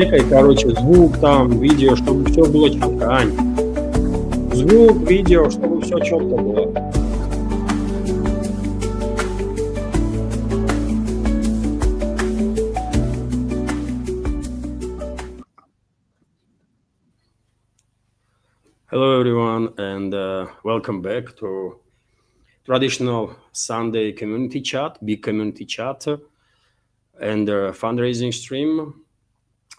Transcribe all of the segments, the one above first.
Чекай, короче, звук там, видео, чтобы все было четко, Ань. Звук, видео, чтобы все четко было. Hello everyone, and welcome back to traditional Sunday community chat, big community chat, and fundraising stream.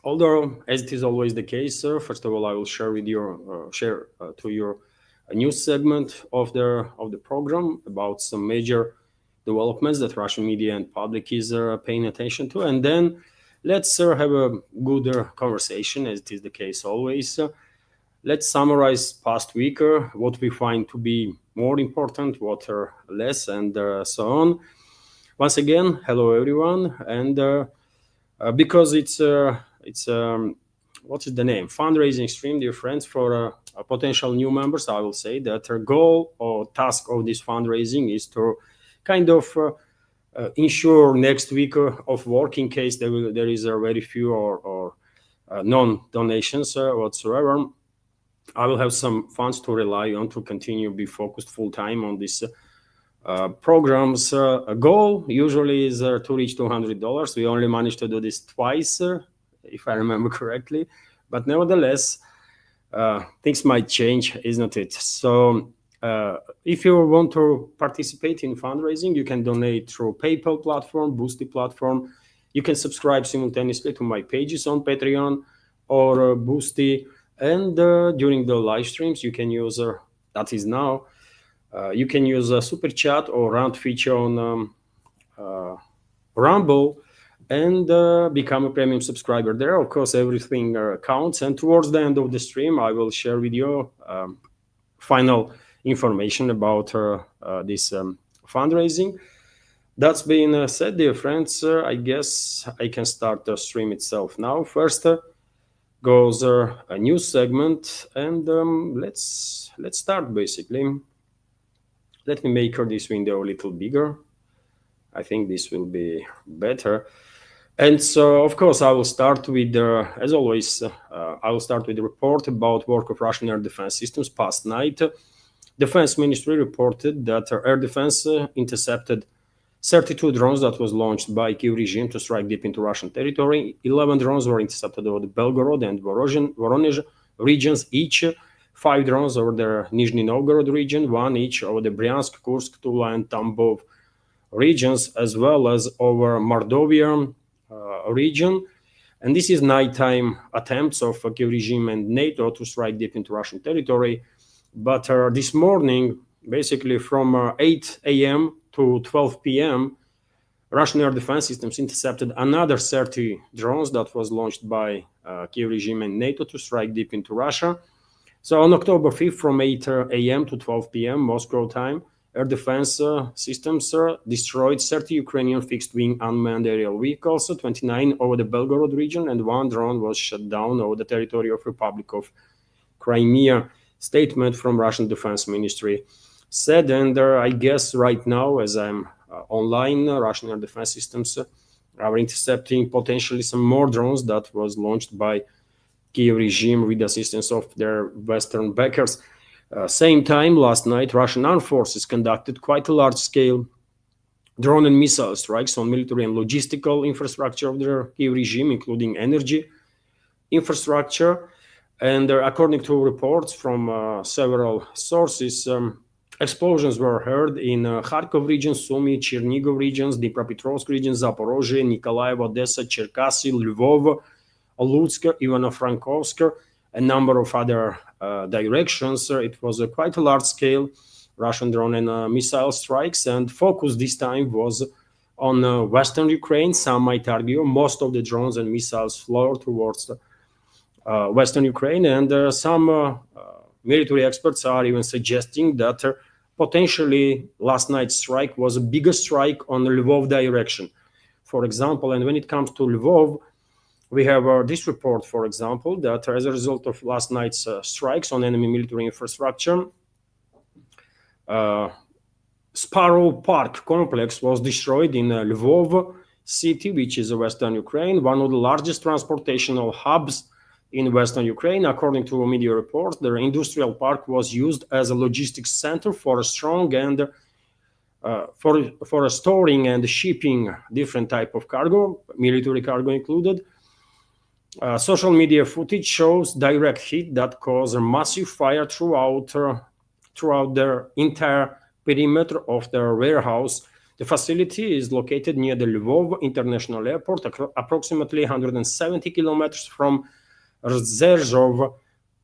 Although, as it is always the case, first of all, I will share with you, to you a news segment of the program about some major developments that Russian media and public is paying attention to, and then let's have a good conversation, as it is the case always. Let's summarize past week, what we find to be more important, what are less, and so on. Once again, hello everyone, and because it's what is the name? Fundraising stream, dear friends, for potential new members, I will say that our goal or task of this fundraising is to kind of ensure next week of work in case there is a very few or non-donations whatsoever. I will have some funds to rely on to continue be focused full time on this program's goal usually is to reach $200. We only managed to do this twice, if I remember correctly, but nevertheless, things might change, isn't it? So if you want to participate in fundraising, you can donate through PayPal platform, Boosty platform. You can subscribe simultaneously to my pages on Patreon or Boosty. And during the live streams, you can use, that is now, you can use a super chat or round feature on Rumble and become a premium subscriber there. Of course, everything counts. And towards the end of the stream, I will share with you final information about this fundraising. That's being said, dear friends, I guess I can start the stream itself now. First, goes a news segment, and let's start basically. Let me make this window a little bigger. I think this will be better. And so, of course, I will start with, as always, I will start with the report about work of Russian air defense systems past night. Defense Ministry reported that air defense intercepted 32 drones that was launched by Kyiv regime to strike deep into Russian territory. 11 drones were intercepted over the Belgorod and Voronezh regions each. 5 drones over the Nizhny Novgorod region, 1 each over the Bryansk, Kursk, Tula, and Tambov regions, as well as over Mordovia region. And this is nighttime attempts of Kyiv regime and NATO to strike deep into Russian territory. But this morning, basically from 8 a.m. to 12 p.m., Russian air defense systems intercepted another 30 drones that was launched by Kyiv regime and NATO to strike deep into Russia. So on October 5th, from 8 a.m. to 12 p.m. Moscow time, air defense systems destroyed 30 Ukrainian fixed-wing unmanned aerial vehicles, 29 over the Belgorod region, and 1 drone was shot down over the territory of Republic of Crimea. Statement from Russian Defense Ministry said, and I guess right now, as I'm online, Russian air defense systems are intercepting potentially some more drones that was launched by Kyiv regime with the assistance of their Western backers. Same time, last night, Russian armed forces conducted quite a large-scale drone and missile strikes on military and logistical infrastructure of the Kyiv regime, including energy infrastructure. And according to reports from several sources, explosions were heard in Kharkov region, Sumy, Chernigov regions, Dnipropetrovsk region, Zaporozhye, Nikolaev, Odessa, Cherkasy, Lvov, Lutsk, Ivano-Frankovsk, a number of other directions. It was quite a large-scale Russian drone and missile strikes, and focus this time was on Western Ukraine. Some might argue most of the drones and missiles flew towards Western Ukraine, and some military experts are even suggesting that potentially last night's strike was a bigger strike on the Lvov direction, for example. And when it comes to Lvov, we have this report, for example, that as a result of last night's strikes on enemy military infrastructure, Sparrow Park complex was destroyed in Lvov. city, which is Western Ukraine, one of the largest transportational hubs in Western Ukraine. According to media reports, the industrial park was used as a logistics center for a strong and for storing and shipping different type of cargo, military cargo included. Social media footage shows direct heat that caused a massive fire throughout the entire perimeter of the warehouse. The facility is located near the Lvov International Airport, approximately 170 kilometers from Rzeszów,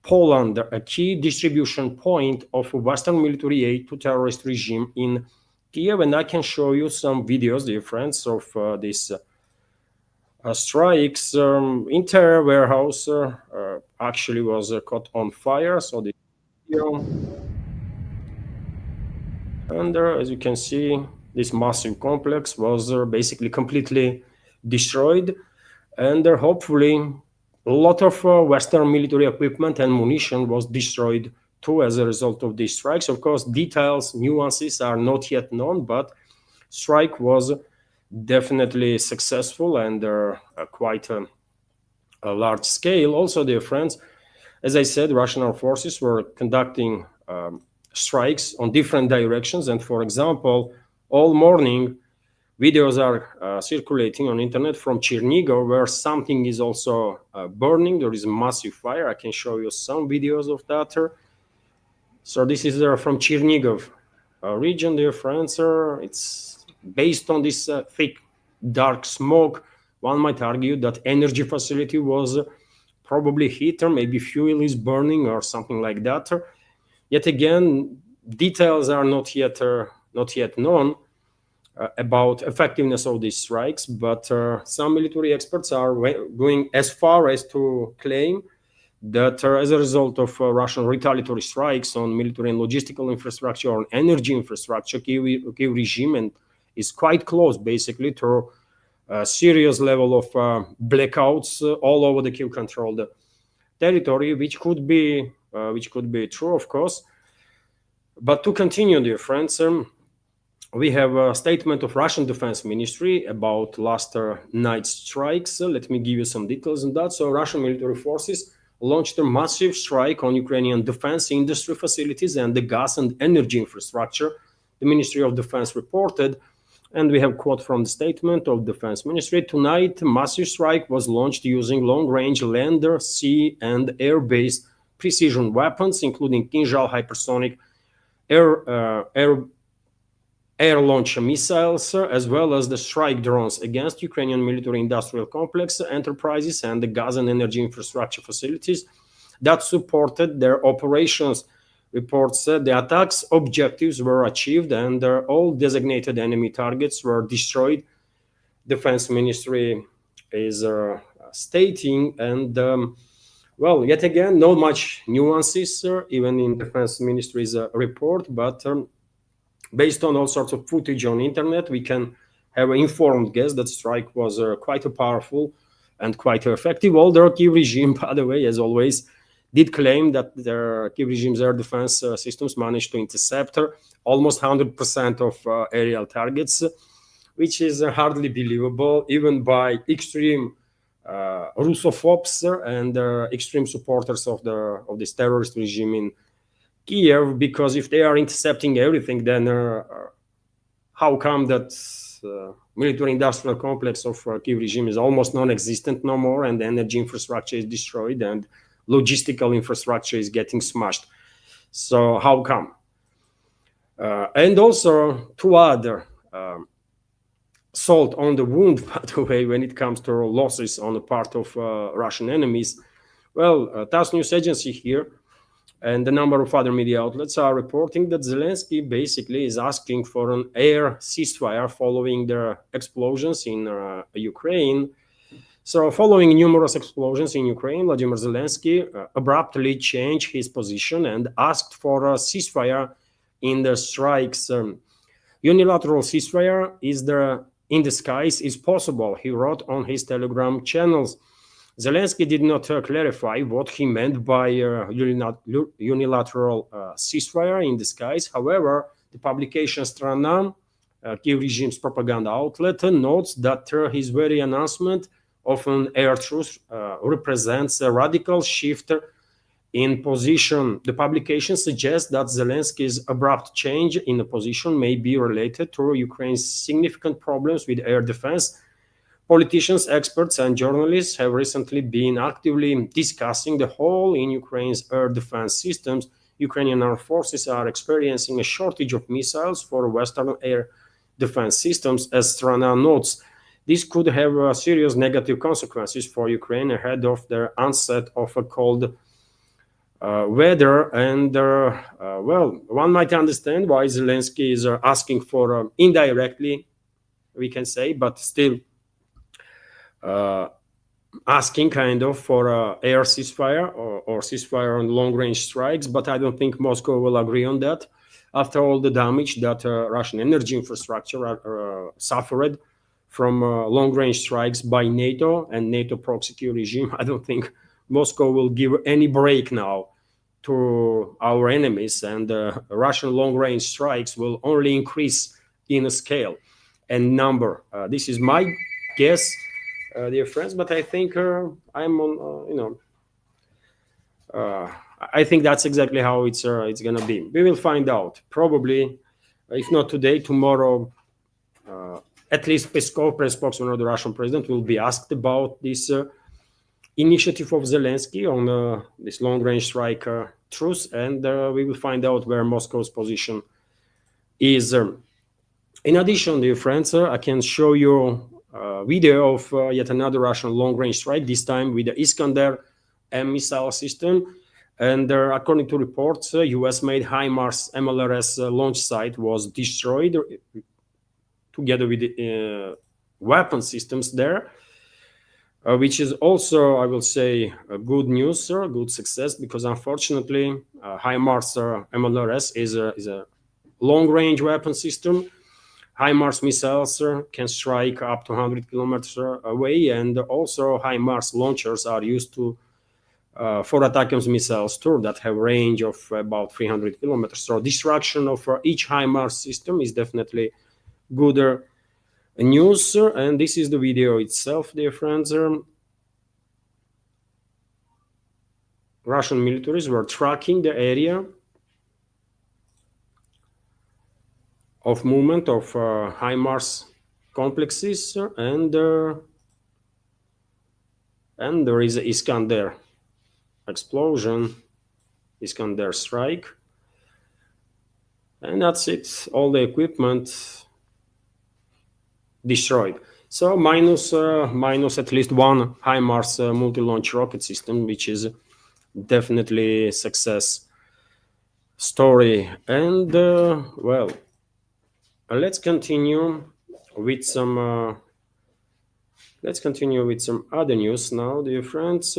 Poland, a key distribution point of Western military aid to terrorist regime in Kiev. And I can show you some videos, dear friends, of these strikes. Entire warehouse actually was caught on fire. So the video, and as you can see, this massive complex was basically completely destroyed, and hopefully a lot of Western military equipment and munition was destroyed too as a result of these strikes. Of course, details, nuances are not yet known, but strike was definitely successful and quite a large scale. Also, dear friends, as I said, Russian armed forces were conducting strikes on different directions. And for example, all morning, videos are circulating on internet from Chernigov, where something is also burning. There is a massive fire. I can show you some videos of that. So this is from Chernigov region, dear friends. It's based on this thick, dark smoke. One might argue that energy facility was probably hit, or maybe fuel is burning or something like that. Yet again, details are not yet known about effectiveness of these strikes, but some military experts are going as far as to claim that as a result of Russian retaliatory strikes on military and logistical infrastructure or energy infrastructure, Kyiv regime and is quite close basically to a serious level of blackouts all over the Kyiv-controlled territory, which could be true, of course. But to continue, dear friends, we have a statement of Russian Defense Ministry about last night's strikes. Let me give you some details on that. So Russian military forces launched a massive strike on Ukrainian defense industry facilities and the gas and energy infrastructure, the Ministry of Defense reported. And we have a quote from the statement of Defense Ministry. Tonight, massive strike was launched using long-range land, sea, and air-based precision weapons, including Kinzhal hypersonic air launch missiles, as well as the strike drones against Ukrainian military industrial complex enterprises and the gas and energy infrastructure facilities that supported their operations. Reports said the attack's objectives were achieved and all designated enemy targets were destroyed, Defense Ministry is stating. And well, yet again, not much nuances even in Defense Ministry's report, but based on all sorts of footage on internet, we can have an informed guess that strike was quite powerful and quite effective. Although Kyiv regime, by the way, as always, did claim that the Kyiv regime's air defense systems managed to intercept almost 100% of aerial targets, which is hardly believable, even by extreme Russophobes and extreme supporters of this terrorist regime in Kiev. Because if they are intercepting everything, then how come that military-industrial complex of Kyiv regime is almost non-existent no more, and the energy infrastructure is destroyed, and logistical infrastructure is getting smashed? So how come? And also to add salt on the wound, by the way, when it comes to losses on the part of Russian enemies, well, TASS news agency here and a number of other media outlets are reporting that Zelensky basically is asking for an air ceasefire following the explosions in Ukraine. So following numerous explosions in Ukraine, Vladimir Zelensky abruptly changed his position and asked for a ceasefire in the strikes. Unilateral ceasefire in the skies is possible, he wrote on his Telegram channels. Zelensky did not clarify what he meant by unilateral ceasefire in the skies. However, the publication Strana Kiev regime's propaganda outlet, notes that his very announcement of an air truce represents a radical shift in position. The publication suggests that Zelensky's abrupt change in the position may be related to Ukraine's significant problems with air defense. Politicians, experts, and journalists have recently been actively discussing the hole in Ukraine's air defense systems. Ukrainian armed forces are experiencing a shortage of missiles for Western air defense systems, as Strana notes. This could have serious negative consequences for Ukraine ahead of the onset of a cold weather. And well, one might understand why Zelensky is asking for indirectly, we can say, but still asking kind of for air ceasefire or ceasefire on long-range strikes. But I don't think Moscow will agree on that. After all the damage that Russian energy infrastructure suffered from long-range strikes by NATO and NATO proxy regime, I don't think Moscow will give any break now to our enemies, and Russian long-range strikes will only increase in scale and number. This is my guess, dear friends, but I think I'm on, I think that's exactly how it's gonna be. We will find out probably, if not today, tomorrow. At least Peskov, spokesman of the Russian president, will be asked about this initiative of Zelensky on this long-range strike truce, and we will find out where Moscow's position is. In addition, dear friends, I can show you a video of yet another Russian long-range strike, this time with the Iskander M missile system. And according to reports, US-made HIMARS MLRS launch site was destroyed together with the weapon systems there, which is also, I will say, good news, good success, because unfortunately, HIMARS MLRS is a long-range weapon system. HIMARS missiles can strike up to 100 kilometers away, and also HIMARS launchers are used to for ATACMS missiles too, that have range of about 300 kilometers. So destruction of each HIMARS system is definitely good news. And this is the video itself, dear friends. Russian militaries were tracking the area of movement of HIMARS complexes, and there is a Iskander explosion, Iskander strike, and that's it. All the equipment destroyed. So minus at least one HIMARS multi-launch rocket system, which is definitely a success story. And well, let's continue with some other news now, dear friends.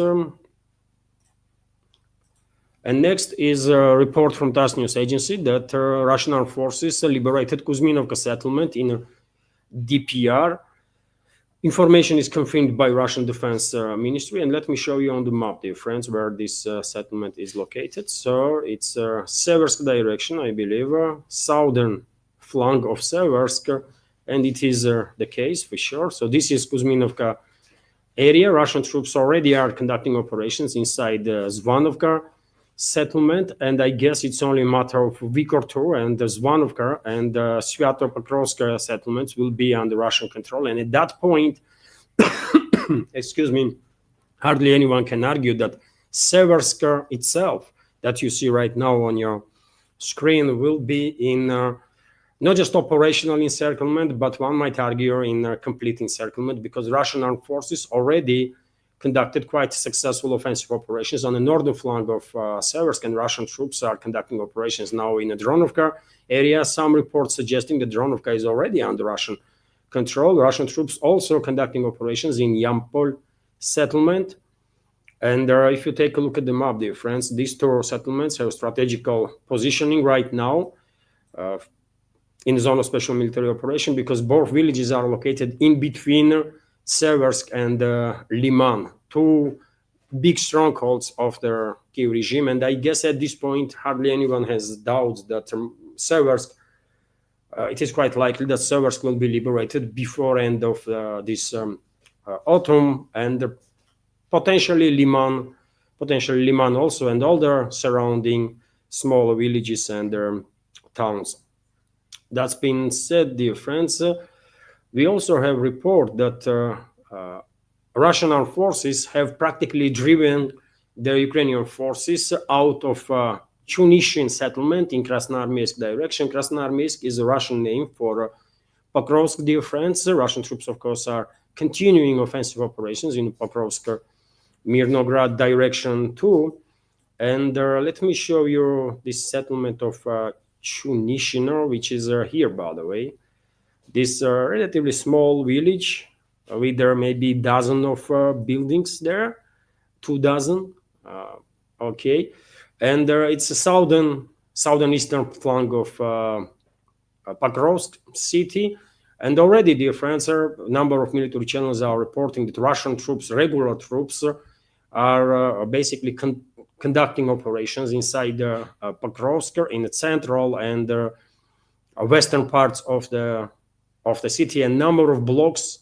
And next is a report from TASS news agency that Russian armed forces liberated Kuzminovka settlement in DPR. Information is confirmed by Russian Defense Ministry, and let me show you on the map, dear friends, where this settlement is located. So it's Seversk direction, I believe, southern flank of Seversk, and it is the case for sure. So this is Kuzminovka area. Russian troops already are conducting operations inside Zvanovka settlement, and I guess it's only a matter of a week or two, and the Zvanovka and Sviatopokrovska settlements will be under Russian control. And at that point, excuse me, hardly anyone can argue that Seversk itself, that you see right now on your screen, will be in not just operational encirclement, but one might argue in complete encirclement, because Russian armed forces already conducted quite successful offensive operations on the northern flank of Seversk, and Russian troops are conducting operations now in the Dronovka area. Some reports suggesting that Dronovka is already under Russian control. Russian troops also conducting operations in Yampol settlement. And if you take a look at the map, dear friends, these two settlements have strategical positioning right now in the zone of special military operation, because both villages are located in between Seversk and Liman, two big strongholds of the Kiev regime. And I guess at this point, hardly anyone has doubts that Seversk it is quite likely that servers will be liberated before end of this autumn, and potentially Liman also, and all the surrounding small villages and towns. That's been said, dear friends, we also have report that Russian armed forces have practically driven the Ukrainian forces out of Tunisian settlement in Krasnoarmeysk direction. Krasnoarmeysk is a Russian name for Pokrovsk, dear friends. Russian troops, of course, are continuing offensive operations in Pokrovsk, Mirnograd direction too. And let me show you this settlement of Tunishino, which is here, by the way. This relatively small village with there maybe dozen of buildings there, 2 dozen. Okay, and it's a southeastern flank of Pokrovsk city. And already, dear friends, a number of military channels are reporting that Russian troops, regular troops, are basically conducting operations inside Pokrovsk in the central and western parts of the city. A number of blocks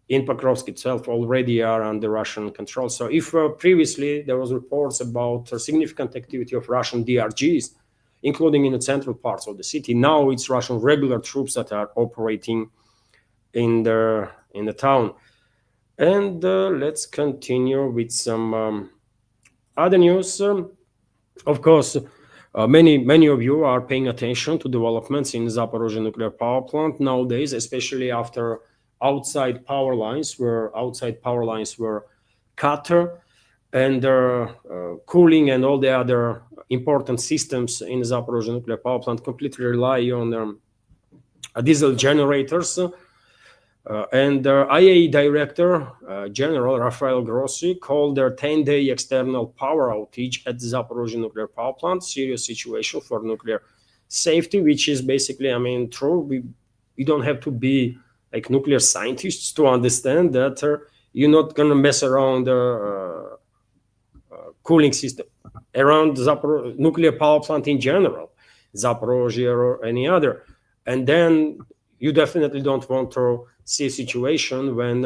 in Pokrovsk itself already are under Russian control. So if previously there was reports about significant activity of Russian DRGs, including in the central parts of the city, now it's Russian regular troops that are operating in the town. And let's continue with some other news. Of course, many of you are paying attention to developments in Zaporozhye nuclear power plant nowadays, especially after outside power lines were cut, and cooling and all the other important systems in Zaporozhye nuclear power plant completely rely on diesel generators. And IAEA Director General Rafael Grossi called their 10-day external power outage at the Zaporozhye nuclear power plant serious situation for nuclear safety, which is basically, I mean, true. We don't have to be like nuclear scientists to understand that you're not going to mess around the cooling system around nuclear power plant in general, Zaporozhye or any other. And then you definitely don't want to see a situation when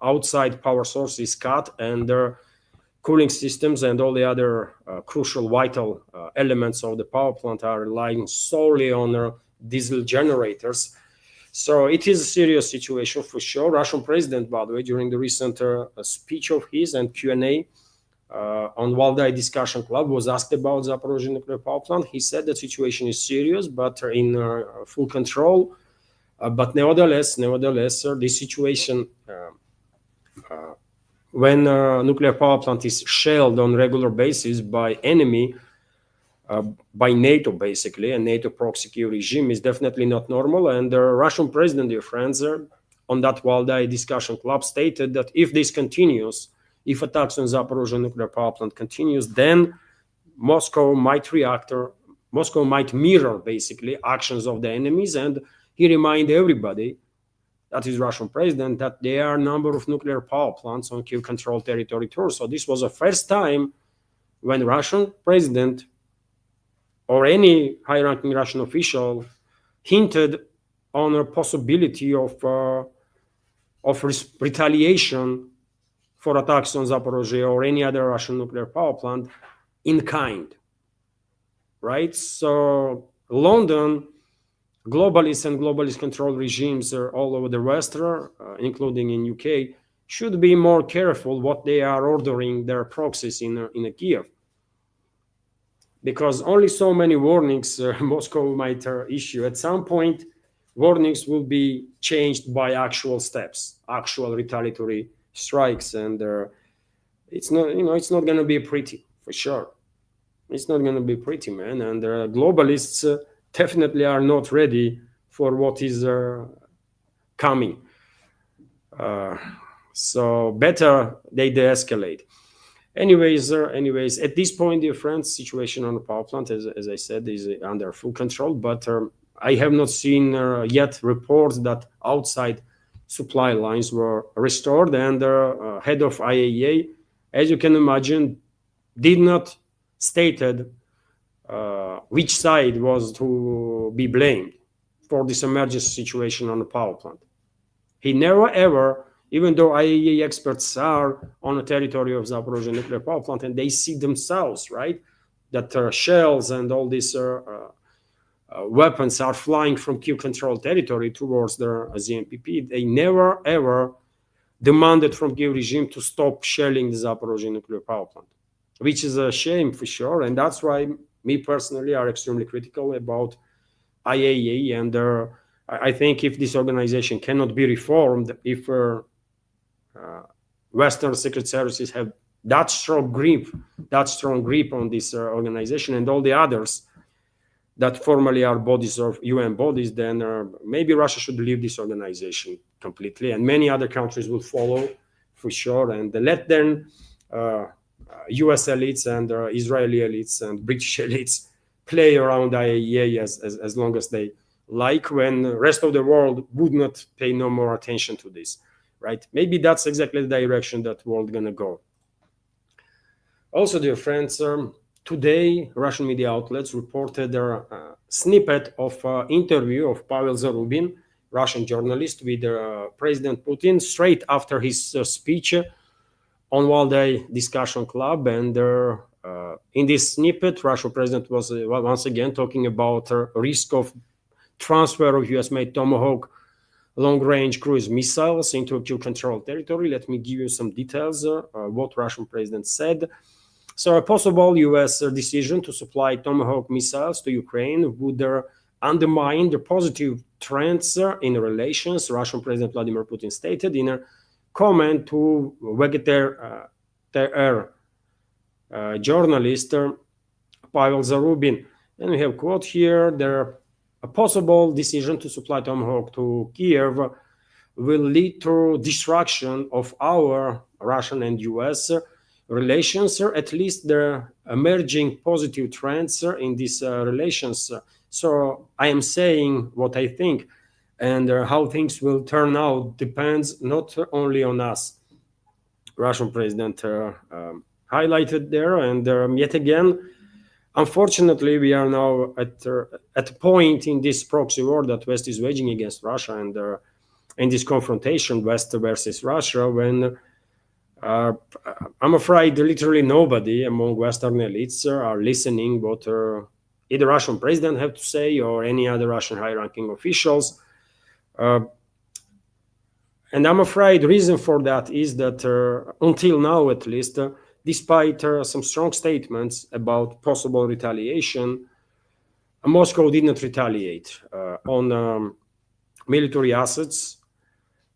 outside power source is cut and cooling systems and all the other crucial, vital elements of the power plant are relying solely on diesel generators. So it is a serious situation for sure. Russian president, by the way, during the recent speech of his and Q&A on Valdai Discussion Club, was asked about Zaporozhye nuclear power plant. He said the situation is serious, but in full control. But nevertheless, this situation, when nuclear power plant is shelled on regular basis by enemy, by NATO basically, a NATO proxy regime, is definitely not normal. And the Russian president, dear friends, on that Valdai Discussion Club stated that if this continues, if attacks on Zaporozhye nuclear power plant continues, then Moscow might mirror basically actions of the enemies. And he reminded everybody, that is Russian president, that there are a number of nuclear power plants on Kiev-controlled territory too. So this was the first time when Russian president or any high-ranking Russian official hinted on a possibility of retaliation for attacks on Zaporozhye or any other Russian nuclear power plant in kind, right? So London, globalists and globalist-controlled regimes all over the West, including in UK, should be more careful what they are ordering their proxies in Kiev, because only so many warnings Moscow might issue. At some point, warnings will be changed by actual steps, actual retaliatory strikes, and it's not going to be pretty, for sure. It's not going to be pretty, man. And globalists definitely are not ready for what is coming. So better they de-escalate. Anyways, at this point, dear friends, situation on the power plant, as I said, is under full control. But I have not seen yet reports that outside supply lines were restored. And the head of IAEA, as you can imagine, did not stated which side was to be blamed for this emergency situation on the power plant. He never ever, even though IAEA experts are on the territory of Zaporozhye nuclear power plant and they see themselves, right, that shells and all these weapons are flying from Kiev-controlled territory towards the ZMPP, they never ever demanded from Kiev regime to stop shelling the Zaporozhye nuclear power plant, which is a shame for sure. And that's why me personally are extremely critical about IAEA. And I think if this organization cannot be reformed, if Western secret services have that strong grip on this organization and all the others that formally are bodies of UN bodies, then maybe Russia should leave this organization completely, and many other countries will follow for sure. And let then US elites and Israeli elites and British elites play around IAEA as long as they like, when the rest of the world would not pay no more attention to this, right? Maybe that's exactly the direction that world gonna go. Also, dear friends, today Russian media outlets reported a snippet of interview of Pavel Zarubin, Russian journalist, with President Putin straight after his speech on One-Day Discussion Club. And in this snippet, Russian president was once again talking about risk of transfer of US-made Tomahawk long-range cruise missiles into a Kiev-controlled territory. Let me give you some details what Russian president said. So a possible US decision to supply Tomahawk missiles to Ukraine would undermine the positive trends in relations, Russian President Vladimir Putin stated in a comment to Vegetar journalist Pavel Zarubin. And we have quote here: a possible decision to supply Tomahawk to Kiev will lead to destruction of our Russian and US relations, or at least the emerging positive trends in these relations. So I am saying what I think, and how things will turn out depends not only on us. Russian president highlighted there, and yet again, unfortunately, we are now at a point in this proxy war that West is waging against Russia, and in this confrontation, West versus Russia, when I'm afraid literally nobody among Western elites are listening what either Russian president have to say or any other Russian high-ranking officials. And I'm afraid the reason for that is that until now, at least, despite some strong statements about possible retaliation, Moscow did not retaliate on military assets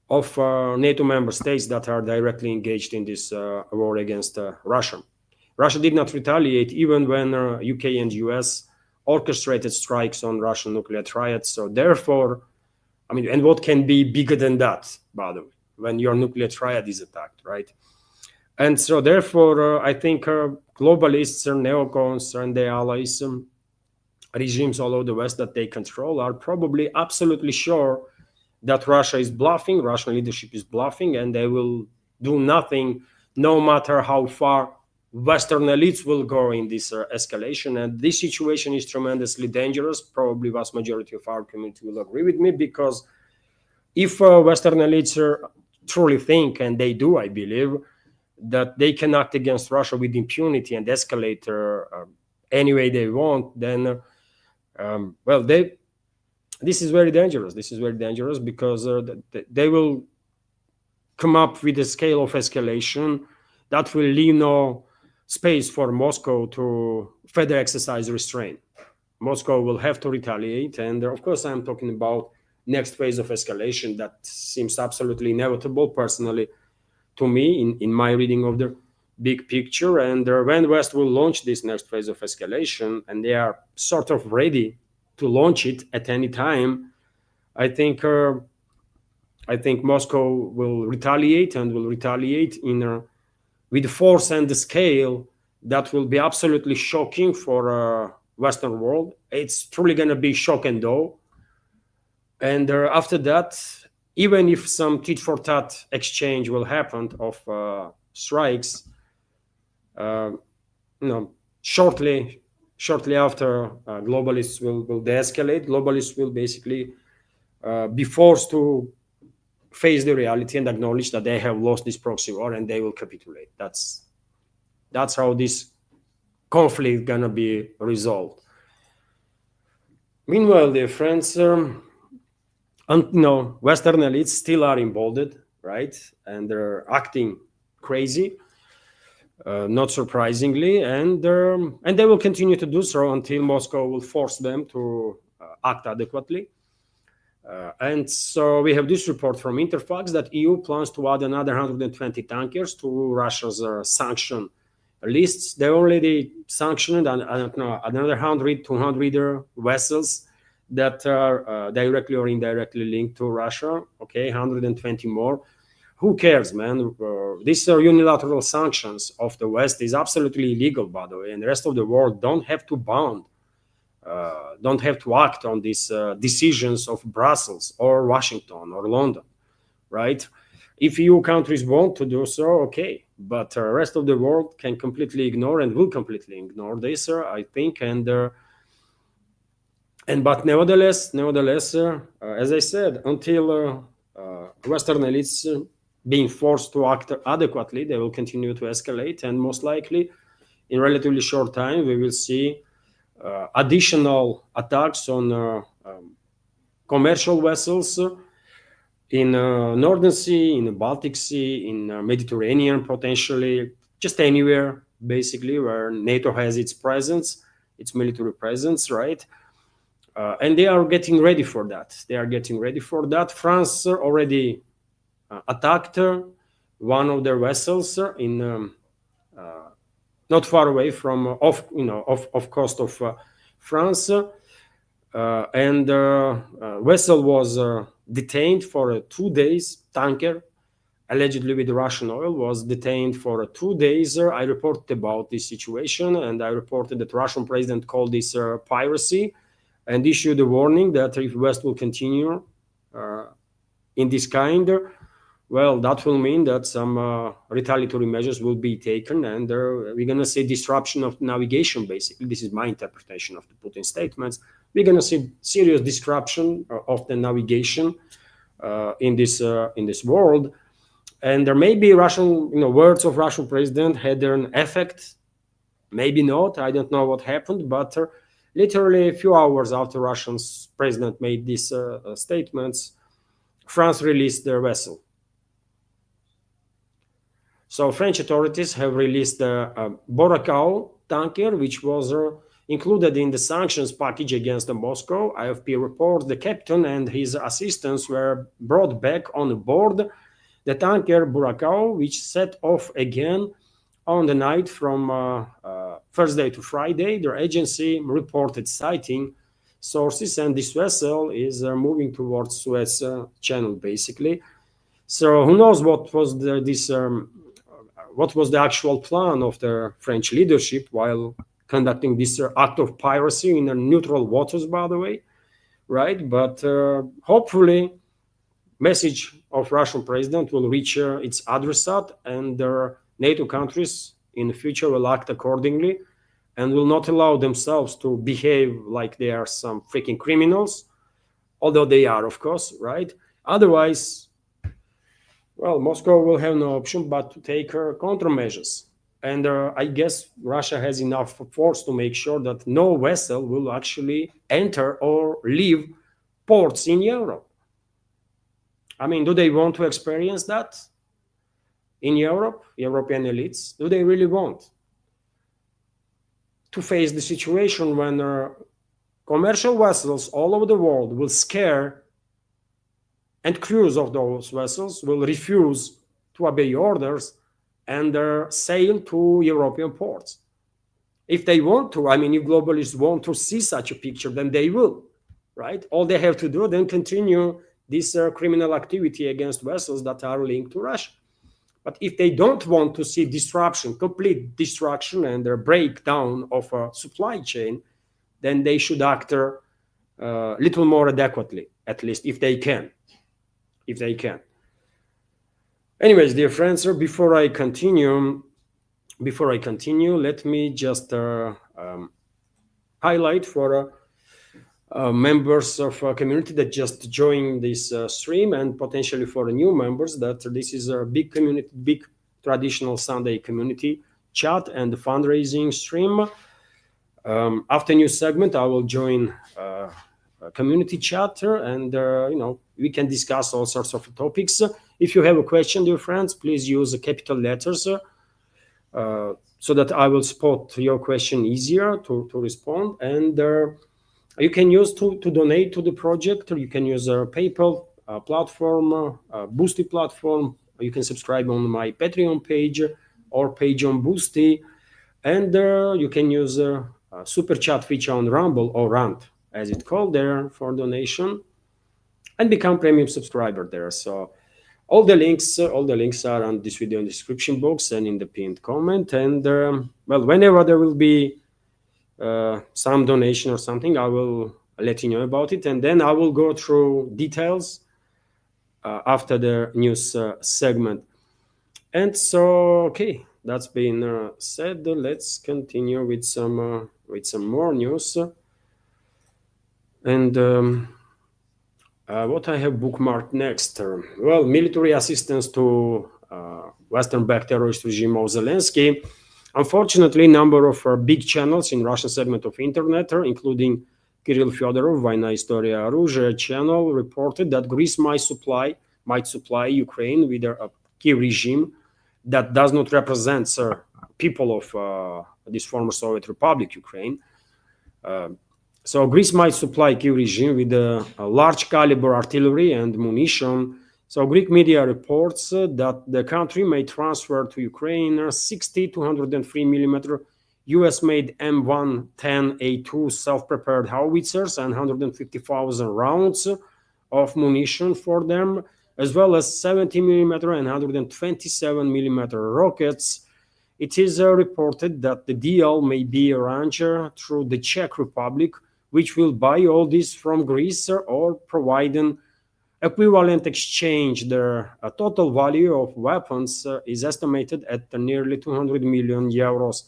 of NATO member states that are directly engaged in this war against Russia. Russia did not retaliate even when UK and US orchestrated strikes on Russian nuclear triads. So therefore, I mean, and what can be bigger than that, by the way, when your nuclear triad is attacked, right? And so therefore, I think globalists and neocons and their allies, regimes all over the West that they control, are probably absolutely sure that Russia is bluffing, Russian leadership is bluffing, and they will do nothing, no matter how far Western elites will go in this escalation. And this situation is tremendously dangerous. Probably vast majority of our community will agree with me, because if Western elites truly think, and they do, I believe, that they can act against Russia with impunity and escalate any way they want, then, this is very dangerous. This is very dangerous because they will come up with a scale of escalation that will leave no space for Moscow to further exercise restraint. Moscow will have to retaliate. And of course, I'm talking about next phase of escalation that seems absolutely inevitable, personally, to me, in my reading of the big picture. And when West will launch this next phase of escalation, and they are sort of ready to launch it at any time, I think Moscow will retaliate, and will retaliate with force and the scale that will be absolutely shocking for Western world. It's truly going to be shock and awe. And after that, even if some tit for tat exchange will happen of strikes, shortly after, globalists will de-escalate. Globalists will basically be forced to face the reality and acknowledge that they have lost this proxy war and they will capitulate. That's how this conflict gonna be resolved. Meanwhile, dear friends, Western elites still are emboldened, right? And they're acting crazy, not surprisingly, and they will continue to do so until Moscow will force them to act adequately. And so we have this report from Interfax that EU plans to add another 120 tankers to Russia's sanction lists. They already sanctioned, I don't know, another 100, 200 vessels that are directly or indirectly linked to Russia. Okay, 120 more. Who cares, man? These are unilateral sanctions of the West is absolutely illegal, by the way, and the rest of the world don't have to don't have to act on these decisions of Brussels or Washington or London, right? If EU countries want to do so, okay, but the rest of the world can completely ignore and will completely ignore this, I think, but nevertheless, as I said, until Western elites being forced to act adequately, they will continue to escalate, and most likely, in relatively short time, we will see additional attacks on commercial vessels in Northern Sea, in the Baltic Sea, in Mediterranean, potentially, just anywhere, basically, where NATO has its presence, its military presence, right? And they are getting ready for that. France already attacked one of their vessels in not far away from off coast of France, and vessel was detained for 2 days. Tanker, allegedly with Russian oil, was detained for 2 days. I reported about this situation, and I reported that Russian president called this piracy, and issued a warning that if West will continue in this kind, well, that will mean that some retaliatory measures will be taken, and we're going to see disruption of navigation, basically. This is my interpretation of the Putin statements. We're going to see serious disruption of the navigation in this world. And there may be Russian, words of Russian president had an effect, maybe not. I don't know what happened, but literally a few hours after Russian president made these statements, France released their vessel. So French authorities have released a Boracao tanker, which was included in the sanctions package against Moscow. AFP reports the captain and his assistants were brought back on board the tanker Boracao, which set off again on the night from Thursday to Friday. Their agency reported citing sources, and this vessel is moving towards Suez Channel, basically. So who knows what was the actual plan of the French leadership while conducting this act of piracy in neutral waters, by the way, right? But hopefully, message of Russian president will reach its adressate, and their NATO countries in the future will act accordingly and will not allow themselves to behave like they are some freaking criminals, although they are, of course, right? Otherwise, well, Moscow will have no option but to take countermeasures. And I guess Russia has enough force to make sure that no vessel will actually enter or leave ports in Europe. I mean, do they want to experience that in Europe, European elites? Do they really want to face the situation when commercial vessels all over the world will scare, and crews of those vessels will refuse to obey orders and sail to European ports? If they want to, I mean, if globalists want to see such a picture, then they will, right? All they have to do then continue this criminal activity against vessels that are linked to Russia. But if they don't want to see disruption, complete destruction and a breakdown of a supply chain, then they should act a little more adequately, at least if they can. Anyways, dear friends, before I continue, let me just highlight for members of a community that just joined this stream, and potentially for the new members that this is a big community, big traditional Sunday community chat and fundraising stream. After new segment, I will join a community chat, and we can discuss all sorts of topics. If you have a question, dear friends, please use capital letters so that I will spot your question easier to respond. And you can use to donate to the project, or you can use a PayPal platform, Boosty platform. You can subscribe on my Patreon page or page on Boosty, and you can use a super chat feature on Rumble, or Rant as it's called there, for donation, and become premium subscriber there. So all the links are on this video in the description box and in the pinned comment. And well, whenever there will be some donation or something, I will let you know about it, and then I will go through details after the news segment. And so, okay, that's been said. Let's continue with some more news. And what I have bookmarked next? Well, military assistance to Western-backed terrorist regime of Zelensky. Unfortunately, a number of big channels in Russian segment of internet, including Kirill Fyodorov, Vayna Istoria Оружия channel, reported that Greece might supply Ukraine with a key regime that does not represent people of this former Soviet Republic, Ukraine. So Greece might supply Kiev regime with a large caliber artillery and munition. So Greek media reports that the country may transfer to Ukraine 60 203 millimeter US-made M110A2 self-prepared howitzers and 150,000 rounds of munition for them, as well as 70 millimeter and 127 millimeter rockets. It is reported that the deal may be arranged through the Czech Republic, which will buy all this from Greece or provide an equivalent exchange. The total value of weapons is estimated at nearly 200 million euros.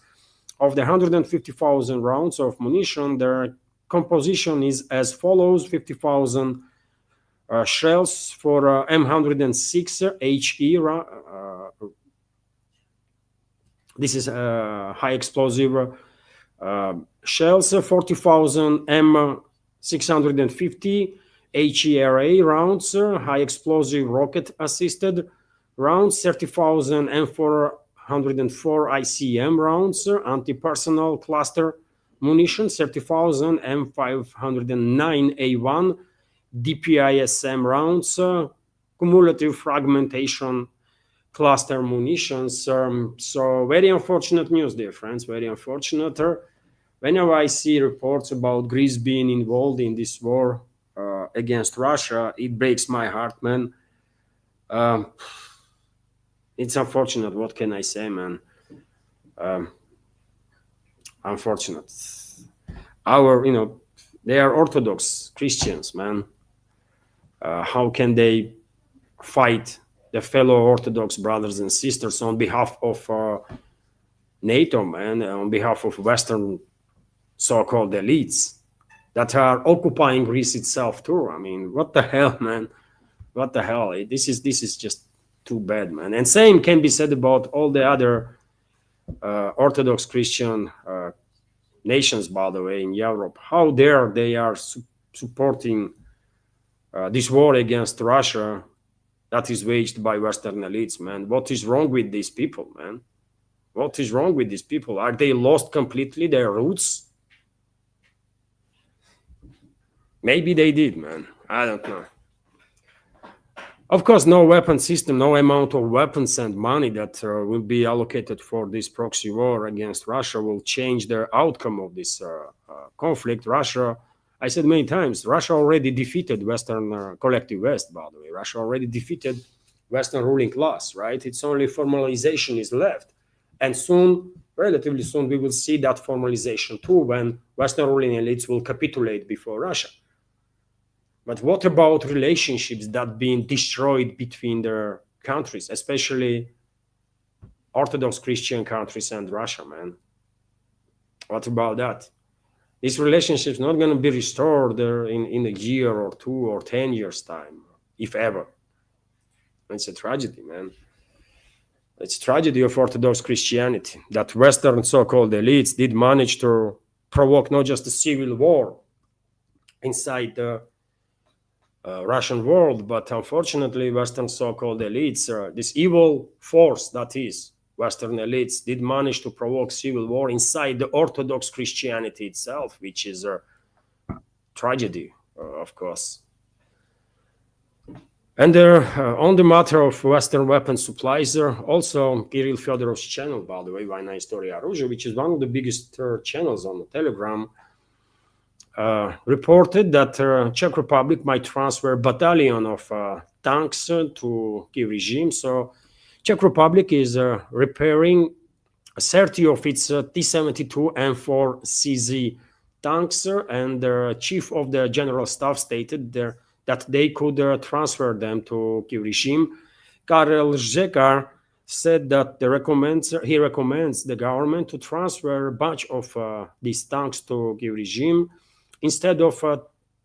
Of the 150,000 rounds of munition, their composition is as follows: 50,000 shells for M106 HE. This is high explosive shells, 40,000 M650 HERA rounds, high explosive rocket assisted rounds, 30,000 M404 ICM rounds, anti-personnel cluster munition, 30,000 M509A1 DPISM rounds, cumulative fragmentation cluster munitions. So very unfortunate news, dear friends, very unfortunate. Whenever I see reports about Greece being involved in this war against Russia, it breaks my heart, man. It's unfortunate. What can I say, man? Unfortunate. They are Orthodox Christians, man. How can they fight the fellow Orthodox brothers and sisters on behalf of NATO, man, on behalf of Western so-called elites that are occupying Greece itself too? I mean, what the hell, man? What the hell? This is just too bad, man. And same can be said about all the other Orthodox Christian nations, by the way, in Europe. How dare they are supporting this war against Russia that is waged by Western elites, man? What is wrong with these people, man? What is wrong with these people? Are they lost completely their roots? Maybe they did, man. I don't know. Of course, no weapon system, no amount of weapons and money that will be allocated for this proxy war against Russia will change the outcome of this conflict. Russia, I said many times, Russia already defeated Western collective West, by the way. Russia already defeated Western ruling class, right? It's only formalization is left. And soon, relatively soon, we will see that formalization too, when Western ruling elites will capitulate before Russia. But what about relationships that being destroyed between their countries, especially Orthodox Christian countries and Russia, man? What about that? This relationship is not going to be restored in a year or 2 or 10 years time, if ever. It's a tragedy, man. It's a tragedy of Orthodox Christianity that Western so-called elites did manage to provoke not just a civil war inside the Russian world, but unfortunately, Western so-called elites, this evil force that is Western elites, did manage to provoke civil war inside the Orthodox Christianity itself, which is a tragedy, of course. And on the matter of Western weapon supplies, also Kirill Fyodorov's channel, by the way, Vojna Istoria Оружия, which is one of the biggest channels on the Telegram, reported that Czech Republic might transfer a battalion of tanks to Kiev regime. So Czech Republic is repairing 30 of its T-72 M4 CZ tanks, and the chief of the general staff stated that they could transfer them to Kiev regime. Karel Žekar said that he recommends the government to transfer a bunch of these tanks to Kiev regime. Instead of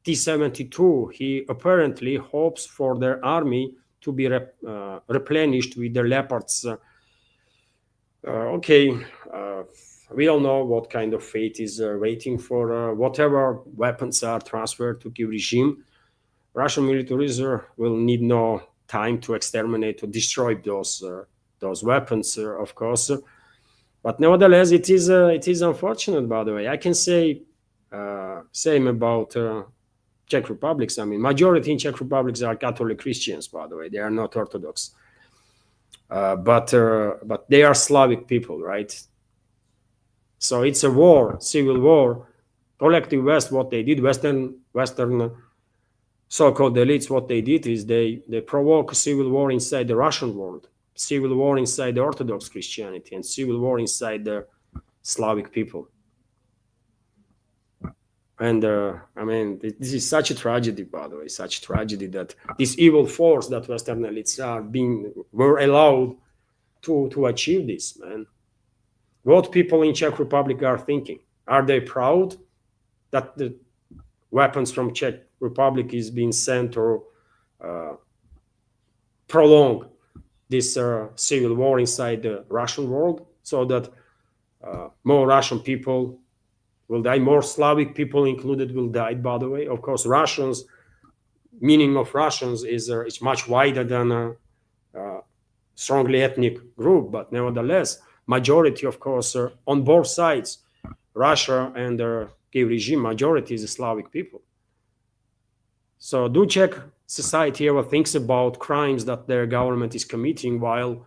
T-72, he apparently hopes for their army to be replenished with the Leopards. We all know what kind of fate is waiting for whatever weapons are transferred to Kiev regime. Russian militaries will need no time to exterminate or destroy those weapons, of course. But nevertheless, it is unfortunate. By the way, I can say same about Czech Republics. I mean, majority in Czech Republics are Catholic Christians. By the way, they are not Orthodox, but they are Slavic people, right? So it's a war, civil war. Collective West, what they did, Western so-called elites, what they did is they provoke civil war inside the Russian world, civil war inside the Orthodox Christianity, and civil war inside the Slavic people. And I mean, this is such a tragedy, by the way, such a tragedy that this evil force that Western elites were allowed to achieve this, man. What people in Czech Republic are thinking? Are they proud that the weapons from Czech Republic is being sent to prolong this civil war inside the Russian world, so that more Russian people will die, more Slavic people included will die, by the way. Of course, Russians, meaning of Russians is it's much wider than a strongly ethnic group, but nevertheless, majority, of course, on both sides, Russia and the Kiev regime, majority is Slavic people. So do Czech society ever thinks about crimes that their government is committing while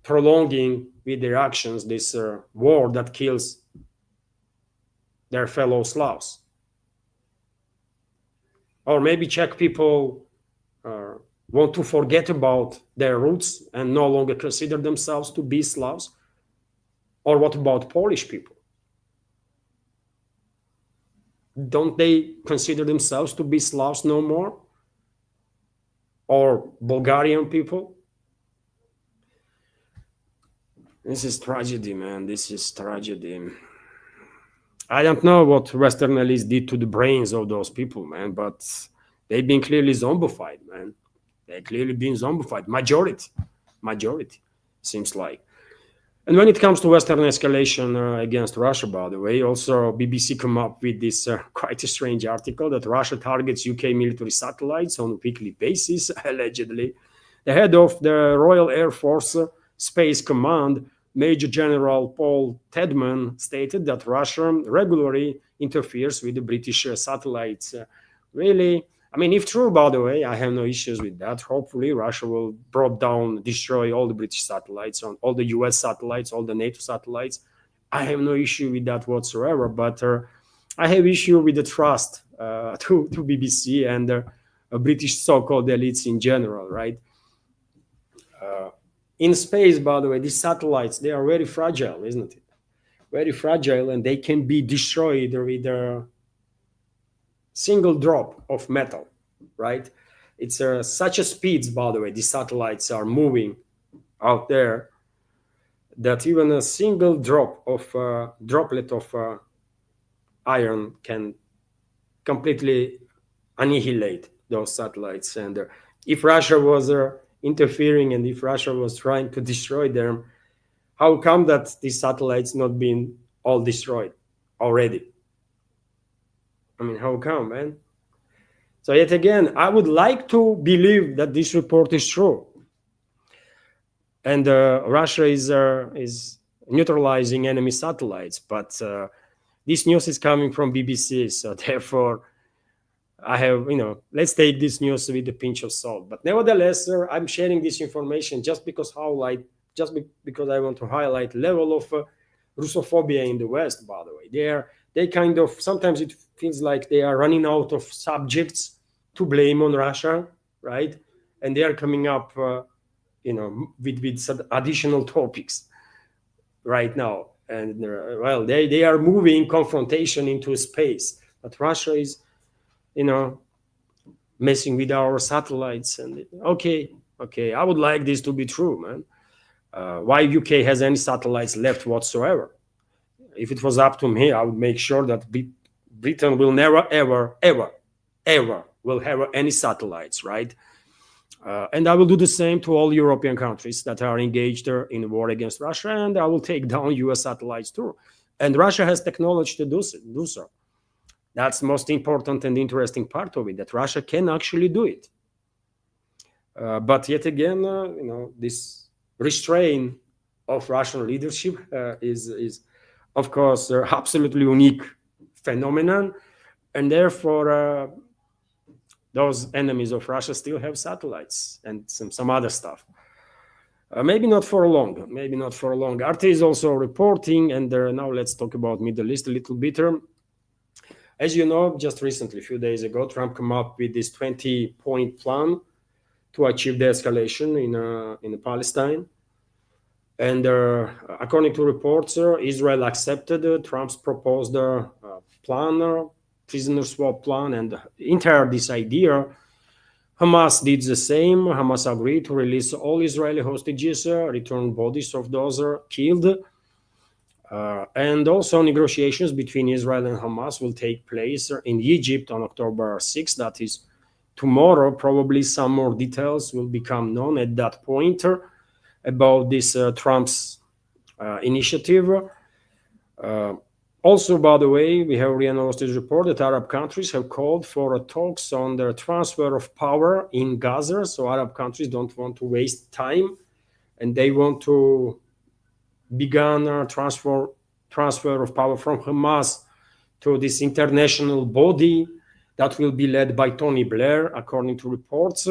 prolonging with their actions this war that kills their fellow Slavs? Or maybe Czech people want to forget about their roots and no longer consider themselves to be Slavs? Or what about Polish people? Don't they consider themselves to be Slavs no more? Or Bulgarian people? This is tragedy, man. This is tragedy. I don't know what Western elites did to the brains of those people, man, but they've been clearly zombified, man. They've clearly been zombified. Majority, seems like. And when it comes to Western escalation against Russia, by the way, also BBC come up with this quite a strange article that Russia targets UK military satellites on a weekly basis, allegedly. The head of the Royal Air Force Space Command, Major General Paul Tedman, stated that Russia regularly interferes with the British satellites. Really, I mean, if true, by the way, I have no issues with that. Hopefully, Russia will destroy all the British satellites, on all the US satellites, all the NATO satellites. I have no issue with that whatsoever. But I have issue with the trust to BBC and British so-called elites in general, right? In space, by the way, these satellites, they are very fragile, isn't it? Very fragile, and they can be destroyed with a single drop of metal, right? It's such a speeds, by the way, these satellites are moving out there, that even a single drop of droplet of iron can completely annihilate those satellites. And if Russia was interfering and if Russia was trying to destroy them, how come that these satellites not being all destroyed already? I mean, how come, man? So yet again, I would like to believe that this report is true, and Russia is neutralizing enemy satellites. But this news is coming from BBC, so therefore, I have, let's take this news with a pinch of salt. But nevertheless, I'm sharing this information just because because I want to highlight level of Russophobia in the West. By the way, they kind of, sometimes it feels like they are running out of subjects to blame on Russia, right? And they are coming up, with some additional topics right now. And well, they are moving confrontation into space, but Russia is, messing with our satellites. And okay, I would like this to be true, man. Why UK has any satellites left whatsoever? If it was up to me, I would make sure that Britain will never, ever will have any satellites, right? And I will do the same to all European countries that are engaged in a war against Russia, and I will take down US satellites too. And Russia has technology to do so. That's the most important and interesting part of it, that Russia can actually do it. But yet again, this restraint of Russian leadership is, of course, absolutely unique phenomenon, and therefore those enemies of Russia still have satellites and some other stuff. Maybe not for long. RT is also reporting, and now let's talk about Middle East a little bit. As you know, just recently, a few days ago, Trump came up with this 20-point plan to achieve de-escalation in Palestine. And according to reports, Israel accepted Trump's proposed plan, prisoner swap plan, and entire this idea. Hamas did the same. Hamas agreed to release all Israeli hostages, return bodies of those killed. And also negotiations between Israel and Hamas will take place in Egypt on October 6th. That is tomorrow. Probably some more details will become known at that point about this Trump's initiative. Also, by the way, we have RIA Novosti's report that Arab countries have called for talks on the transfer of power in Gaza. So Arab countries don't want to waste time, and they want to begin transfer of power from Hamas to this international body that will be led by Tony Blair, according to reports.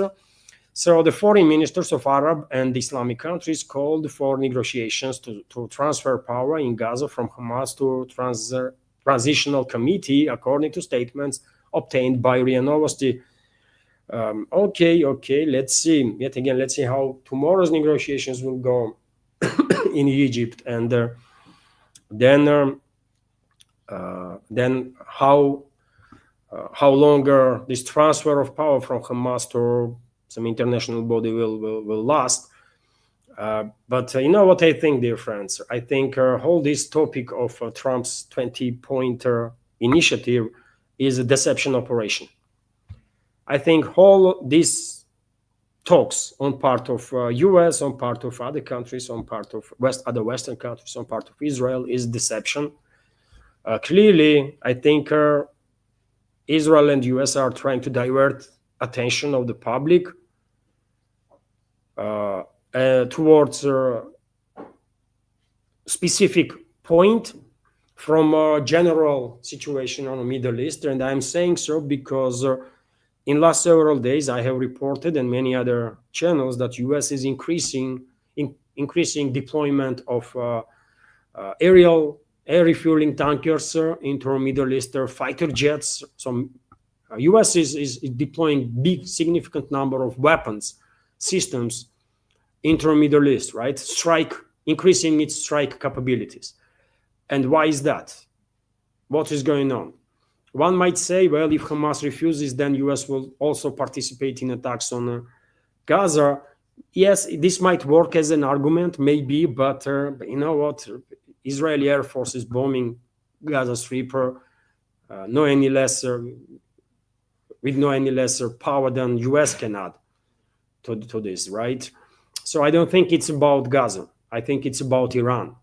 So the foreign ministers of Arab and Islamic countries called for negotiations to transfer power in Gaza from Hamas to transitional committee, according to statements obtained by RIA Novosti. Okay, let's see. Yet again, let's see how tomorrow's negotiations will go in Egypt, and then how longer this transfer of power from Hamas to some international body will last. But you know what I think, dear friends? I think whole this topic of Trump's 20-point initiative is a deception operation. I think all these talks on part of US, on part of other countries, on part of other Western countries, on part of Israel is deception. Clearly, I think Israel and US are trying to divert attention of the public towards a specific point from a general situation on the Middle East. And I'm saying so because in last several days, I have reported, and many other channels, that US is increasing deployment of air refueling tankers into Middle East fighter jets. So US is deploying big, significant number of weapons systems into Middle East, right? Increasing its strike capabilities. And why is that? What is going on? One might say, well, if Hamas refuses, then US will also participate in attacks on Gaza. Yes, this might work as an argument, maybe, but you know what? Israeli Air Force is bombing Gaza Strip no any lesser with no any lesser power than US can add to this, right? So I don't think it's about Gaza. I think it's about Iran.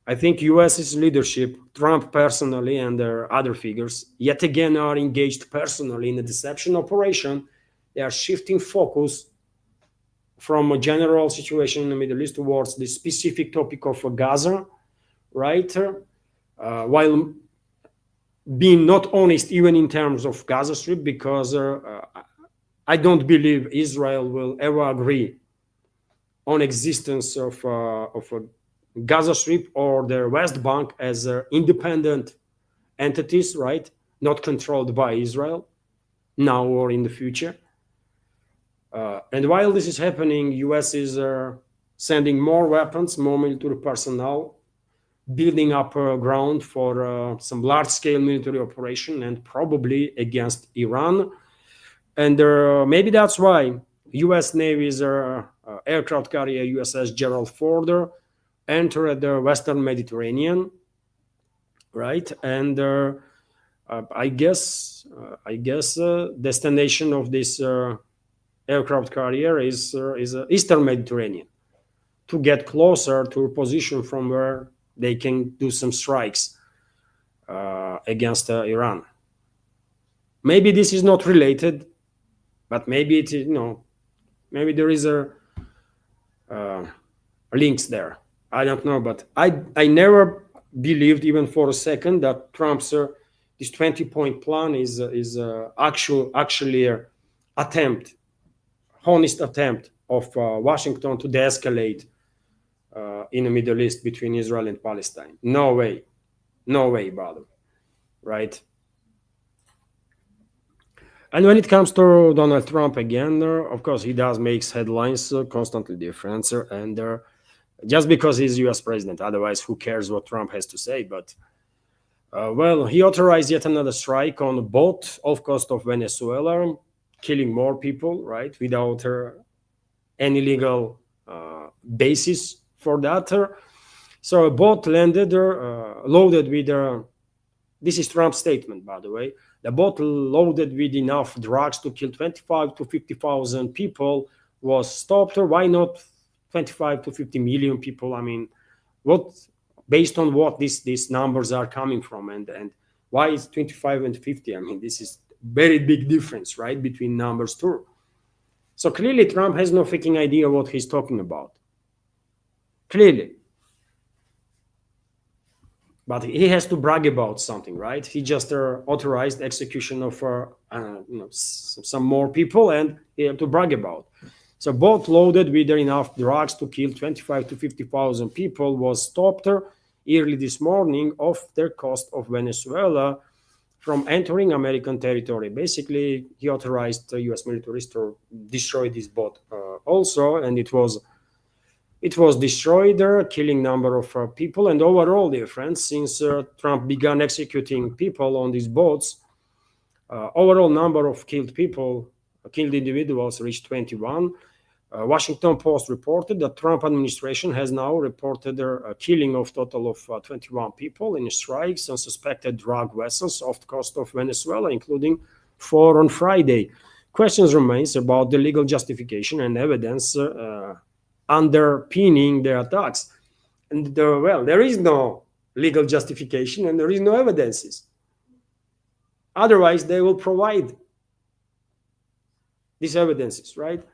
I think US's leadership, Trump personally, and their other figures, yet again are engaged personally in a deception operation. They are shifting focus from a general situation in the Middle East towards the specific topic of Gaza, right? While being not honest even in terms of Gaza Strip, because I don't believe Israel will ever agree on existence of a Gaza Strip or the West Bank as independent entities, right? Not controlled by Israel now or in the future. And while this is happening, US is sending more weapons, more military personnel, building up ground for some large-scale military operation, and probably against Iran. And maybe that's why U.S. Navy's aircraft carrier USS Gerald Ford entered the Western Mediterranean, right? And I guess destination of this aircraft carrier is Eastern Mediterranean, to get closer to a position from where they can do some strikes against Iran. Maybe this is not related, but maybe it is, maybe there is a links there. I don't know, but I never believed even for a second that Trump's this 20-point plan is actually a attempt, honest attempt of Washington to de-escalate in the Middle East between Israel and Palestine. No way, brother, right? And when it comes to Donald Trump again, of course, he does make headlines constantly different, and just because he's U.S. president, otherwise, who cares what Trump has to say? But well, he authorized yet another strike on a boat off coast of Venezuela, killing more people, right, without any legal basis for that. So a boat landed loaded with this is Trump's statement, by the way. The boat loaded with enough drugs to kill 25 to 50,000 people was stopped. Why not 25 to 50 million people? I mean, what, based on what these numbers are coming from, and why is 25 and 50? I mean, this is very big difference, right, between numbers too. So clearly Trump has no freaking idea what he's talking about. Clearly. But he has to brag about something, right? He just authorized execution of some more people, and he had to brag about. So boat loaded with enough drugs to kill 25 to 50,000 people was stopped early this morning off the coast of Venezuela from entering American territory. Basically, he authorized U.S. militaries to destroy this boat also, and it was destroyed, killing number of people. And overall, dear friends, since Trump began executing people on these boats, overall number of killed individuals reached 21. Washington Post reported that Trump administration has now reported a killing of total of 21 people in strikes on suspected drug vessels off the coast of Venezuela, including 4 on Friday. Questions remains about the legal justification and evidence underpinning their attacks. And well, there is no legal justification and there is no evidences. Otherwise, they will provide these evidences, right?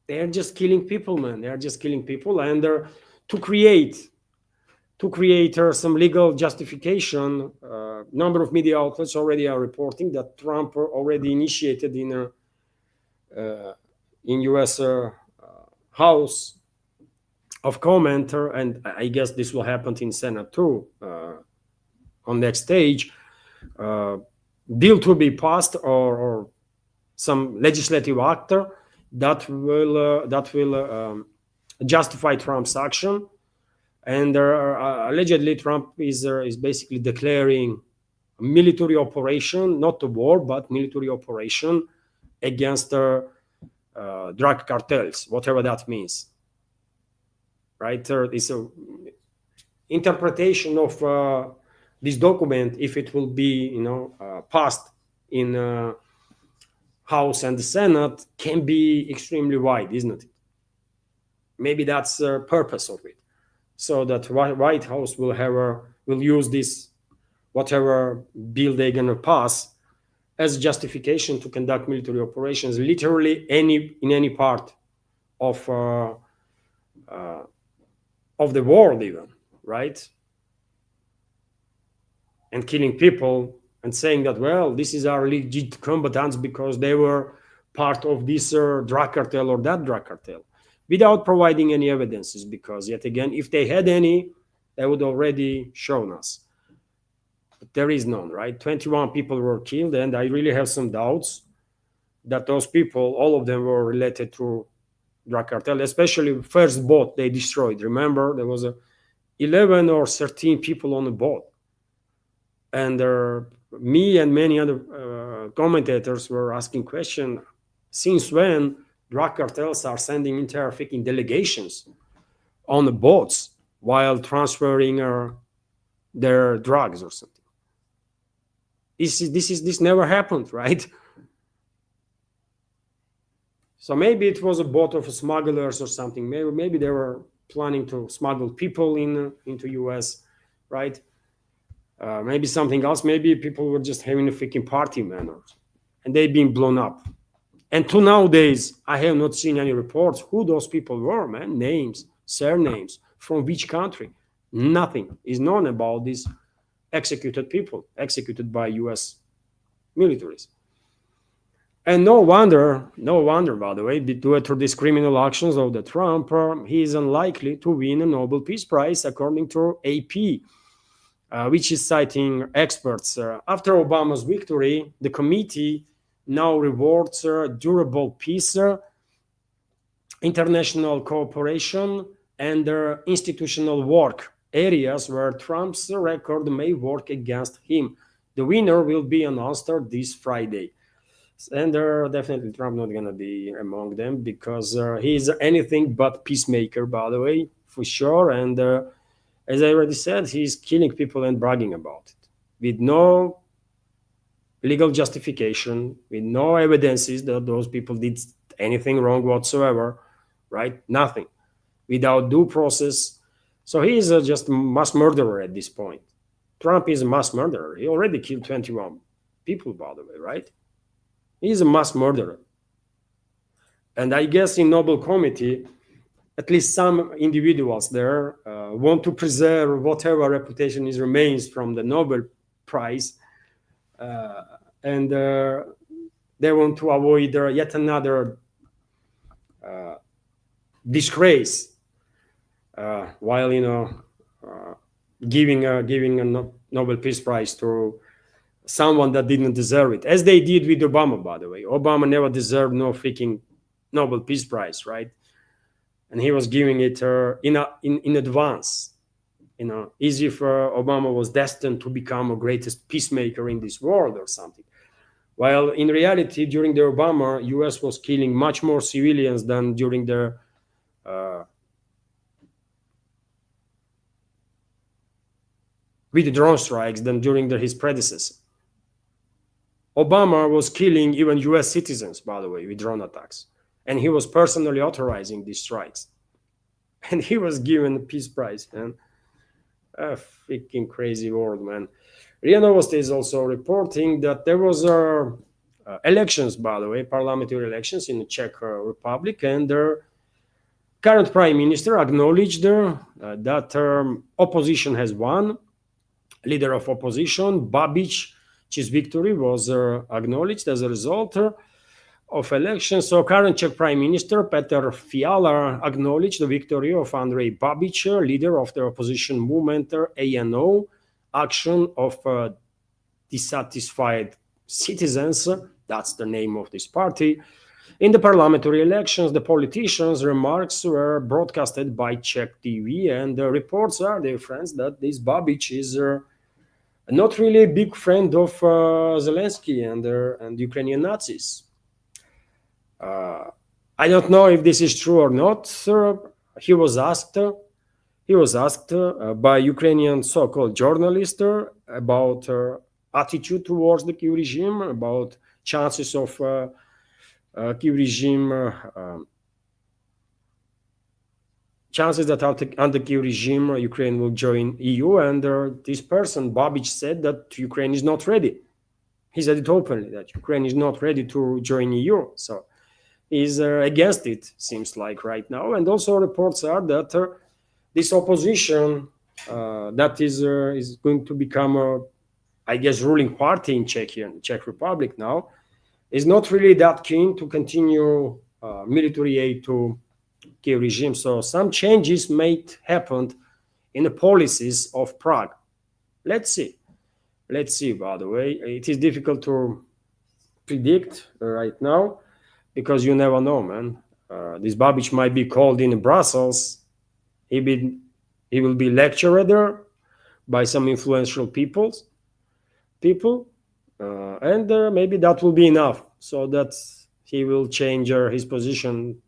They are just killing people, man. They are just killing people, and to create some legal justification. Number of media outlets already are reporting that Trump already initiated in U.S. House of comment, and I guess this will happen in Senate too on next stage. Bill to be passed or some legislative act that will justify Trump's action, and allegedly Trump is basically declaring a military operation, not a war, but military operation against drug cartels, whatever that means. Right? It's an interpretation of this document, if it will be, passed in House and the Senate, can be extremely wide, isn't it? Maybe that's the purpose of it, so that White House will use this whatever bill they're gonna pass as justification to conduct military operations, literally in any part of of the world, even, right? And killing people and saying that, well, this is our legit combatants because they were part of this drug cartel or that drug cartel, without providing any evidences, because yet again, if they had any, they would already shown us. But there is none, right? 21 people were killed, and I really have some doubts that those people, all of them, were related to drug cartel, especially first boat they destroyed. Remember, there was 11 or 13 people on the boat. And me and many other commentators were asking question, since when drug cartels are sending entire freaking delegations on the boats while transferring their drugs or something? This never happened, right? So maybe it was a boat of smugglers or something. Maybe they were planning to smuggle people into US, right? Maybe something else. Maybe people were just having a freaking party, man, and they've been blown up. And to nowadays, I have not seen any reports who those people were, man. Names, surnames, from which country. Nothing is known about these executed people, executed by US militaries. And no wonder, by the way, due to these criminal actions of the Trump, he is unlikely to win a Nobel Peace Prize, according to AP, which is citing experts. After Obama's victory, the committee now rewards durable peace, international cooperation, and institutional work, areas where Trump's record may work against him. The winner will be announced this Friday. And definitely Trump not going to be among them, because he's anything but peacemaker, by the way, for sure. And as I already said, he's killing people and bragging about it with no legal justification, with no evidences that those people did anything wrong whatsoever, right? Nothing, without due process. So he is just a mass murderer at this point. Trump is a mass murderer. He already killed 21 people, by the way, right? He's a mass murderer. And I guess in Nobel Committee, at least some individuals there want to preserve whatever reputation is remains from the Nobel Prize, and they want to avoid yet another disgrace while giving a Nobel Peace Prize to someone that didn't deserve it, as they did with Obama, by the way. Obama never deserved no freaking Nobel Peace Prize, right? And he was giving it in advance, as if Obama was destined to become the greatest peacemaker in this world or something. While in reality, during the Obama, US was killing much more civilians than during the with the drone strikes than during his predecessor. Obama was killing even US citizens, by the way, with drone attacks. And he was personally authorizing these strikes. And he was given a peace prize, man. A freaking crazy world, man. RIA Novosti is also reporting that there was elections, by the way, parliamentary elections in the Czech Republic, and their current prime minister acknowledged that opposition has won. Leader of opposition, Babic's victory was acknowledged as a result of elections. So current Czech Prime Minister Petr Fiala acknowledged the victory of Andrej Babic, leader of the opposition movement ANO, Action of Dissatisfied Citizens. That's the name of this party. In the parliamentary elections, the politicians' remarks were broadcasted by Czech TV, and the reports are, dear friends, that this Babic is not really a big friend of Zelensky and Ukrainian Nazis. I don't know if this is true or not. He was asked by Ukrainian so-called journalist about attitude towards the Kyiv regime, about chances of Kyiv regime, chances that under Kyiv regime Ukraine will join EU. And this person, Babic, said that Ukraine is not ready. He said it openly, that Ukraine is not ready to join EU. So he's against it, seems like right now. And also reports are that this opposition that is going to become, I guess, ruling party in Czechia, in the Czech Republic now, is not really that keen to continue military aid to Kyiv regime. So some changes might happen in the policies of Prague. Let's see. Let's see, by the way. It is difficult to predict right now because you never know, man. This Babic might be called in Brussels. He will be lectured there by some influential people, and maybe that will be enough so that he will change his position.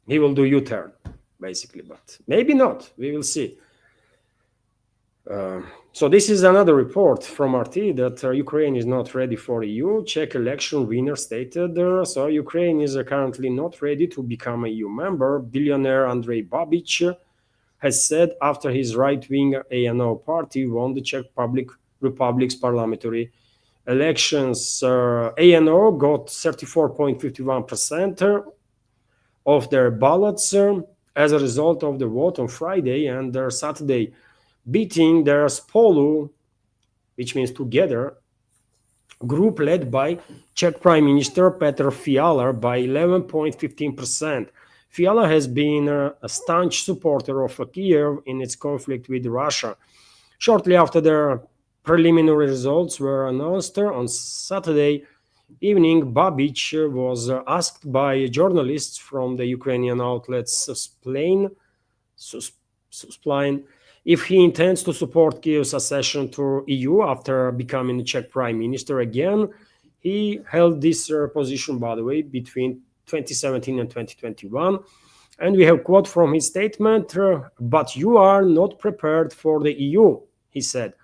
He will do U-turn, basically, but maybe not. We will see. So this is another report from RT that Ukraine is not ready for EU. Czech election winner stated, so Ukraine is currently not ready to become a EU member. Billionaire Andrej Babic has said after his right-wing ANO party won the Czech Republic's parliamentary elections. ANO got 34.51% of their ballots as a result of the vote on Friday and Saturday, beating their Spolu, which means together, group led by Czech Prime Minister Petr Fiala by 11.15%. Fiala has been a staunch supporter of Kiev in its conflict with Russia. Shortly after their preliminary results were announced on Saturday evening, Babic was asked by journalists from the Ukrainian outlet Susplain if he intends to support Kiev's accession to EU after becoming the Czech Prime Minister again. He held this position, by the way, between 2017 and 2021. And we have a quote from his statement, "But you are not prepared for the EU," he said.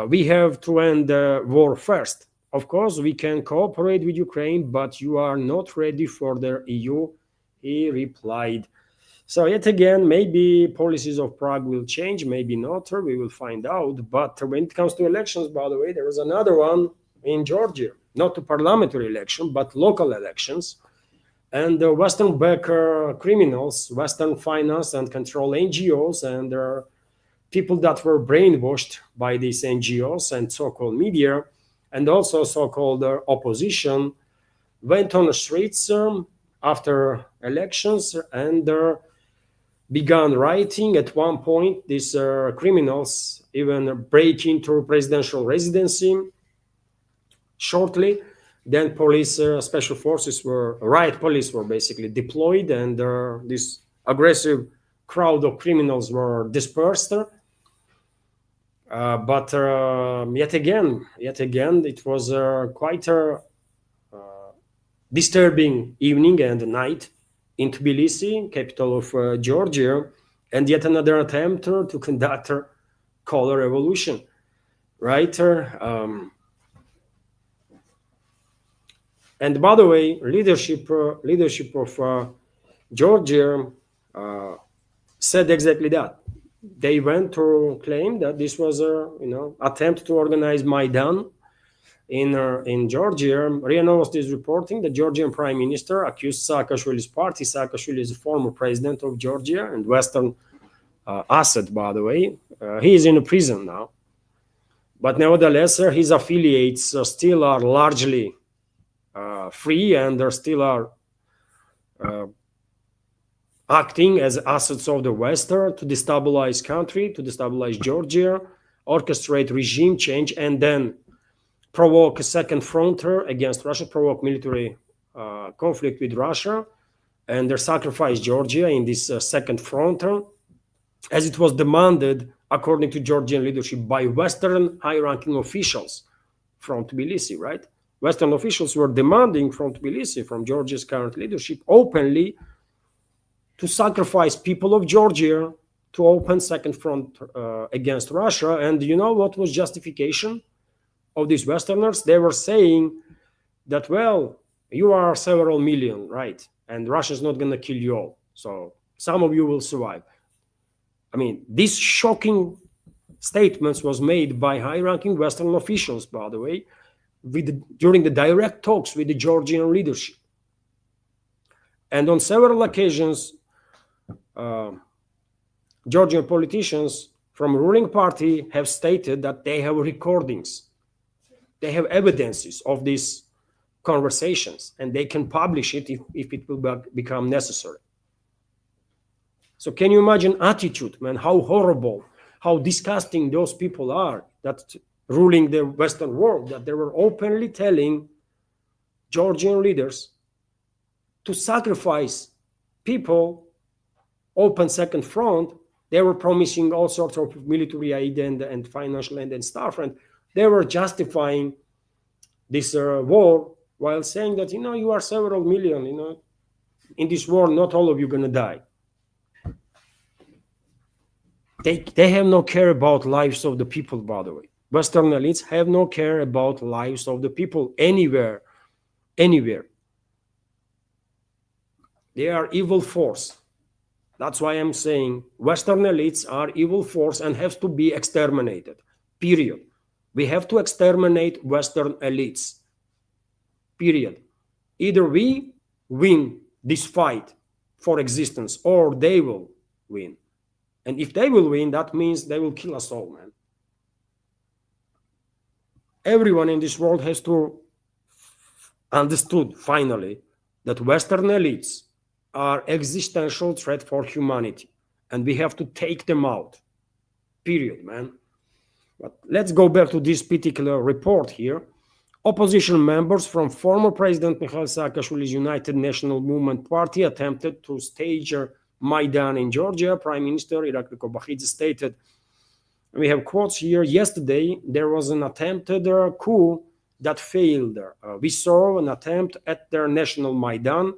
"We have to end the war first. Of course, we can cooperate with Ukraine, but you are not ready for the EU," he replied. So yet again, maybe policies of Prague will change, maybe not, we will find out. But when it comes to elections, by the way, there is another one in Georgia, not a parliamentary election, but local elections. And the Western backer criminals, Western finance and control NGOs, and there are people that were brainwashed by these NGOs and so-called media, and also so-called opposition, went on the streets after elections and began rioting. At one point, these criminals even break into presidential residency. Shortly, then police, special forces riot police were basically deployed, and this aggressive crowd of criminals were dispersed. But yet again, it was quite a disturbing evening and night in Tbilisi, capital of Georgia, and yet another attempt to conduct a color revolution, right? And by the way, leadership of Georgia said exactly that. They went to claim that this was a attempt to organize Maidan in Georgia. RIA Novosti is reporting the Georgian Prime Minister accused Saakashvili's party. Saakashvili is a former president of Georgia and Western asset, by the way. He is in a prison now. But nevertheless, his affiliates still are largely free, and they still are acting as assets of the West to destabilize country, to destabilize Georgia, orchestrate regime change, and then provoke a second front against Russia, provoke military conflict with Russia, and they sacrifice Georgia in this second front, as it was demanded, according to Georgian leadership, by Western high-ranking officials from Tbilisi, right? Western officials were demanding from Tbilisi, from Georgia's current leadership, openly to sacrifice people of Georgia to open second front against Russia. And you know what was justification of these Westerners? They were saying that, well, you are several million, right? And Russia is not going to kill you all. So some of you will survive. I mean, these shocking statements was made by high-ranking Western officials, by the way, during the direct talks with the Georgian leadership. And on several occasions, Georgian politicians from the ruling party have stated that they have recordings, they have evidences of these conversations, and they can publish it if it will become necessary. So can you imagine attitude, man, how horrible, how disgusting those people are that ruling the Western world, that they were openly telling Georgian leaders to sacrifice people, open second front. They were promising all sorts of military aid and financial aid and stuff, and they were justifying this war while saying that, you are several million, in this war, not all of you going to die. They have no care about lives of the people, by the way. Western elites have no care about lives of the people anywhere. They are evil force. That's why I'm saying Western elites are evil force and have to be exterminated, period. We have to exterminate Western elites, period. Either we win this fight for existence or they will win. And if they will win, that means they will kill us all, man. Everyone in this world has to understood finally that Western elites are existential threat for humanity, and we have to take them out, period, man. But let's go back to this particular report here. Opposition members from former President Mikhail Saakashvili's United National Movement Party attempted to stage a Maidan in Georgia. Prime Minister Irakli Kobakhidze stated, we have quotes here, yesterday there was an attempted coup that failed. We saw an attempt at their national Maidan.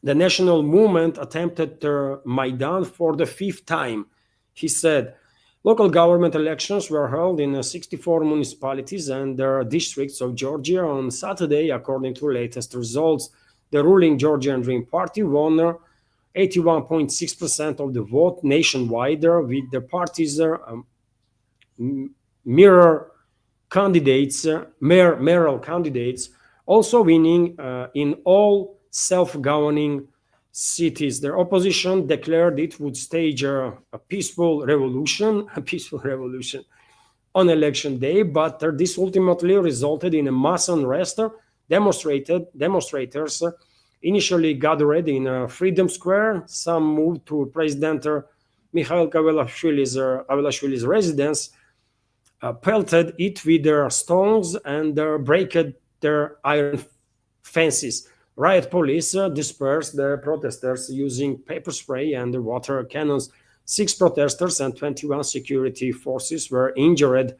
The national movement attempted Maidan for the 5th time. He said, local government elections were held in 64 municipalities and districts of Georgia on Saturday. According to latest results, the ruling Georgian Dream Party won 81.6% of the vote nationwide, with the party's mayoral candidates also winning in all self-governing cities. Their opposition declared it would stage a peaceful revolution on election day, but this ultimately resulted in a mass unrest. Demonstrators initially gathered in Freedom Square. Some moved to President Mikhail Avelashvili's residence, pelted it with their stones and break their iron fences. Riot police dispersed the protesters using pepper spray and water cannons. 6 protesters and 21 security forces were injured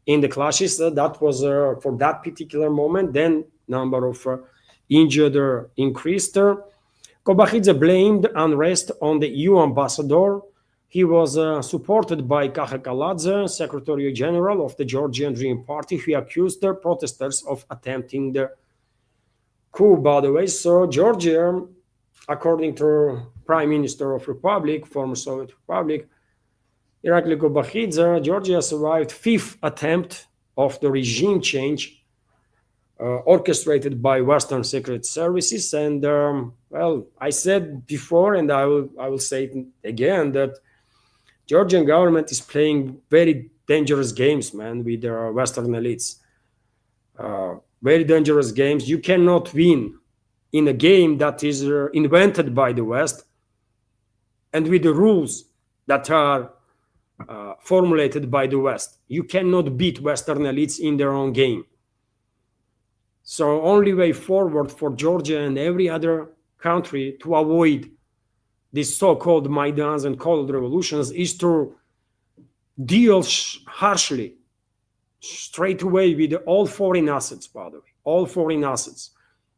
in the clashes. That was for that particular moment. Then number of injured increased. Kobakhidze blamed unrest on the EU ambassador. He was supported by Kahe Kaladze, Secretary General of the Georgian Dream Party, who accused the protesters of attempting the coup, by the way. So Georgia, according to Prime Minister of Republic, former Soviet Republic, Irakli Kobakhidze, Georgia survived 5th attempt of the regime change orchestrated by Western secret services. And well, I said before, and I will say it again, that Georgian government is playing very dangerous games, man, with their Western elites. Very dangerous games. You cannot win in a game that is invented by the West and with the rules that are formulated by the West. You cannot beat Western elites in their own game. So only way forward for Georgia and every other country to avoid these so-called Maidans and cold revolutions is to deal harshly, straight away, with all foreign assets, by the way, all foreign assets,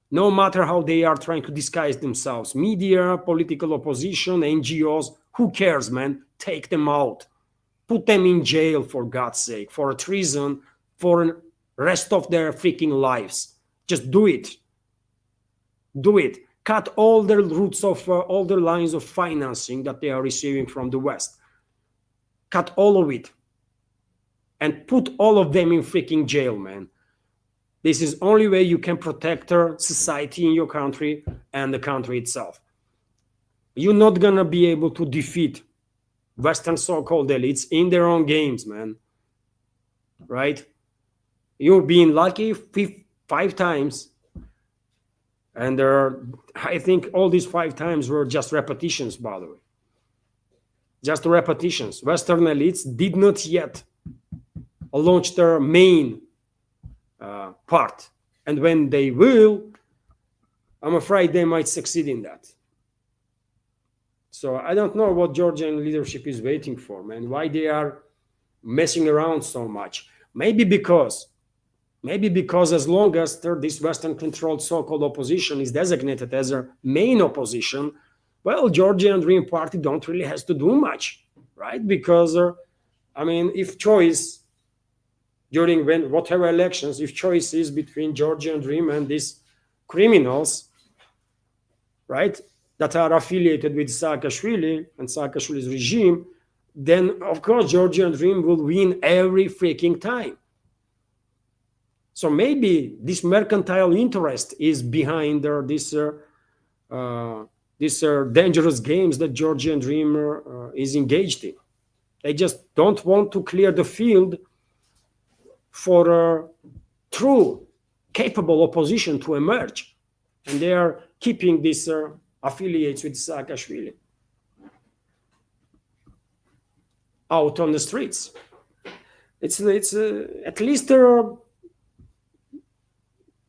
no matter how they are trying to disguise themselves. Media, political opposition, NGOs, Who cares, man? Take them out. Put them in jail, for God's sake, for a treason, for the rest of their freaking lives. Just do it. Do it. Cut all the routes of all the lines of financing that they are receiving from the West. Cut all of it. And put all of them in freaking jail, man. This is the only way you can protect society in your country and the country itself. You're not going to be able to defeat Western so-called elites in their own games, man. Right? You've been lucky 5 times. And I think all these 5 times were just repetitions, by the way. Just repetitions. Western elites did not yet launch their main part. And when they will, I'm afraid they might succeed in that. So I don't know what Georgian leadership is waiting for, man. Why they are messing around so much. Maybe because as long as this Western-controlled so-called opposition is designated as a main opposition, well, Georgian Dream Party don't really have to do much, right? Because, I mean, if choice during whatever elections, if choice is between Georgian Dream and these criminals, right, that are affiliated with Saakashvili and Saakashvili's regime, then, of course, Georgian Dream will win every freaking time. So maybe this mercantile interest is behind these dangerous games that Georgian Dream is engaged in. They just don't want to clear the field for true, capable opposition to emerge. And they are keeping these affiliates with Saakashvili out on the streets. It's at least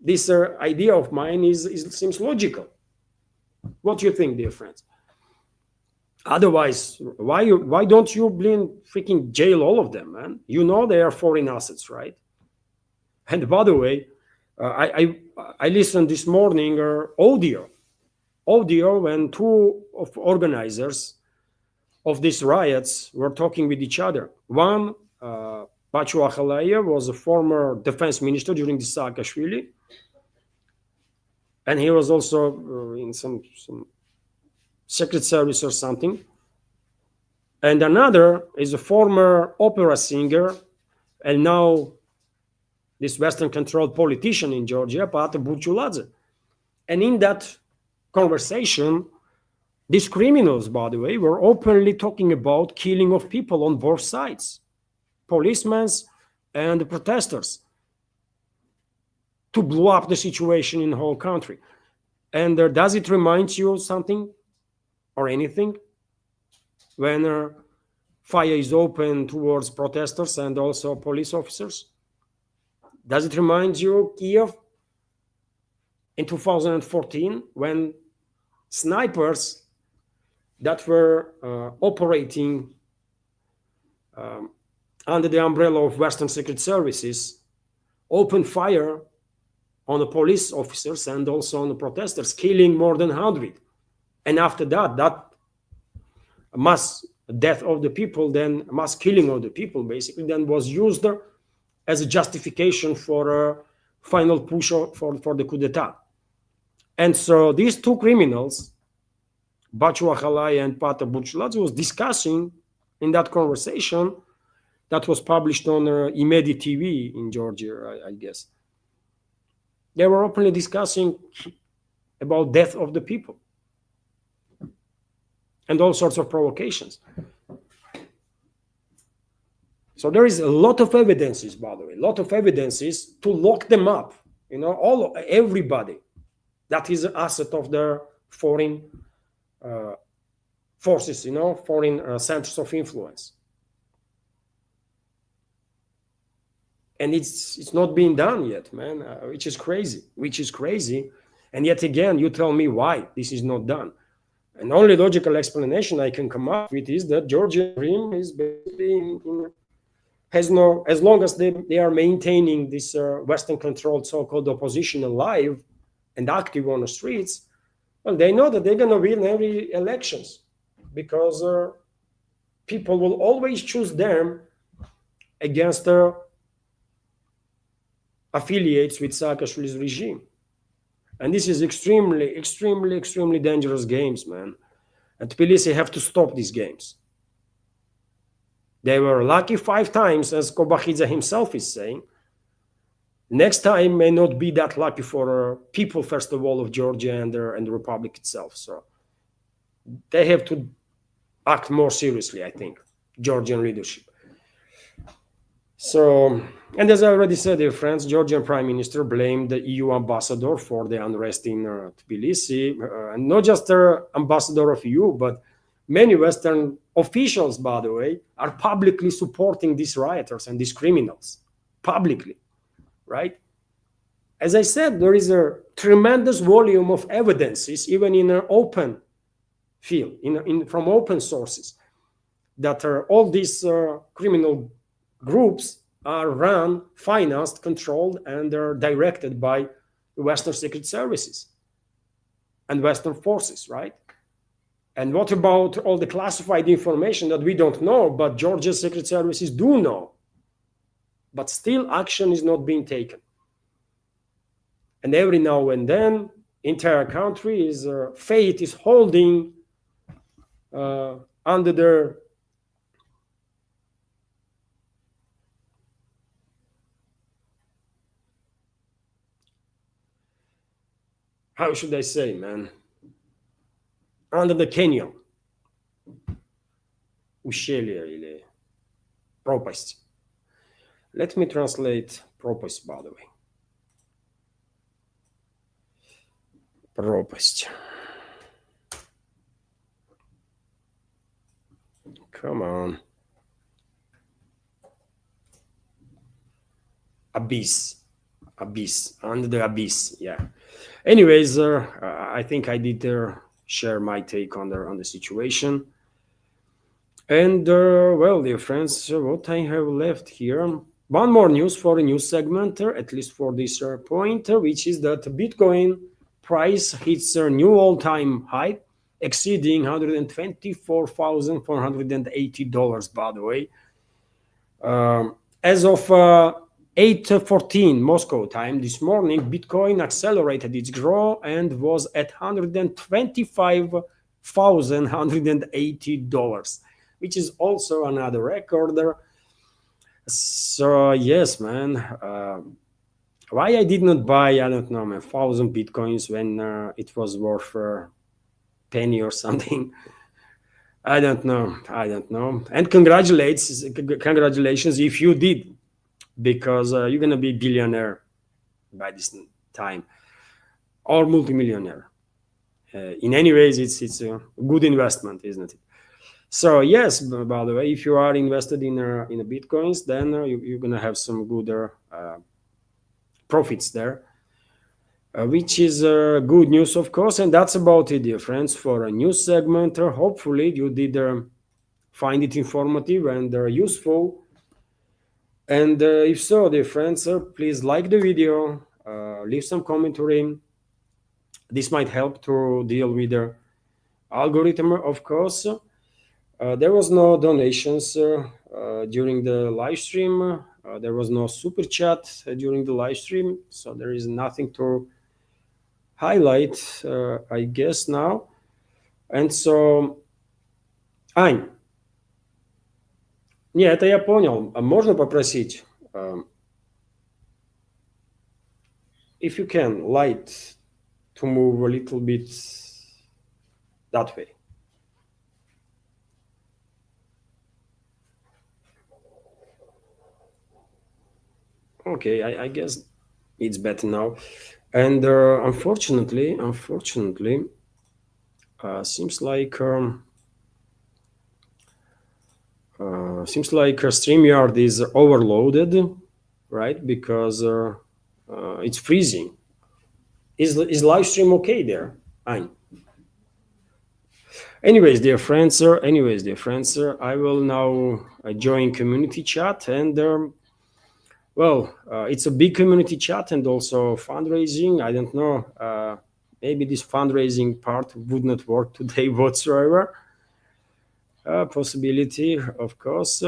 this idea of mine seems logical. What do you think, dear friends? Otherwise, why don't you freaking jail all of them, man? You know they are foreign assets, right? And by the way, I listened this morning audio when 2 of organizers of these riots were talking with each other. One, Bachu Akhalayev, was a former defense minister during the Saakashvili, and he was also in some secret service or something. And another is a former opera singer, and now this Western-controlled politician in Georgia, Pat Burchuladze. And in that conversation, these criminals, by the way, were openly talking about killing of people on both sides, policemen and protesters, to blow up the situation in the whole country. And does it remind you something or anything when fire is open towards protesters and also police officers? Does it remind you Kiev in 2014 when snipers that were operating under the umbrella of Western secret services opened fire on the police officers and also on the protesters, killing more than 100. And after that mass death of the people, then mass killing of the people, basically, then was used as a justification for a final push for the coup d'etat. And so these 2 criminals, Bachu Akhalayev and Pat Burchuladze, was discussing in that conversation that was published on Imedi TV in Georgia, I guess. They were openly discussing about death of the people and all sorts of provocations. So there is a lot of evidences, by the way, to lock them up. You know, everybody that is an asset of their foreign forces, you know, foreign centers of influence. And it's not being done yet, man, which is crazy. And yet again, you tell me why this is not done. And the only logical explanation I can come up with is that Georgian Dream is basically as long as they are maintaining this Western-controlled so-called opposition alive and active on the streets, well, they know that they're going to win every elections because people will always choose them against their affiliates with Saakashvili's regime. And this is extremely, extremely, extremely dangerous games, man. And Tbilisi have to stop these games. They were lucky 5 times, as Kobakhidze himself is saying. Next time may not be that lucky for people, first of all, of Georgia and the Republic itself. So they have to act more seriously, I think, Georgian leadership. So, and as I already said, dear friends, Georgian Prime Minister blamed the EU ambassador for the unrest in Tbilisi, and not just the ambassador of EU, but many Western officials, by the way, are publicly supporting these rioters and these criminals, publicly, right? As I said, there is a tremendous volume of evidences, even in an open field, from open sources, that all these criminal groups are run, financed, controlled, and are directed by Western secret services and Western forces, right? And what about all the classified information that we don't know, but Georgia's secret services do know? But still action is not being taken. And every now and then, entire country is fate is holding under their how should I say, man? Under the canyon. Ущелье или пропасть. Let me translate пропасть, by the way. Пропасть. Come on. Abyss. Abyss. Under the abyss, yeah. Anyways, I think I did share my take on the situation. And well, dear friends, what I have left here, one more news for a news segment, at least for this point, which is that Bitcoin price hits a new all-time high, exceeding $124,480, by the way. As of 8:14 Moscow time this morning, Bitcoin accelerated its growth and was at $125,180, which is also another record. So yes, man, why I did not buy, I don't know, 1,000 Bitcoins when it was worth penny or something. I don't know. And congratulations if you did, because you're gonna be billionaire by this time or multimillionaire. In any ways, it's a good investment, isn't it? So yes, by the way, if you are invested in a Bitcoins, then you're gonna have some good profits there, which is good news, of course. And that's about it, dear friends, for a news segment. Hopefully you did find it informative and useful. And if so, dear friends, please like the video, leave some commentary. This might help to deal with the algorithm, of course. There was no donations during the live stream. There was no super chat during the live stream, so there is nothing to highlight, I guess, now. And so, Ань, не, это я понял. Можно попросить, if you can, light to move a little bit that way. Okay, I guess it's better now. And unfortunately, seems like StreamYard is overloaded, right? Because it's freezing. Is live stream okay there? Fine. Anyways, dear friends, I will now join community chat, and well, it's a big community chat and also fundraising. I don't know, maybe this fundraising part would not work today whatsoever. Possibility, of course.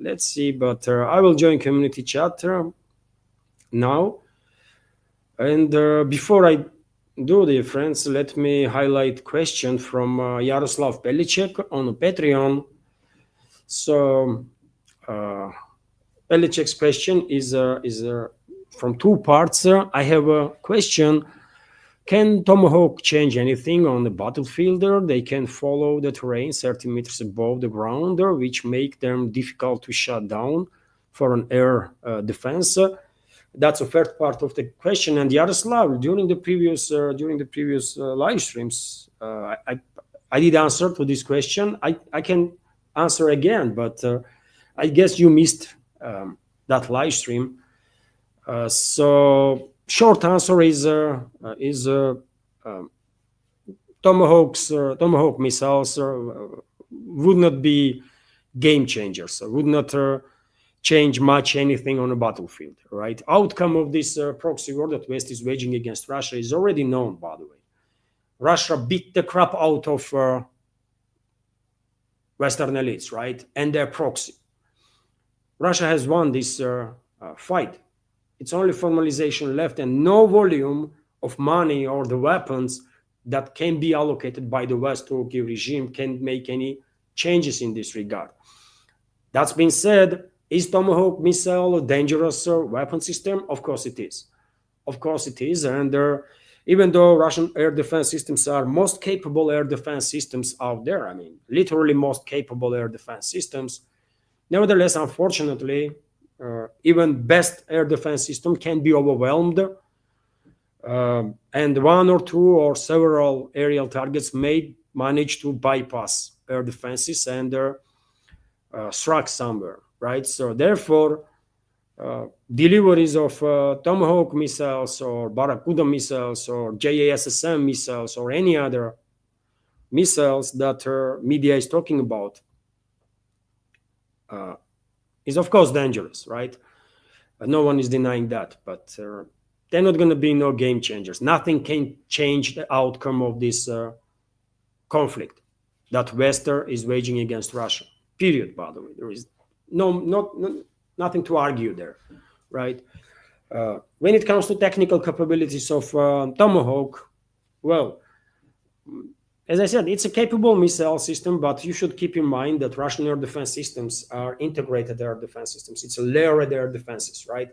Let's see, but I will join community chat now. And before I do the friends, let me highlight question from Yaroslav Pelicek on Patreon. So Pelicek's question is from two parts. I have a question. Can Tomahawk change anything on the battlefield? They can follow the terrain 30 meters above the ground, which make them difficult to shut down for an air defense. That's the first part of the question. And Yaroslav, during the previous live streams, I did answer to this question. I can answer again, but I guess you missed that live stream. So short answer is Tomahawk missiles would not be game changers, would not change much anything on a battlefield, right? Outcome of this proxy war that West is waging against Russia is already known, by the way. Russia beat the crap out of Western elites, right? And their proxy. Russia has won this fight. It's only formalization left and no volume of money or the weapons that can be allocated by the West to Kiev regime can make any changes in this regard. That's been said, is Tomahawk missile a dangerous weapon system? Of course it is. Of course it is. And even though Russian air defense systems are most capable air defense systems out there, I mean, literally most capable air defense systems, nevertheless, unfortunately, even best air defense system can be overwhelmed, and one or two or several aerial targets may manage to bypass air defenses and strike somewhere, right? So therefore, deliveries of Tomahawk missiles or Barracuda missiles or JASSM missiles or any other missiles that media is talking about is of course dangerous, right? No one is denying that, but they're not going to be no game changers. Nothing can change the outcome of this conflict that Western is waging against Russia. Period. By the way, there is nothing to argue there, right? When it comes to technical capabilities of Tomahawk, well, as I said, it's a capable missile system, but you should keep in mind that Russian air defense systems are integrated air defense systems. It's a layered air defenses, right?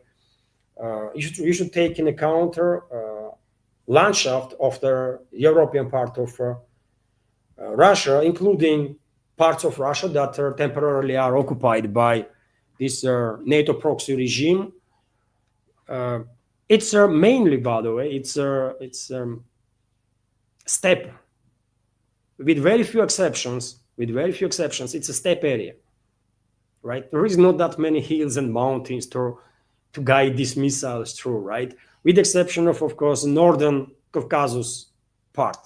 You should take in account landscape of the European part of Russia, including parts of Russia that temporarily are occupied by this NATO proxy regime. It's mainly, by the way, it's steppe. With very few exceptions, it's a steppe area, right? There is not that many hills and mountains to guide these missiles through, right? With the exception of course, northern Caucasus part.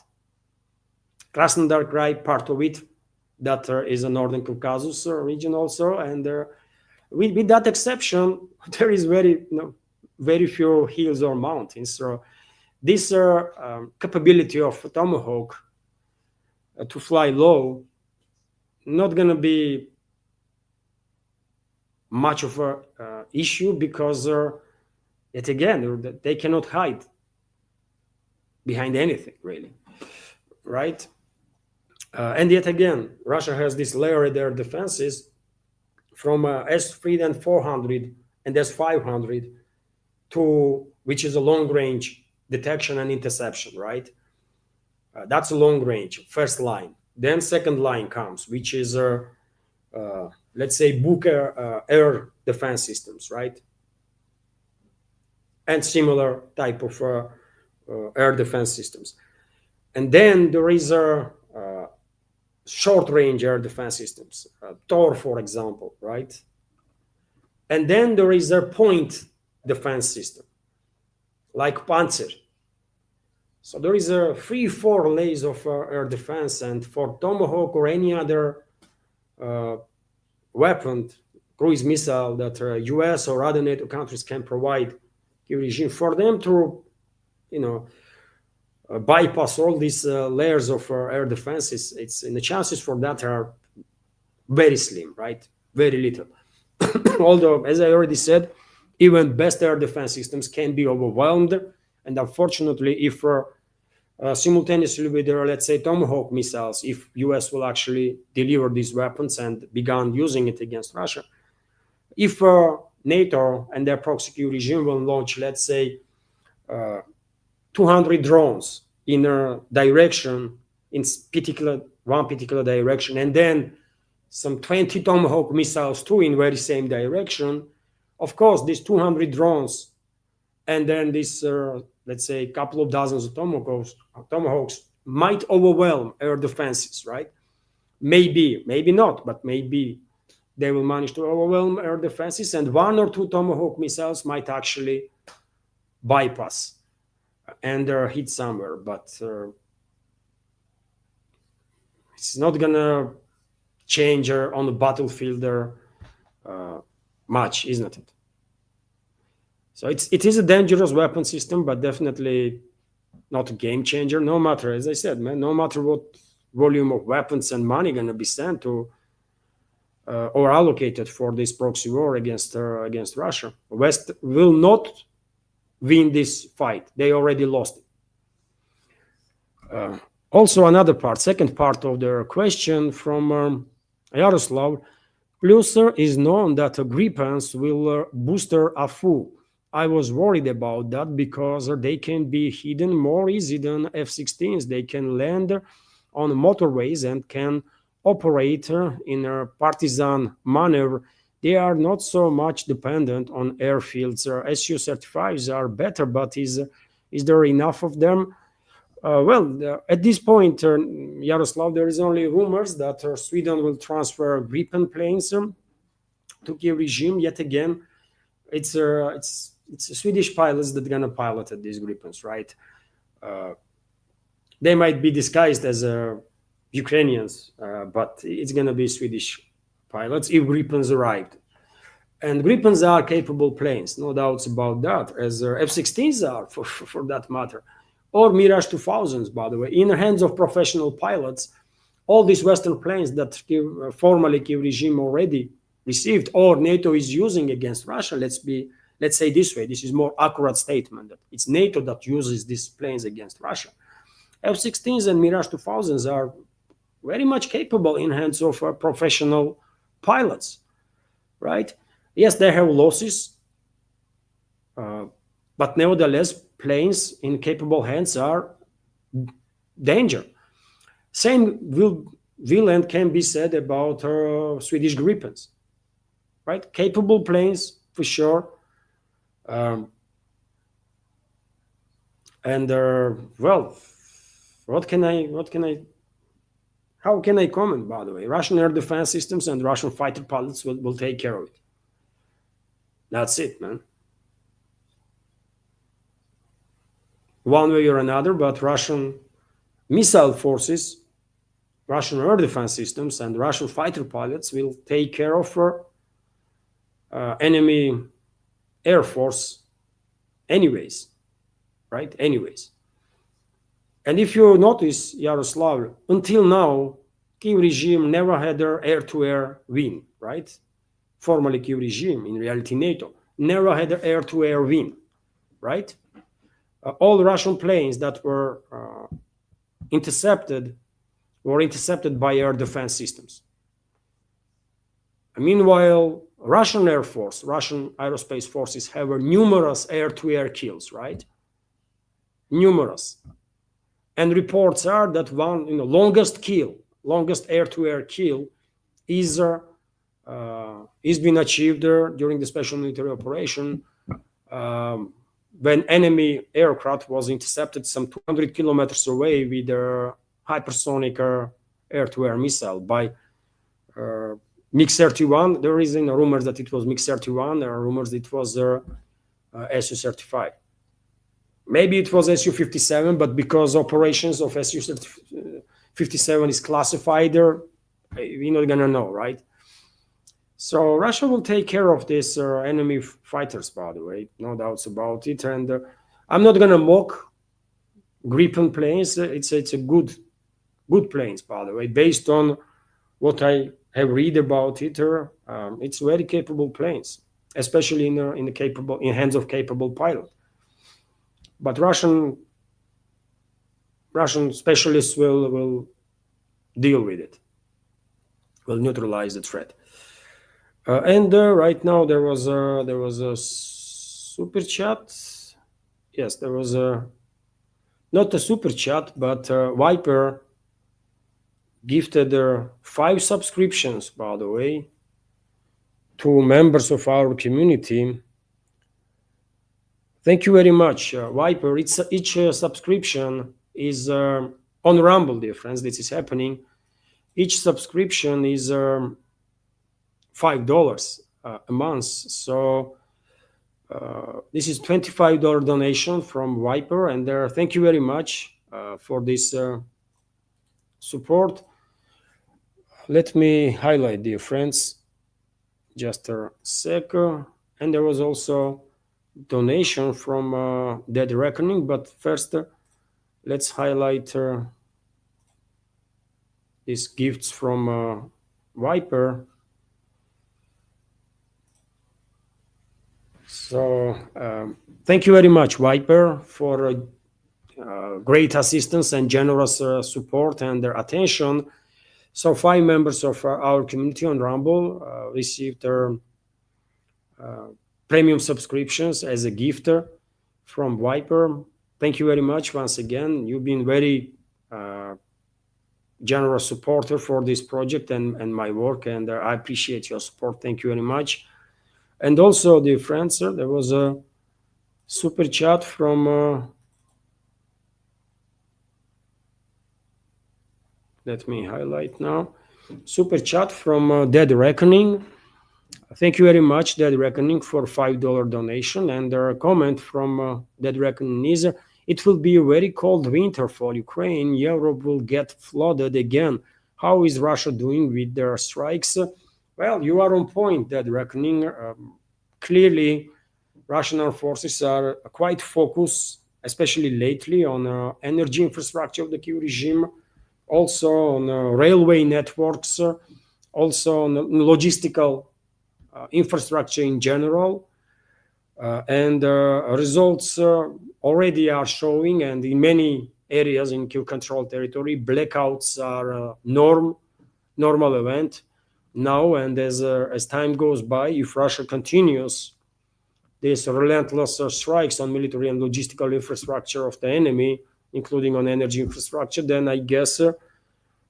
Krasnodar Krai, part of it, that is a northern Caucasus region also. And with that exception, there is very few hills or mountains. So this capability of Tomahawk to fly low, not going to be much of a issue because yet again they cannot hide behind anything really, right? And yet again, Russia has this layered air defenses from S-400 and S-500 to which is a long range detection and interception, right? That's a long range, first line. Then second line comes, which is, let's say, Booker air defense systems, right? And similar type of air defense systems. And then there is a short range air defense systems, Tor, for example, right? And then there is a point defense system, like Panzer. So there is a 3-4 layers of air defense, and for Tomahawk or any other weapon, cruise missile that US or other NATO countries can provide the regime, for them to, bypass all these layers of air defenses, it's and the chances for that are very slim, right? Very little. Although, as I already said, even best air defense systems can be overwhelmed. And unfortunately, if simultaneously with their, let's say, Tomahawk missiles, if US will actually deliver these weapons and begin using it against Russia, if NATO and their proxy regime will launch, let's say, 200 drones in a direction, in one particular direction, and then some 20 Tomahawk missiles too in very same direction, of course, these 200 drones and then this, let's say, couple of dozens of Tomahawks might overwhelm air defenses, right? Maybe not, but maybe they will manage to overwhelm air defenses, and one or two Tomahawk missiles might actually bypass and hit somewhere. But it's not gonna change on the battlefield much, isn't it? So it is a dangerous weapon system, but definitely not a game changer. No matter, as I said, man, no matter what volume of weapons and money gonna be sent to or allocated for this proxy war against Russia, West will not win this fight. They already lost it. Also, another part, second part of their question from Yaroslav. Plusser is known that Grippens will booster a fool. I was worried about that because they can be hidden more easy than F-16s. They can land on motorways and can operate in a partisan maneuver. They are not so much dependent on airfields. Su-35s are better, but is there enough of them? At this point, Yaroslav, there is only rumors that Sweden will transfer Gripen planes to Kiev regime. Yet again, it's Swedish pilots that are gonna pilot these Gripens, right? They might be disguised as Ukrainians, but it's gonna be Swedish pilots if Gripens arrived. And Gripens are capable planes, no doubts about that, as F-16s are, for that matter, or Mirage 2000s, by the way, in the hands of professional pilots. All these Western planes that formerly Kiev regime already received, or NATO is using against Russia. Let's say this way. This is more accurate statement that it's NATO that uses these planes against Russia. F-16s and Mirage 2000s are very much capable in hands of professional pilots, right? Yes, they have losses, but nevertheless, planes in capable hands are danger. Same will and can be said about Swedish Gripens, right? Capable planes for sure. How can I comment, by the way? Russian air defense systems and Russian fighter pilots will take care of it. That's it, man. One way or another, but Russian missile forces, Russian air defense systems, and Russian fighter pilots will take care of enemy air force anyways, right? Anyways. And if you notice, Yaroslav, until now, Kiev regime never had their air-to-air win, right? Formerly Kiev regime, in reality NATO, never had their air-to-air win, right? All Russian planes that were intercepted by air defense systems. Meanwhile, Russian Air Force, Russian aerospace forces have numerous air-to-air kills, right? Numerous. And reports are that one, longest air-to-air kill is been achieved during the special military operation when enemy aircraft was intercepted some 200 kilometers away with a hypersonic air-to-air missile by MiG-31. There is rumors that it was MiG-31. There are rumors that it was Su-35. Maybe it was Su-57, but because operations of Su-57 is classified, we're not gonna know, right? So Russia will take care of these enemy fighters, by the way, no doubts about it. And I'm not gonna mock Gripen planes. It's a good planes, by the way, based on what I have read about it. It's very capable planes, especially in hands of capable pilot. But Russian specialists will deal with it, will neutralize the threat. And right now there was a super chat. Yes, there was a not a super chat, but Viper gifted 5 subscriptions, by the way, to members of our community. Thank you very much, Viper. Each subscription is on Rumble, dear friends. This is happening. Each subscription is $5 a month. So this is $25 donation from Viper, and thank you very much for this support. Let me highlight, dear friends, just a sec. And there was also donation from Dead Reckoning, but first let's highlight these gifts from Viper. So thank you very much, Viper, for great assistance and generous support and their attention. So 5 members of our community on Rumble received their premium subscriptions as a gift from Viper. Thank you very much once again. You've been very generous supporter for this project and my work, and I appreciate your support. Thank you very much. And also, dear friends, there was a super chat from let me highlight now. Super chat from Dead Reckoning. Thank you very much, Dead Reckoning, for $5 donation. And a comment from Dead Reckoning is, it will be a very cold winter for Ukraine. Europe will get flooded again. How is Russia doing with their strikes? Well, you are on point, Dead Reckoning. Clearly, Russian armed forces are quite focused, especially lately, on energy infrastructure of the Kyiv regime, also on railway networks, also on logistical infrastructure in general. And results already are showing, and in many areas in Kyiv control territory, blackouts are a normal event now. And as time goes by, if Russia continues these relentless strikes on military and logistical infrastructure of the enemy, including on energy infrastructure, then I guess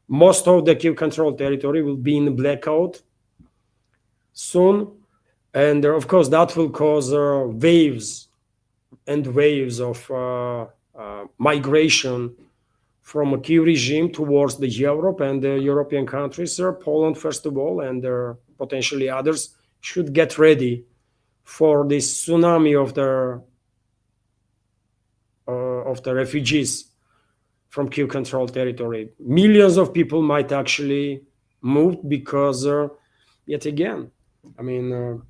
most of the Kyiv control territory will be in blackout soon. And of course, that will cause waves and waves of migration from a Kyiv regime towards the Europe and the European countries. Poland, first of all, and potentially others, should get ready for this tsunami of the refugees from Kyiv control territory. Millions of people might actually move because, yet again, I mean,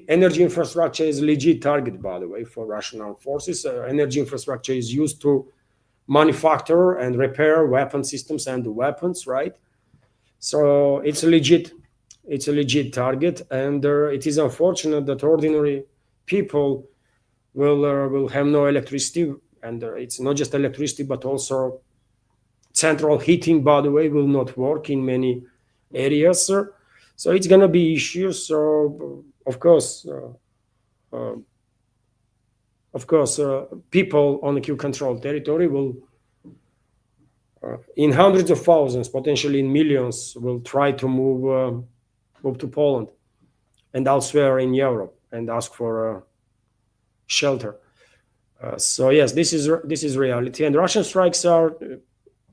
energy infrastructure is a legit target, by the way, for Russian armed forces. Energy infrastructure is used to manufacture and repair weapon systems and weapons, right? So it's a legit target, and it is unfortunate that ordinary people will have no electricity, and it's not just electricity, but also central heating, by the way, will not work in many areas. So it's going to be issues. So of course, people on the Kyiv control territory will, in hundreds of thousands, potentially in millions, will try to move to Poland and elsewhere in Europe and ask for shelter. So yes, this is reality, and Russian strikes are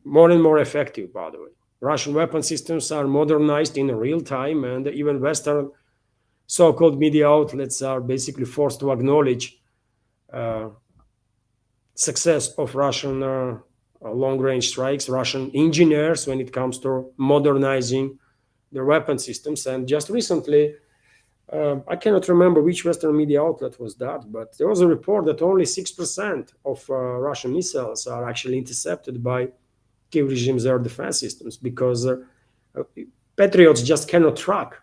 more and more effective, by the way. Russian weapon systems are modernized in real time, and even Western so-called media outlets are basically forced to acknowledge success of Russian long-range strikes, Russian engineers when it comes to modernizing their weapon systems. And just recently, I cannot remember which Western media outlet was that, but there was a report that only 6% of Russian missiles are actually intercepted by Kyiv regime's air defense systems, because patriots just cannot track,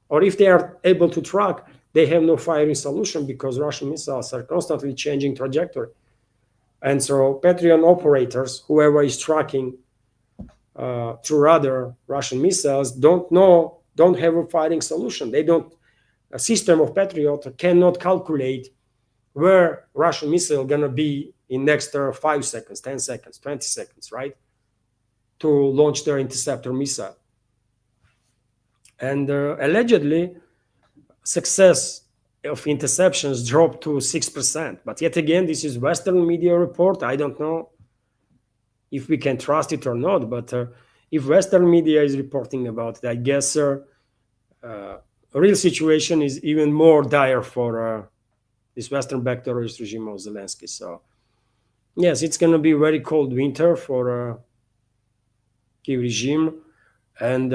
or if they are able to track, they have no firing solution because Russian missiles are constantly changing trajectory. And so Patriot operators, whoever is tracking through radar Russian missiles, don't have a firing solution. A system of Patriot cannot calculate where Russian missile gonna be in next 5 seconds, 10 seconds, 20 seconds, right? To launch their interceptor missile. And allegedly, success of interceptions dropped to 6%. But yet again, this is Western media report. I don't know if we can trust it or not, but if Western media is reporting about it, I guess real situation is even more dire for this Western-backed terrorist regime of Zelensky. So yes, it's going to be very cold winter for Kiev regime, and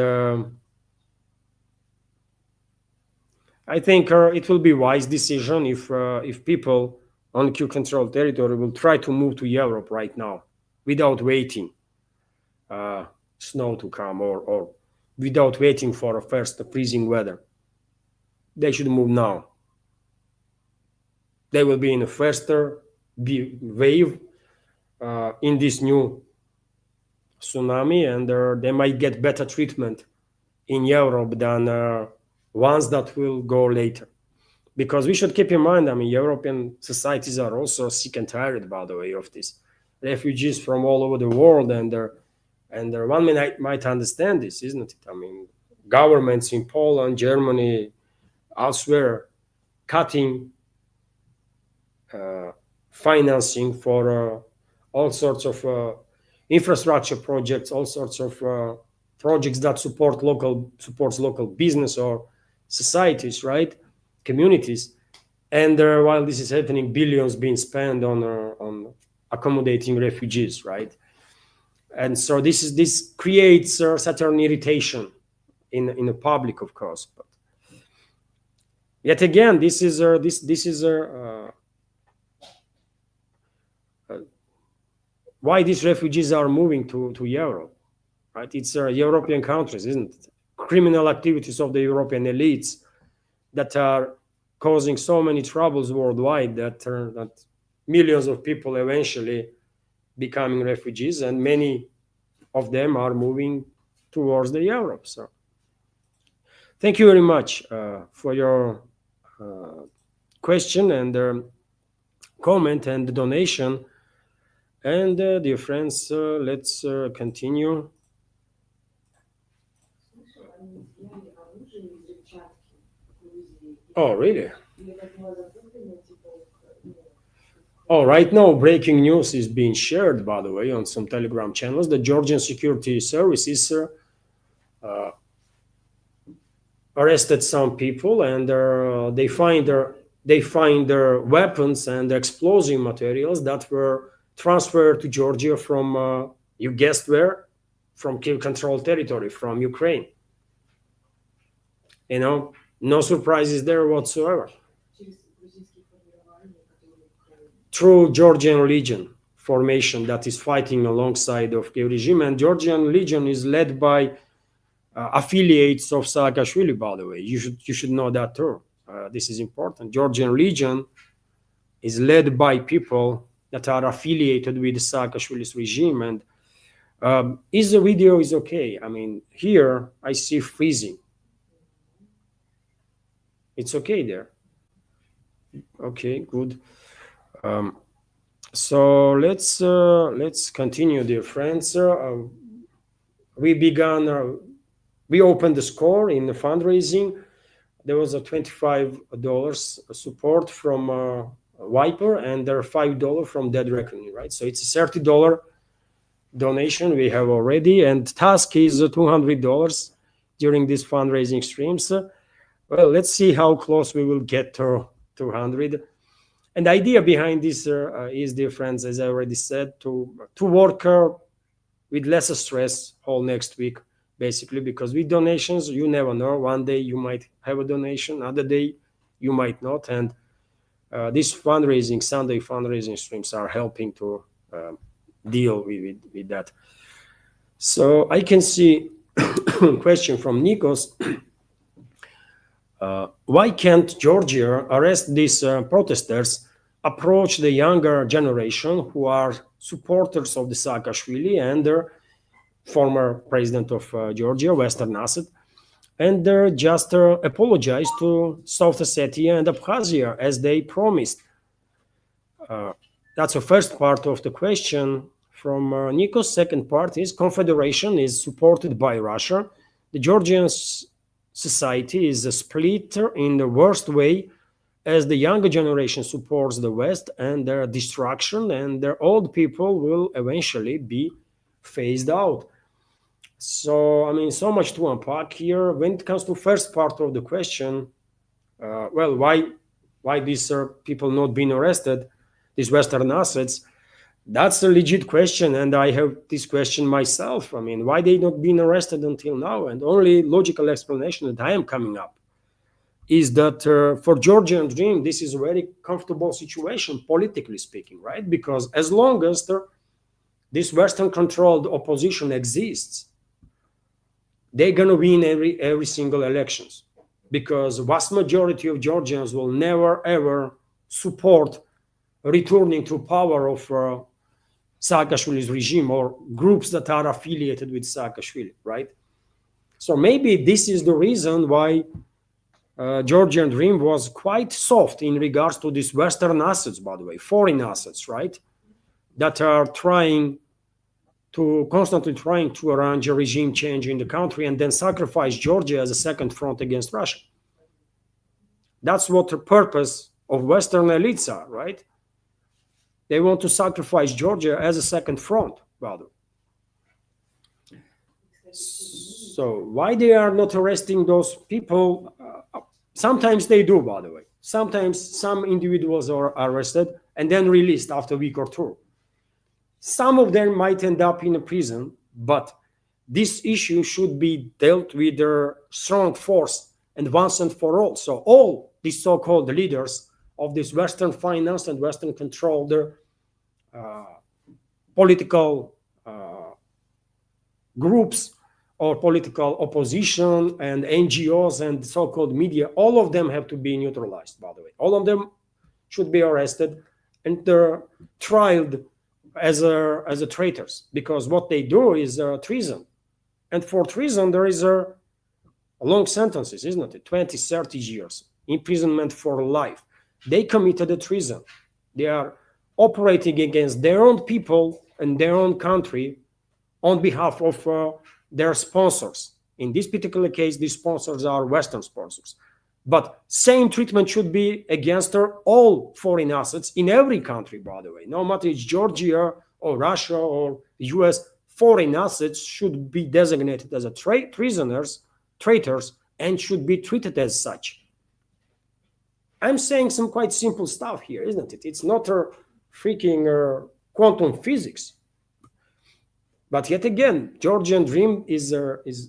I think it will be wise decision if people on Kiev-controlled territory will try to move to Europe right now without waiting snow to come or without waiting for a first freezing weather. They should move now. They will be in a faster wave in this new tsunami, and they might get better treatment in Europe than ones that will go later. Because we should keep in mind, I mean, European societies are also sick and tired, by the way, of these refugees from all over the world, and one might understand this, isn't it? I mean, governments in Poland, Germany, elsewhere, cutting financing for all sorts of infrastructure projects, all sorts of projects that supports local business or societies, right? Communities. And while this is happening, billions being spent on accommodating refugees, right? And so this creates certain irritation in the public, of course. But yet again, this is why these refugees are moving to Europe, right? It's European countries, isn't it? Criminal activities of the European elites that are causing so many troubles worldwide that millions of people eventually becoming refugees, and many of them are moving towards the Europe. So thank you very much for your question and comment and donation. And dear friends, let's continue. Oh, really? Oh, right now, breaking news is being shared, by the way, on some Telegram channels. The Georgian security services arrested some people, and they find their weapons and explosive materials that were transferred to Georgia from, you guessed where? From Kiev-controlled territory, from Ukraine. You know, no surprises there whatsoever. Through Georgian Legion formation that is fighting alongside of Kiev regime, and Georgian Legion is led by affiliates of Saakashvili, by the way. You should know that too. This is important. Georgian Legion is led by people that are affiliated with Saakashvili's regime, and is the video is okay. I mean, here I see freezing. It's okay there. Okay, good. So let's continue, dear friends. We opened the score in the fundraising. There was a $25 support from Viper, and there are $5 from Dead Reckoning, right? So it's a $30 donation we have already, and task is $200 during these fundraising streams. Well, let's see how close we will get to 200. And the idea behind this is, dear friends, as I already said, to work with less stress whole next week, basically, because with donations, you never know. One day you might have a donation, another day you might not. And these Sunday fundraising streams are helping to deal with that. So I can see question from Nikos. Why can't Georgia arrest these protesters, approach the younger generation who are supporters of the Saakashvili and their former president of Georgia, Western Asset, and just apologize to South Ossetia and Abkhazia as they promised? That's the first part of the question from Nikos. Second part is Confederation is supported by Russia. The Georgian society is split in the worst way, as the younger generation supports the West and their destruction, and their old people will eventually be phased out. So, I mean, so much to unpack here. When it comes to first part of the question, well, why these people not being arrested, these Western assets? That's a legit question, and I have this question myself. I mean, why they not been arrested until now? And only logical explanation that I am coming up is that for Georgian Dream, this is a very comfortable situation, politically speaking, right? Because as long as this Western-controlled opposition exists, they're gonna win every single elections, because vast majority of Georgians will never ever support returning to power of Saakashvili's regime or groups that are affiliated with Saakashvili, right? So maybe this is the reason why Georgian Dream was quite soft in regards to these Western assets, by the way, foreign assets, right? That are constantly trying to arrange a regime change in the country and then sacrifice Georgia as a second front against Russia. That's what the purpose of Western elites are, right? They want to sacrifice Georgia as a second front, rather. So why they are not arresting those people? Sometimes they do, by the way. Sometimes some individuals are arrested and then released after a week or two. Some of them might end up in a prison, but this issue should be dealt with their strong force and once and for all. So all these so-called leaders of this Western financed and Western controlled political groups or political opposition and NGOs and so-called media, all of them have to be neutralized, by the way. All of them should be arrested and they're trialed as a traitors, because what they do is treason. And for treason, there is a long sentences, isn't it? 20, 30 years, imprisonment for life. They committed a treason. They are operating against their own people and their own country on behalf of their sponsors. In this particular case, these sponsors are Western sponsors. But same treatment should be against all foreign assets in every country, by the way. No matter it's Georgia or Russia or the US, foreign assets should be designated as traitors, and should be treated as such. I'm saying some quite simple stuff here, isn't it? It's not a freaking quantum physics. But yet again, Georgian Dream is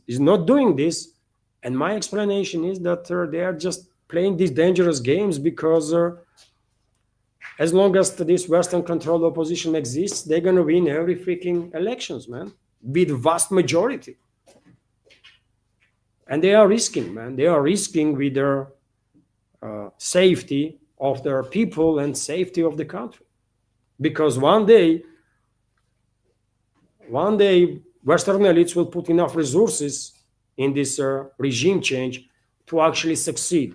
not doing this. And my explanation is that they are just playing these dangerous games because as long as this Western-controlled opposition exists, they're going to win every freaking elections, man, with vast majority. And they are risking, man. They are risking with their safety of their people and safety of the country. Because one day, Western elites will put enough resources in this regime change to actually succeed.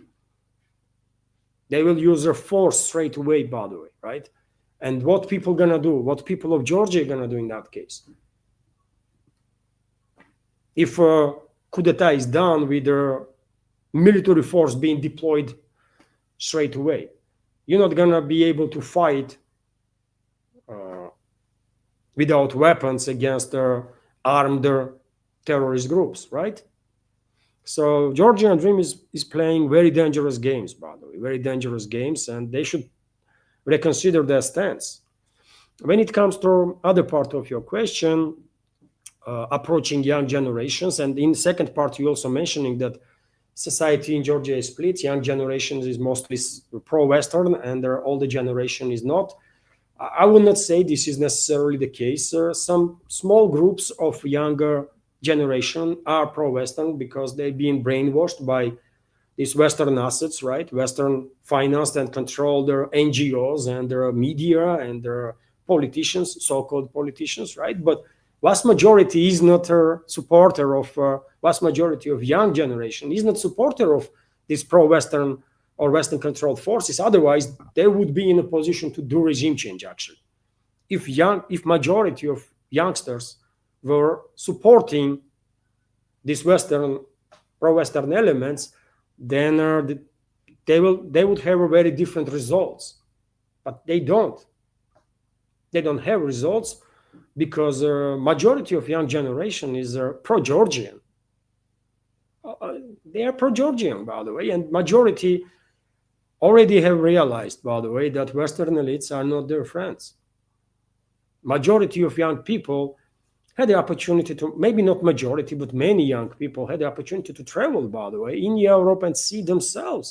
They will use their force straight away, by the way, right? And what people gonna do? What people of Georgia are gonna do in that case? If coup d'etat is done with their military force being deployed straight away, you're not gonna be able to fight without weapons against armed terrorist groups, right? So Georgian Dream is playing very dangerous games, by the way, very dangerous games, and they should reconsider their stance. When it comes to other part of your question, approaching young generations, and in the second part, you also mentioning that society in Georgia is split. Young generations is mostly pro-Western, and their older generation is not. I would not say this is necessarily the case. Some small groups of younger generation are pro-Western because they've been brainwashed by these Western assets, right? Western financed and controlled their NGOs and their media and their politicians, so-called politicians, right? But vast majority is not a supporter of, vast majority of young generation is not supporter of these pro-Western or Western-controlled forces. Otherwise, they would be in a position to do regime change, actually. If majority of youngsters were supporting these pro-Western elements, then they would have a very different results. But they don't. They don't have results because majority of young generation is pro-Georgian. They are pro-Georgian, by the way, and majority already have realized, by the way, that Western elites are not their friends. Majority of young people had the opportunity to, maybe not majority, but many young people had the opportunity to travel, by the way, in Europe and see themselves,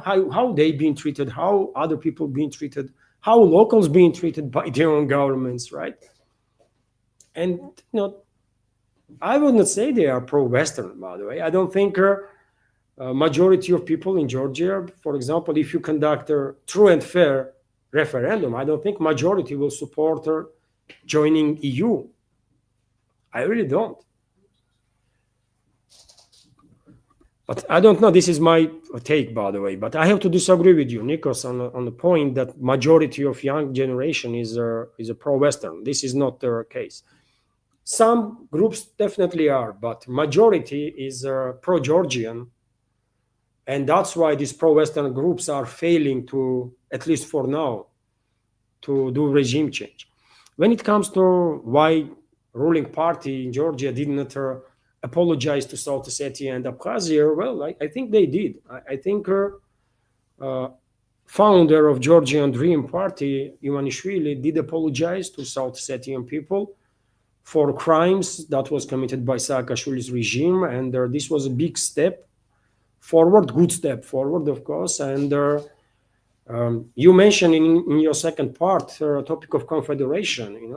how they being treated, how other people being treated, how locals being treated by their own governments, right? And, I would not say they are pro-Western, by the way. I don't think majority of people in Georgia, for example, if you conduct a true and fair referendum, I don't think majority will support joining EU. I really don't. But I don't know. This is my take, by the way. But I have to disagree with you, Nikos, on the point that majority of young generation is a pro-Western. This is not the case. Some groups definitely are, but majority is pro-Georgian, and that's why these pro-Western groups are failing to, at least for now, to do regime change. When it comes to why ruling party in Georgia did not apologize to South Ossetia and Abkhazia, well, I think they did. I think founder of Georgian Dream Party, Ivanishvili, did apologize to South Ossetian people for crimes that was committed by Saakashvili's regime, and this was a big step forward, good step forward, of course. And you mentioned in your second part topic of confederation.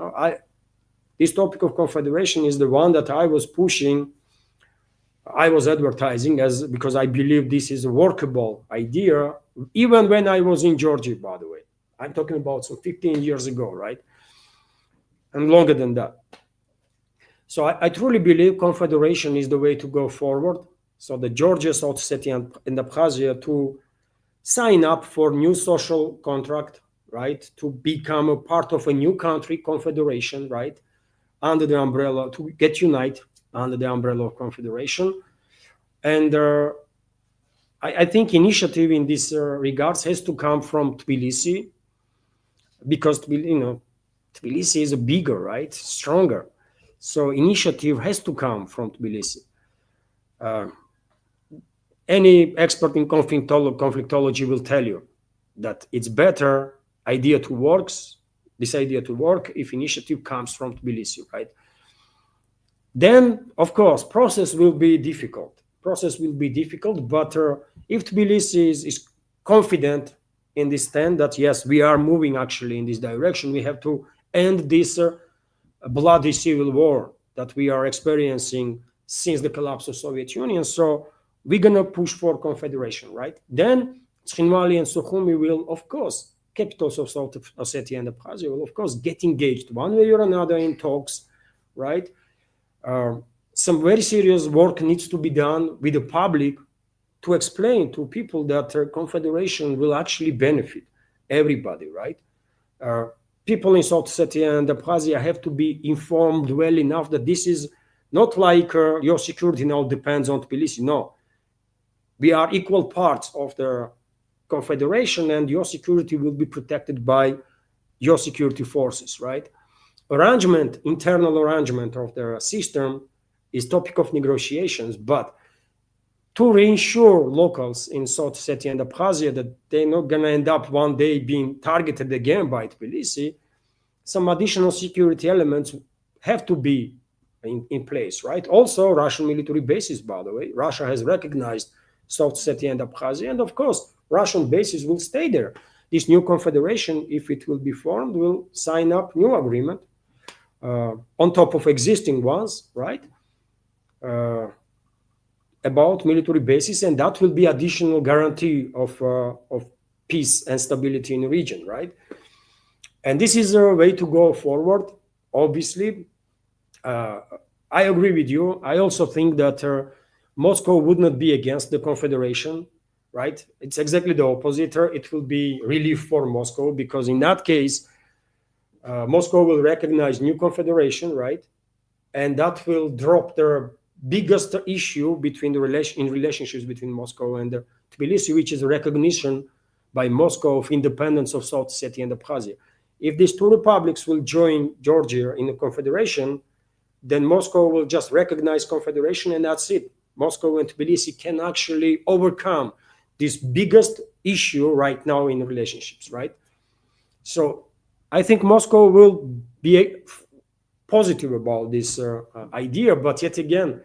This topic of confederation is the one that I was pushing, I was advertising because I believe this is a workable idea, even when I was in Georgia, by the way. I'm talking about some 15 years ago, right? And longer than that. So I truly believe confederation is the way to go forward. So the Georgia, South Ossetia, and Abkhazia to sign up for new social contract, right? To become a part of a new country, confederation, right? Under the umbrella, to get unite under the umbrella of confederation. And I think initiative in this regards has to come from Tbilisi, because Tbilisi is bigger, right? Stronger. So initiative has to come from Tbilisi. Any expert in conflictology will tell you that it's better this idea to work if initiative comes from Tbilisi, right? Then, of course, process will be difficult. But if Tbilisi is confident in this stand that, yes, we are moving actually in this direction, we have to end this bloody civil war that we are experiencing since the collapse of Soviet Union. So we're going to push for confederation, right? Then Tkhinvali and Sukhumi will, of course, capitals of South Ossetia and Abkhazia will, of course, get engaged one way or another in talks, right? Some very serious work needs to be done with the public to explain to people that confederation will actually benefit everybody, right? People in South Ossetia and Abkhazia have to be informed well enough that this is not like your security now depends on Tbilisi. No, we are equal parts of the confederation, and your security will be protected by your security forces, right? Internal arrangement of the system is topic of negotiations, but to reassure locals in South Ossetia and Abkhazia that they're not going to end up one day being targeted again by Tbilisi, some additional security elements have to be in place, right? Also, Russian military bases, by the way. Russia has recognized South Ossetia and Abkhazia, and of course, Russian bases will stay there. This new confederation, if it will be formed, will sign up new agreement on top of existing ones, right? About military bases, and that will be additional guarantee of peace and stability in the region, right? And this is a way to go forward. Obviously, I agree with you. I also think that Moscow would not be against the confederation, right? It's exactly the opposite. It will be relief for Moscow, because in that case, Moscow will recognize new confederation, right? And that will drop the biggest issue between the relationships between Moscow and Tbilisi, which is recognition by Moscow of independence of South Ossetia and Abkhazia. If these two republics will join Georgia in the confederation, then Moscow will just recognize confederation, and that's it. Moscow and Tbilisi can actually overcome this biggest issue right now in relationships, right? So I think Moscow will be positive about this idea, but yet again,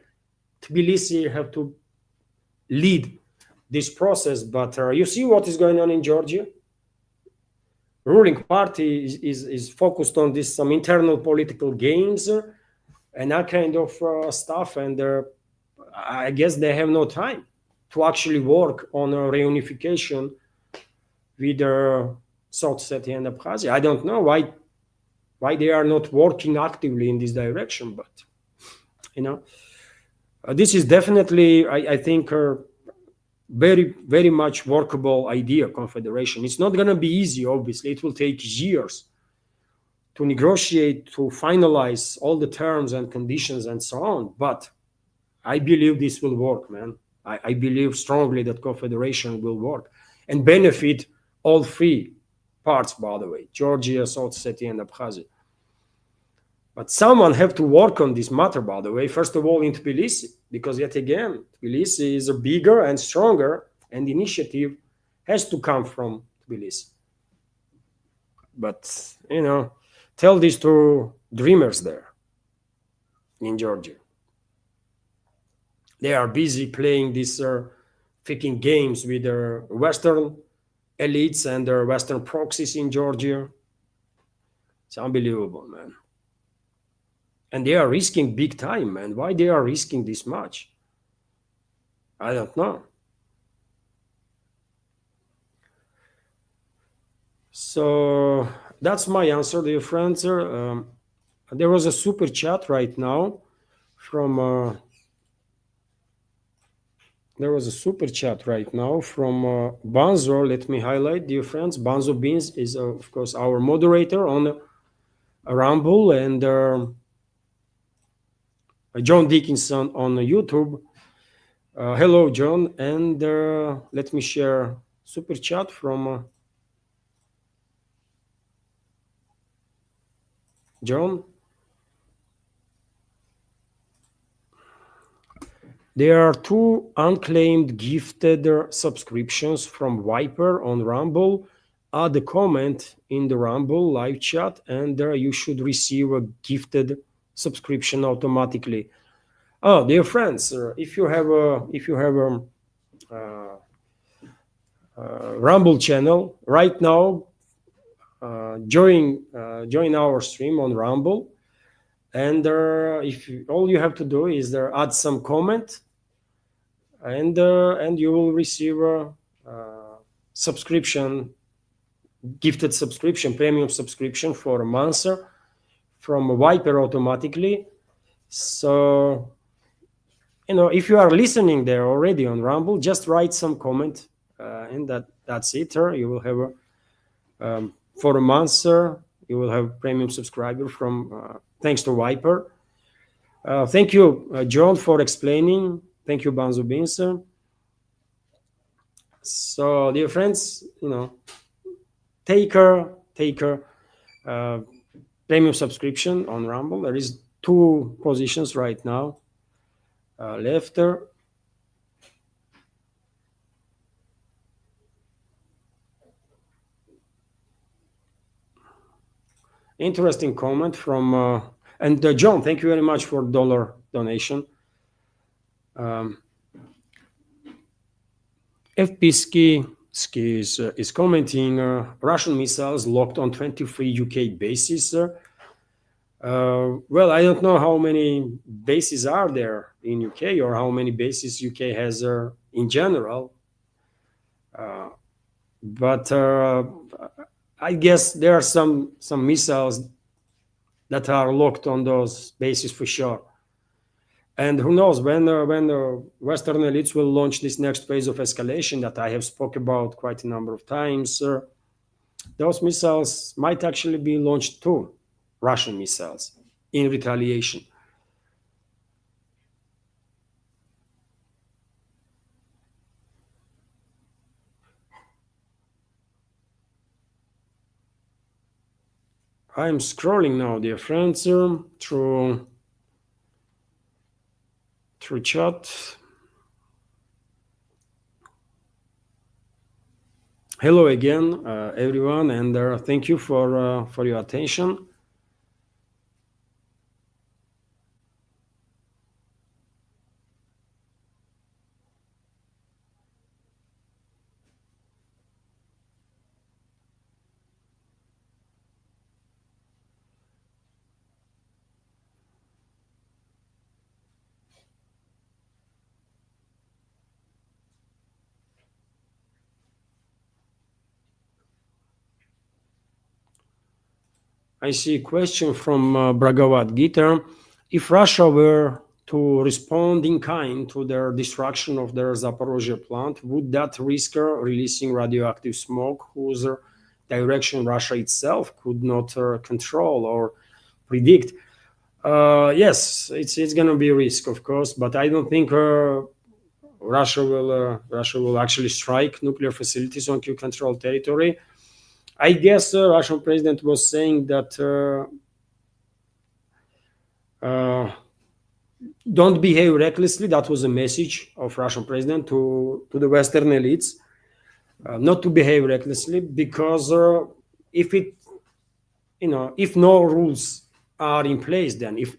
Tbilisi have to lead this process. But you see what is going on in Georgia? Ruling party is focused on this, some internal political games and that kind of stuff, and I guess they have no time to actually work on a reunification with South Ossetia and Abkhazia. I don't know why they are not working actively in this direction, but this is definitely, I think, very, very much workable idea, confederation. It's not going to be easy, obviously. It will take years to negotiate, to finalize all the terms and conditions and so on. But I believe this will work, man. I believe strongly that confederation will work and benefit all three parts, by the way, Georgia, South Ossetia, and Abkhazia. But someone have to work on this matter, by the way, first of all in Tbilisi, because yet again, Tbilisi is a bigger and stronger, and the initiative has to come from Tbilisi. But, tell this to dreamers there in Georgia. They are busy playing these freaking games with their Western elites and their Western proxies in Georgia. It's unbelievable, man. And they are risking big time, man. Why they are risking this much? I don't know. So that's my answer, dear friends. There was a super chat right now from Banzo. Let me highlight, dear friends. Banzo Beans is, of course, our moderator on Rumble, and John Dickinson on YouTube. Hello, John, and let me share super chat from John. There are 2 unclaimed gifted subscriptions from Viper on Rumble. Add a comment in the Rumble live chat, and you should receive a gifted subscription automatically. Oh, dear friends, if you have a Rumble channel right now, join our stream on Rumble, and all you have to do is add some comment, and you will receive a subscription, gifted subscription, premium subscription for a month from Viper automatically. So, if you are listening there already on Rumble, just write some comment, and that's it. You will have for a month, you will have premium subscriber from thanks to Viper. Thank you, John, for explaining. Thank you, Banzo Beans. So, dear friends, take a premium subscription on Rumble. There is 2 positions right now left. Interesting comment from and John, thank you very much for dollar donation. FP Ski is commenting, Russian missiles locked on 23 UK bases. Well, I don't know how many bases are there in UK or how many bases UK has in general, but I guess there are some missiles that are locked on those bases for sure. And who knows when the Western elites will launch this next phase of escalation that I have spoke about quite a number of times. Those missiles might actually be launched too, Russian missiles, in retaliation. I'm scrolling now, dear friends, through chat. Hello again, everyone, and thank you for your attention. I see a question from Bhagavad Gita. If Russia were to respond in kind to their destruction of their Zaporozhye plant, would that risk releasing radioactive smoke whose direction Russia itself could not control or predict? Yes, it's going to be a risk, of course, but I don't think Russia will actually strike nuclear facilities on Q-controlled territory. I guess Russian president was saying that don't behave recklessly. That was a message of Russian president to the Western elites, not to behave recklessly, because if it, if no rules are in place, then if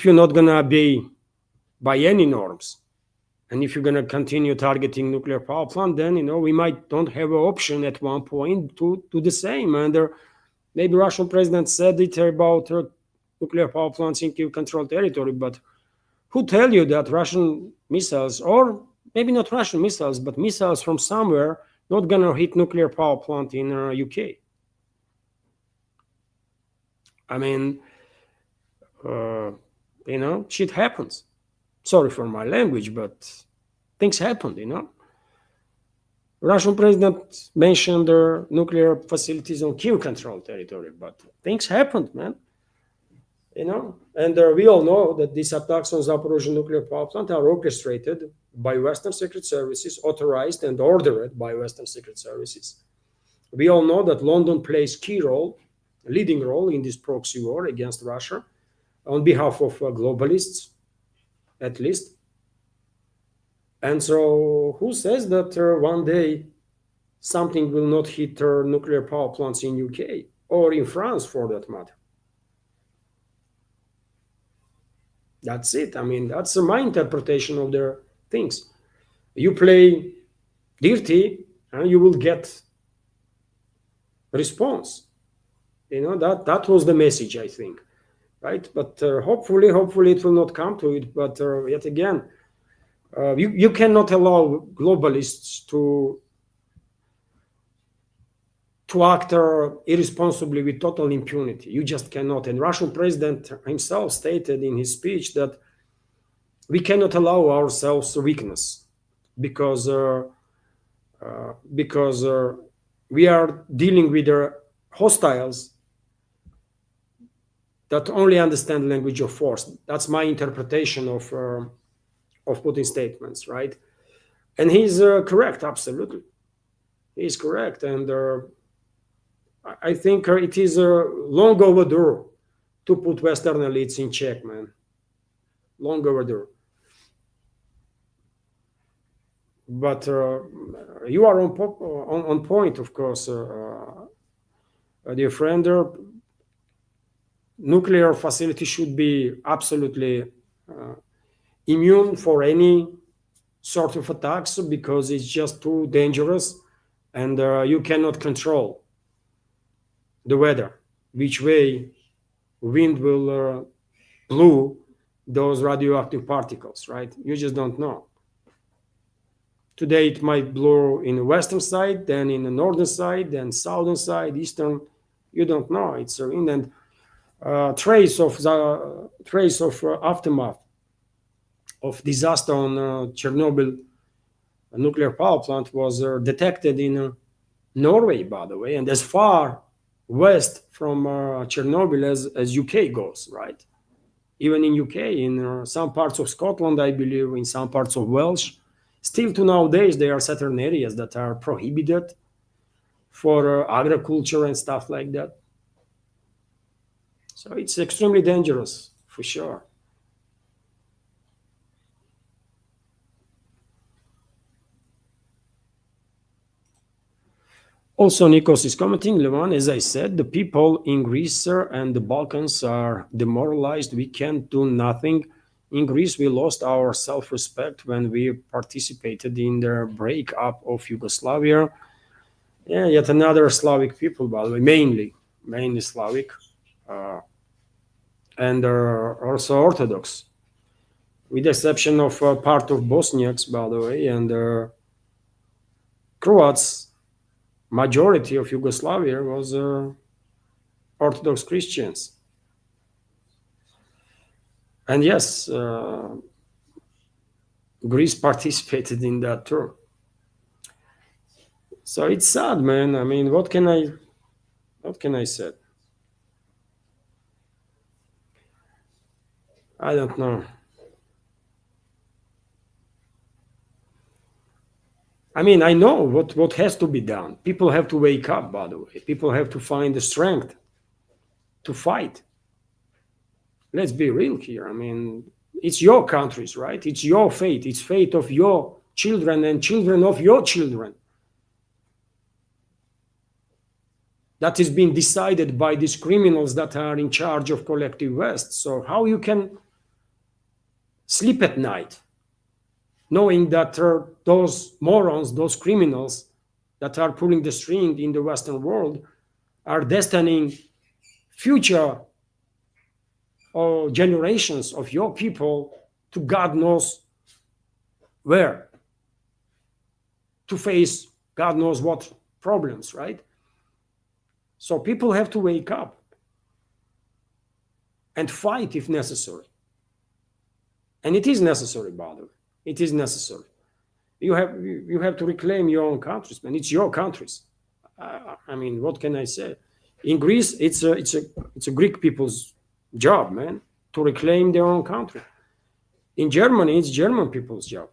you're not gonna obey by any norms, and if you're gonna continue targeting nuclear power plant, then we might don't have an option at one point to do the same. And maybe Russian president said it about nuclear power plants in Kiev-controlled territory, but who tell you that Russian missiles, or maybe not Russian missiles, but missiles from somewhere, not gonna hit nuclear power plant in UK? I mean, shit happens. Sorry for my language, but things happen. Russian president mentioned their nuclear facilities on Kiev-controlled territory, but things happened, man. And we all know that these attacks on Zaporozhye nuclear power plant are orchestrated by Western secret services, authorized and ordered by Western secret services. We all know that London plays leading role in this proxy war against Russia on behalf of globalists, at least. And so who says that one day something will not hit nuclear power plants in UK or in France for that matter? That's it. I mean, that's my interpretation of their things. You play dirty and you will get response. That was the message, I think, right? But hopefully it will not come to it. But yet again, you cannot allow globalists to act irresponsibly with total impunity. You just cannot. And Russian president himself stated in his speech that we cannot allow ourselves weakness because we are dealing with hostiles that only understand language of force. That's my interpretation of Putin's statements, right? And he's correct, absolutely. He's correct, and I think it is long overdue to put Western elites in check, man. Long overdue. But you are on point, of course, dear friend. Nuclear facility should be absolutely immune for any sort of attacks because it's just too dangerous, and you cannot control the weather. which way wind will blow those radioactive particles, right? You just don't know. Today it might blow in the western side, then in the northern side, then southern side, eastern. You don't know. It's a wind, and trace of aftermath of disaster on Chernobyl nuclear power plant was detected in Norway, by the way, and as far west from Chernobyl as UK goes, right? Even in UK, in some parts of Scotland, I believe, in some parts of Welsh, still to nowadays, there are certain areas that are prohibited for agriculture and stuff like that. So it's extremely dangerous, for sure. Also, Nikos is commenting, Levan, as I said, the people in Greece and the Balkans are demoralized. We can't do nothing. In Greece, we lost our self-respect when we participated in the breakup of Yugoslavia. Yeah, yet another Slavic people, by the way, mainly Slavic, uh, and also Orthodox, with the exception of part of Bosniaks, by the way, and Croats. Majority of Yugoslavia was Orthodox Christians. And yes, Greece participated in that too. So it's sad, man. I mean, what can I say? I don't know. I mean, I know what has to be done. People have to wake up, by the way. People have to find the strength to fight. Let's be real here. I mean, it's your countries, right? It's your fate. It's fate of your children and children of your children. That is being decided by these criminals that are in charge of collective West. So how you can sleep at night knowing that those morons, those criminals that are pulling the string in the Western world are destining future generations of your people to God knows where, to face God knows what problems, right? So people have to wake up and fight if necessary. And it is necessary, by the way. It is necessary. You have to reclaim your own countries, man. It's your countries. I mean, what can I say? In Greece, it's a Greek people's job, man, to reclaim their own country. In Germany, it's German people's job.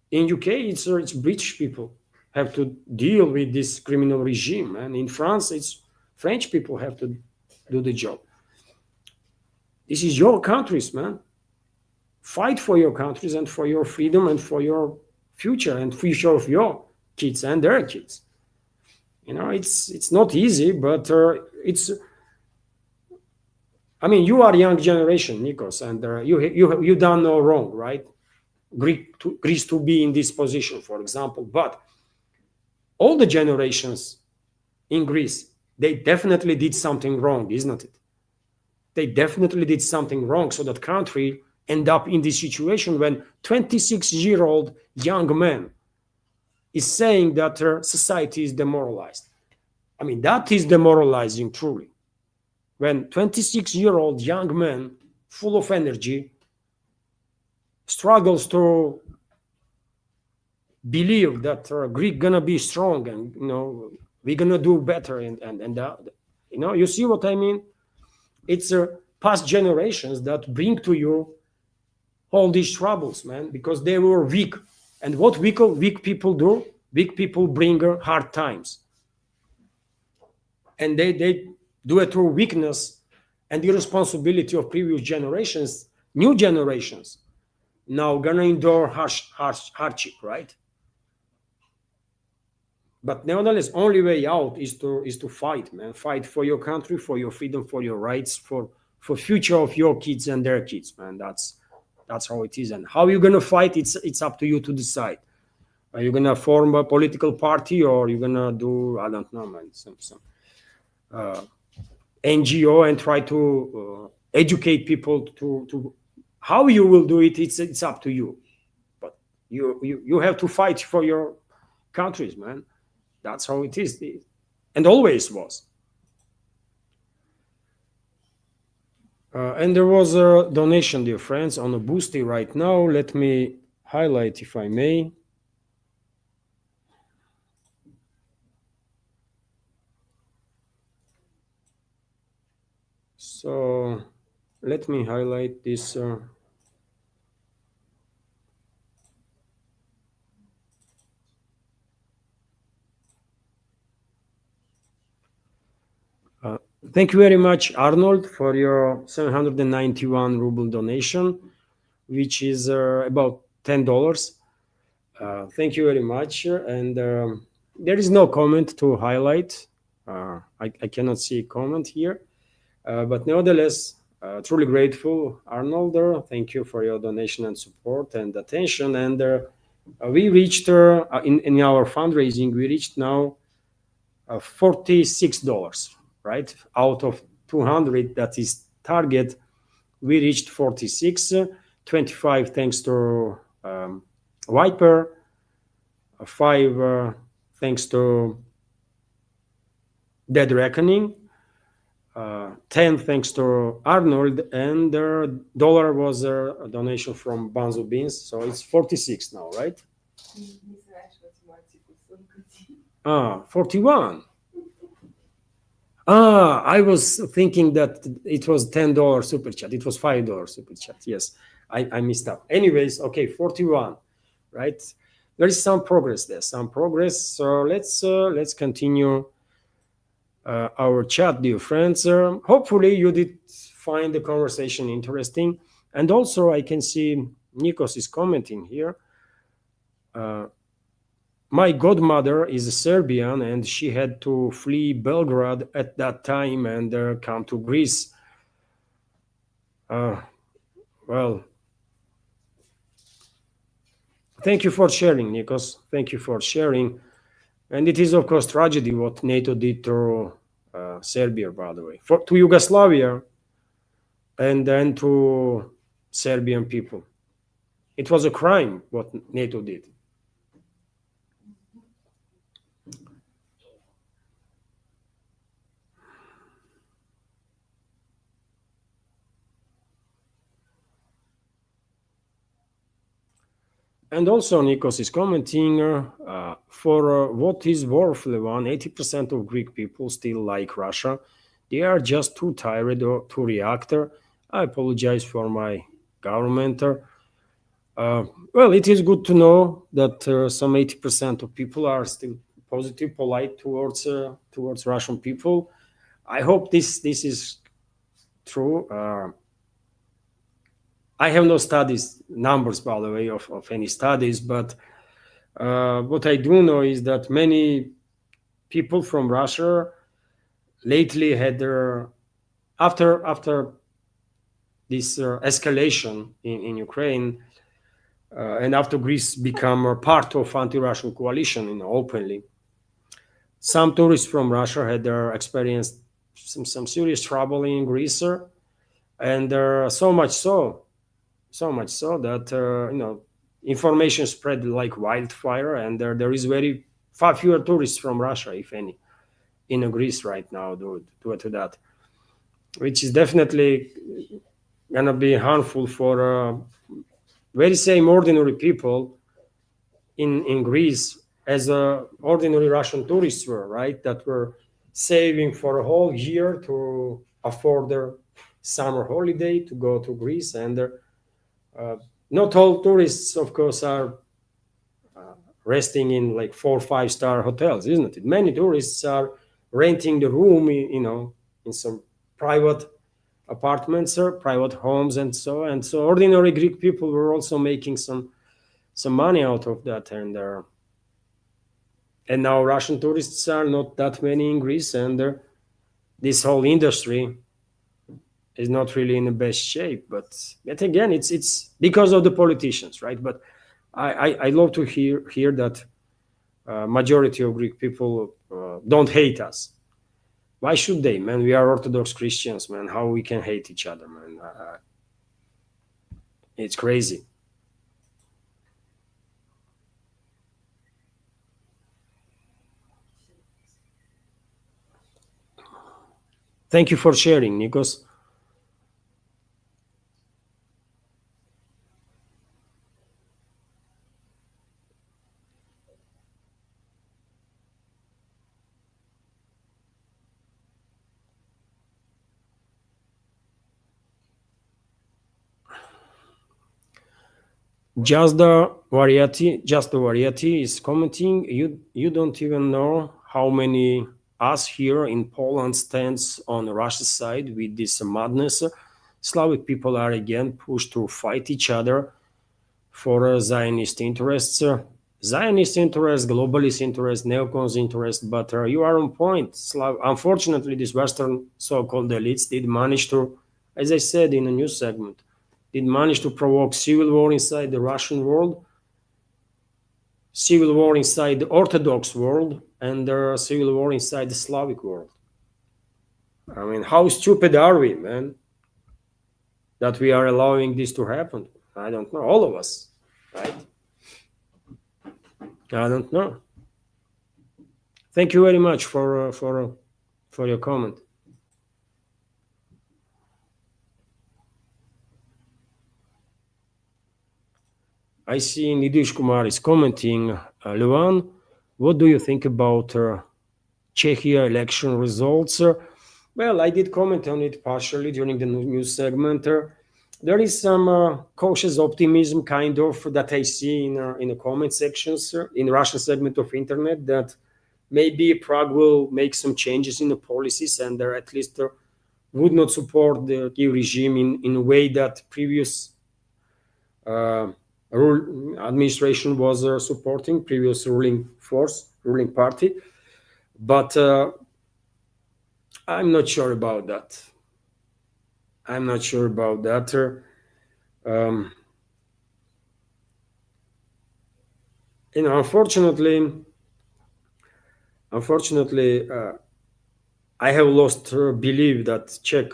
In UK, it's British people have to deal with this criminal regime, and in France, it's French people have to do the job. This is your countries, man. Fight for your countries and for your freedom and for your future and future of your kids and their kids. You know, it's not easy, but it's. I mean, you are a young generation, Nikos, and you done no wrong, right? Greece to be in this position, for example, but all the generations in Greece, they definitely did something wrong, isn't it? They definitely did something wrong, so that country end up in this situation when 26-year-old young man is saying that society is demoralized. I mean, that is demoralizing, truly. When 26-year-old young man, full of energy, struggles to believe that Greek gonna be strong and we're gonna do better and you see what I mean? It's past generations that bring to you all these troubles, man, because they were weak. And what weak people do? Weak people bring hard times, and they do it through weakness and irresponsibility of previous generations. New generations now gonna endure hardship, right? But nevertheless, only way out is to fight, man. Fight for your country, for your freedom, for your rights, for future of your kids and their kids, man. That's how it is. And how you're gonna fight, it's up to you to decide. Are you gonna form a political party, or you're gonna do, I don't know, man, some NGO and try to educate people to how you will do it. It's up to you, but you have to fight for your countries, man. That's how it is, and always was. And there was a donation, dear friends, on a Boosty right now. Let me highlight, if I may. So let me highlight this. Thank you very much, Arnold, for your 791 ruble donation, which is about $10. Thank you very much. And there is no comment to highlight. I cannot see a comment here. But nevertheless, truly grateful, Arnold. Thank you for your donation and support and attention. And we reached, in our fundraising, we reached now $46, right? Out of 200, that is target, we reached 46, 25 thanks to Viper, 5 thanks to Dead Reckoning, 10 thanks to Arnold, and dollar was a donation from Banzo Beans, so it's 46 now, right? 41. I was thinking that it was $10 super chat. It was $5 super chat. Yes, I missed up. Anyways, okay, 41, right? There is some progress there, some progress. So let's continue our chat, dear friends. Hopefully you did find the conversation interesting. And also I can see Nikos is commenting here. My godmother is a Serbian and she had to flee Belgrade at that time and come to Greece. Well, thank you for sharing, Nikos. Thank you for sharing. And it is, of course, tragedy what NATO did to Serbia, by the way, to Yugoslavia and then to Serbian people. It was a crime what NATO did. And also Nikos is commenting, for what is worth, Levan, 80% of Greek people still like Russia. They are just too tired to react. I apologize for my government. Well, it is good to know that some 80% of people are still positive, polite towards Russian people. I hope this is true. I have no studies, numbers, by the way, of any studies, but what I do know is that many people from Russia lately had their, after this escalation in Ukraine, and after Greece became a part of anti-Russian coalition, openly, some tourists from Russia had experienced some serious trouble in Greece, and so much so that information spread like wildfire, and there is very far fewer tourists from Russia, if any, in Greece right now due to that, which is definitely gonna be harmful for very same ordinary people in Greece as ordinary Russian tourists were, right? That were saving for a whole year to afford their summer holiday to go to Greece, and not all tourists, of course, are resting in like 4 or 5-star hotels, isn't it? Many tourists are renting the room, in some private apartments or private homes, and so ordinary Greek people were also making some money out of that, and now Russian tourists are not that many in Greece, and this whole industry is not really in the best shape. But again, it's because of the politicians, right? But I love to hear that majority of Greek people don't hate us. Why should they, man? We are Orthodox Christians, man. How we can hate each other, man? It's crazy. Thank you for sharing, Nikos. Just the variety is commenting. You don't even know how many us here in Poland stands on Russia's side with this madness. Slavic people are again pushed to fight each other for Zionist interests. Zionist interests, globalist interests, neocons interests, but you are on point. Unfortunately, these Western so-called elites did manage to, as I said in a news segment, did manage to provoke civil war inside the Russian world, civil war inside the Orthodox world, and civil war inside the Slavic world. I mean, how stupid are we, man, that we are allowing this to happen? I don't know. All of us, right? I don't know. Thank you very much for your comment. I see Nidish Kumar is commenting. Levan, what do you think about Czechia election results? Well, I did comment on it partially during the news segment. There is some cautious optimism, kind of, that I see in the comment sections in the Russian segment of internet, that maybe Prague will make some changes in the policies and at least would not support the Kiev regime in a way that previous uh, administration was supporting, previous ruling party. But I'm not sure about that. I'm not sure about that. Um, unfortunately, I have lost belief that Czech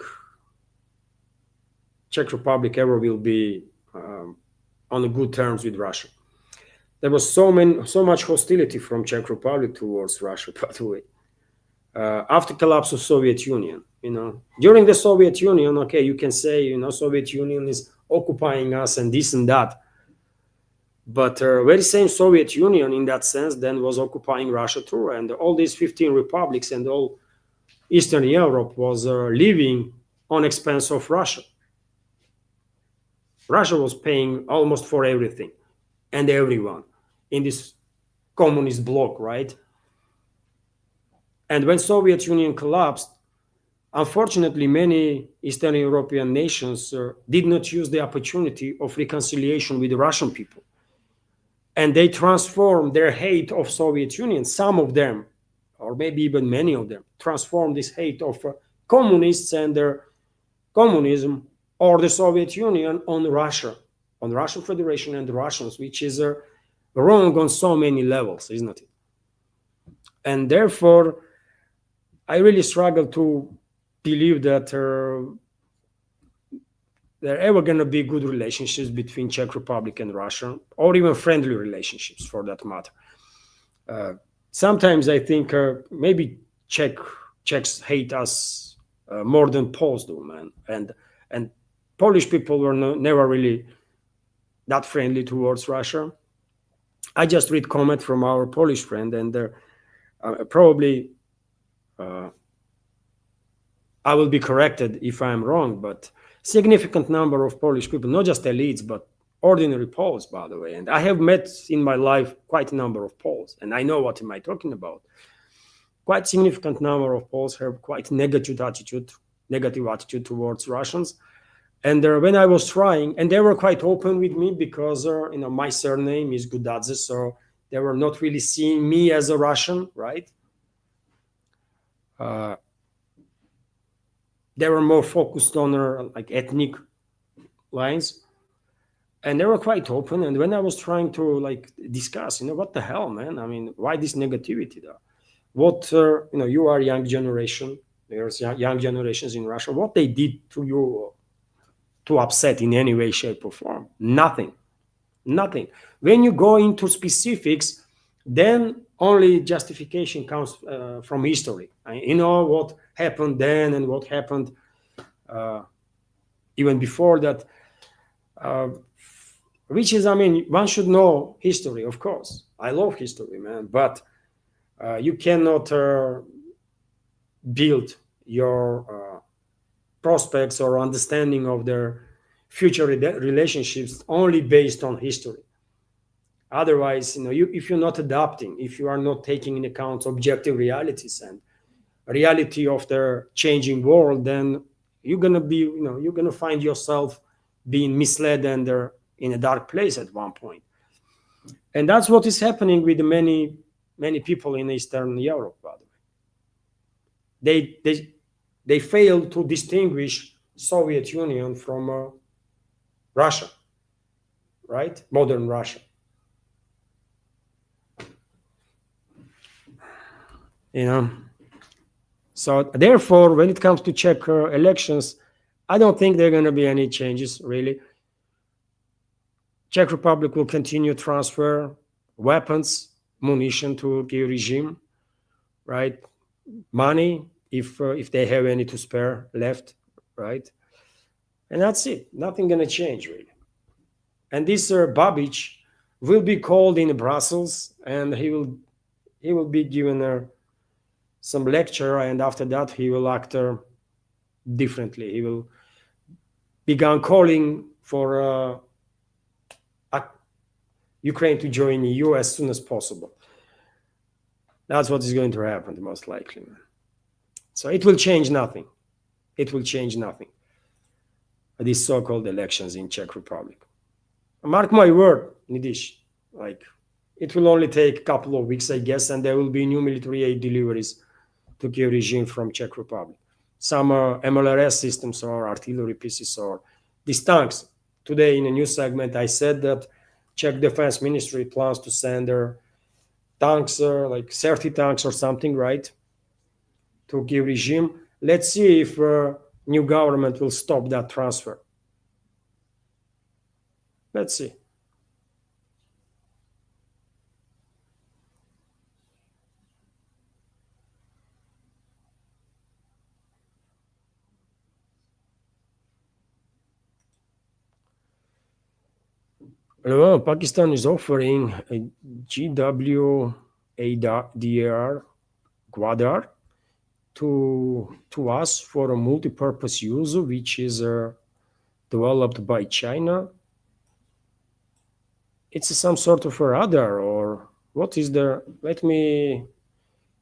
Republic ever will be on good terms with Russia. There was so much hostility from Czech Republic towards Russia, by the way. After collapse of Soviet Union, during the Soviet Union, okay, you can say, Soviet Union is occupying us and this and that. But very same Soviet Union in that sense then was occupying Russia too. And all these 15 republics and all Eastern Europe was living on expense of Russia. Russia was paying almost for everything and everyone in this communist bloc, right? And when Soviet Union collapsed, unfortunately, many Eastern European nations did not use the opportunity of reconciliation with the Russian people. And they transformed their hate of Soviet Union, some of them, or maybe even many of them, transformed this hate of communists and their communism or the Soviet Union on Russia, on Russian Federation and the Russians, which is wrong on so many levels, isn't it? And therefore, I really struggle to believe that there are ever going to be good relationships between Czech Republic and Russia, or even friendly relationships for that matter. Sometimes I think maybe Czechs hate us more than Poles do, man. And Polish people were never really that friendly towards Russia. I just read comment from our Polish friend, and probably I will be corrected if I'm wrong, but significant number of Polish people, not just elites, but ordinary Poles, by the way. And I have met in my life quite a number of Poles, and I know what am I talking about. Quite significant number of Poles have quite negative attitude towards Russians. And when I was trying, and they were quite open with me because my surname is Gudadze, so they were not really seeing me as a Russian, right? They were more focused on like ethnic lines, and they were quite open. And when I was trying to like discuss, what the hell, man? I mean, why this negativity? Though? What you are young generation, there's young generations in Russia, what they did to you to upset in any way, shape, or form? Nothing. Nothing. When you go into specifics, then only justification comes from history. You know what happened then and what happened even before that, which is, I mean, one should know history, of course. I love history, man, but you cannot build your prospects or understanding of their future relationships only based on history. Otherwise, if you're not adapting, if you are not taking into account objective realities and reality of the changing world, then you're gonna find yourself being misled and in a dark place at one point. And that's what is happening with many people in Eastern Europe, by the way. They fail to distinguish Soviet Union from Russia, right? Modern Russia. So therefore, when it comes to Czech elections, I don't think there are going to be any changes, really. Czech Republic will continue to transfer weapons, munition to Kiev regime, right? Money, if they have any to spare left, right? And that's it. Nothing going to change, really. And this Babic will be called in Brussels, and he will be given some lecture, and after that he will act differently. He will begin calling for Ukraine to join the EU as soon as possible. That's what is going to happen, most likely. So it will change nothing. It will change nothing. These so-called elections in Czech Republic. Mark my word, Nidish, like it will only take a couple of weeks, I guess, and there will be new military aid deliveries to Kiev regime from Czech Republic. Some MLRS systems or artillery pieces or these tanks. Today in a news segment, I said that Czech Defense Ministry plans to send their tanks, like 30 tanks or something, right, to Kiev regime. Let's see if new government will stop that transfer. Let's see. Well, Pakistan is offering a GWADR Gwadar to us for a multi-purpose use, which is developed by China. It's some sort of a radar, or what is the? Let me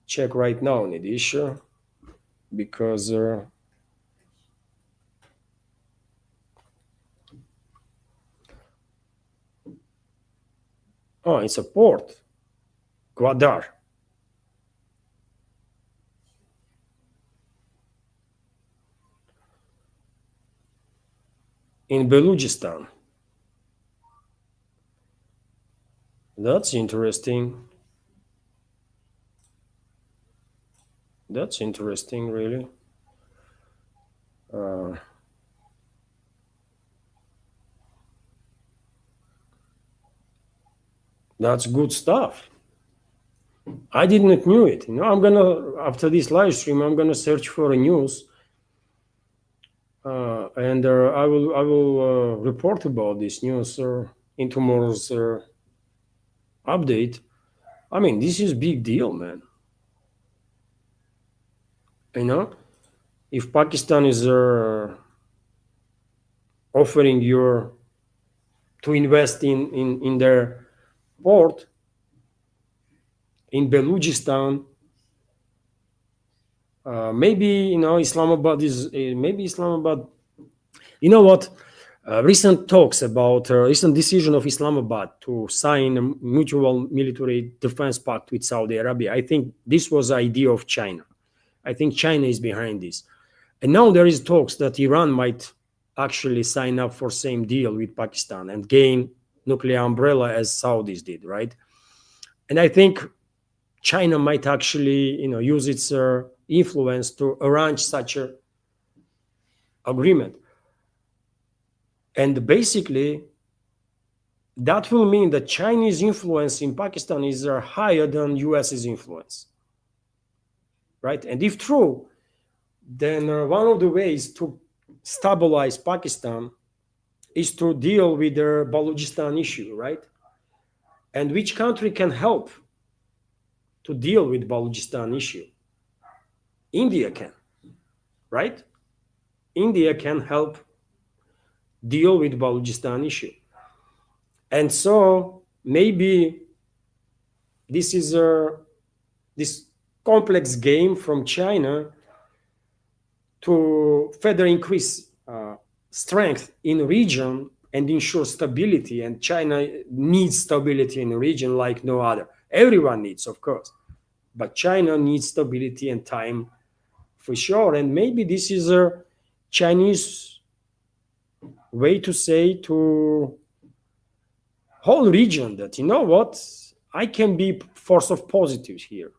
check right now, Nidish, because it's a port, Gwadar. In Balochistan. That's interesting. That's interesting, really. That's good stuff. I didn't knew it. I'm gonna, after this live stream, I'm gonna search for a news, and I will report about this news in tomorrow's update. I mean, this is big deal, man. If Pakistan is offering you to invest in their port in Balochistan, maybe Islamabad is maybe Islamabad. You know what? Recent talks about recent decision of Islamabad to sign a mutual military defense pact with Saudi Arabia. I think this was the idea of China. I think China is behind this, and now there is talks that Iran might actually sign up for same deal with Pakistan and gain nuclear umbrella as Saudis did, right? And I think China might actually, use its influence to arrange such a agreement. And basically, that will mean that Chinese influence in Pakistan is higher than US's influence, right? And if true, then one of the ways to stabilize Pakistan is to deal with the Balochistan issue, right? And which country can help to deal with Balochistan issue? India can, right? India can help deal with Balochistan issue. And so maybe this is this complex game from China to further increase strength in the region and ensure stability. And China needs stability in the region like no other. Everyone needs, of course, but China needs stability and time for sure. And maybe this is a Chinese way to say to whole region that, you know what, I can be force of positives here,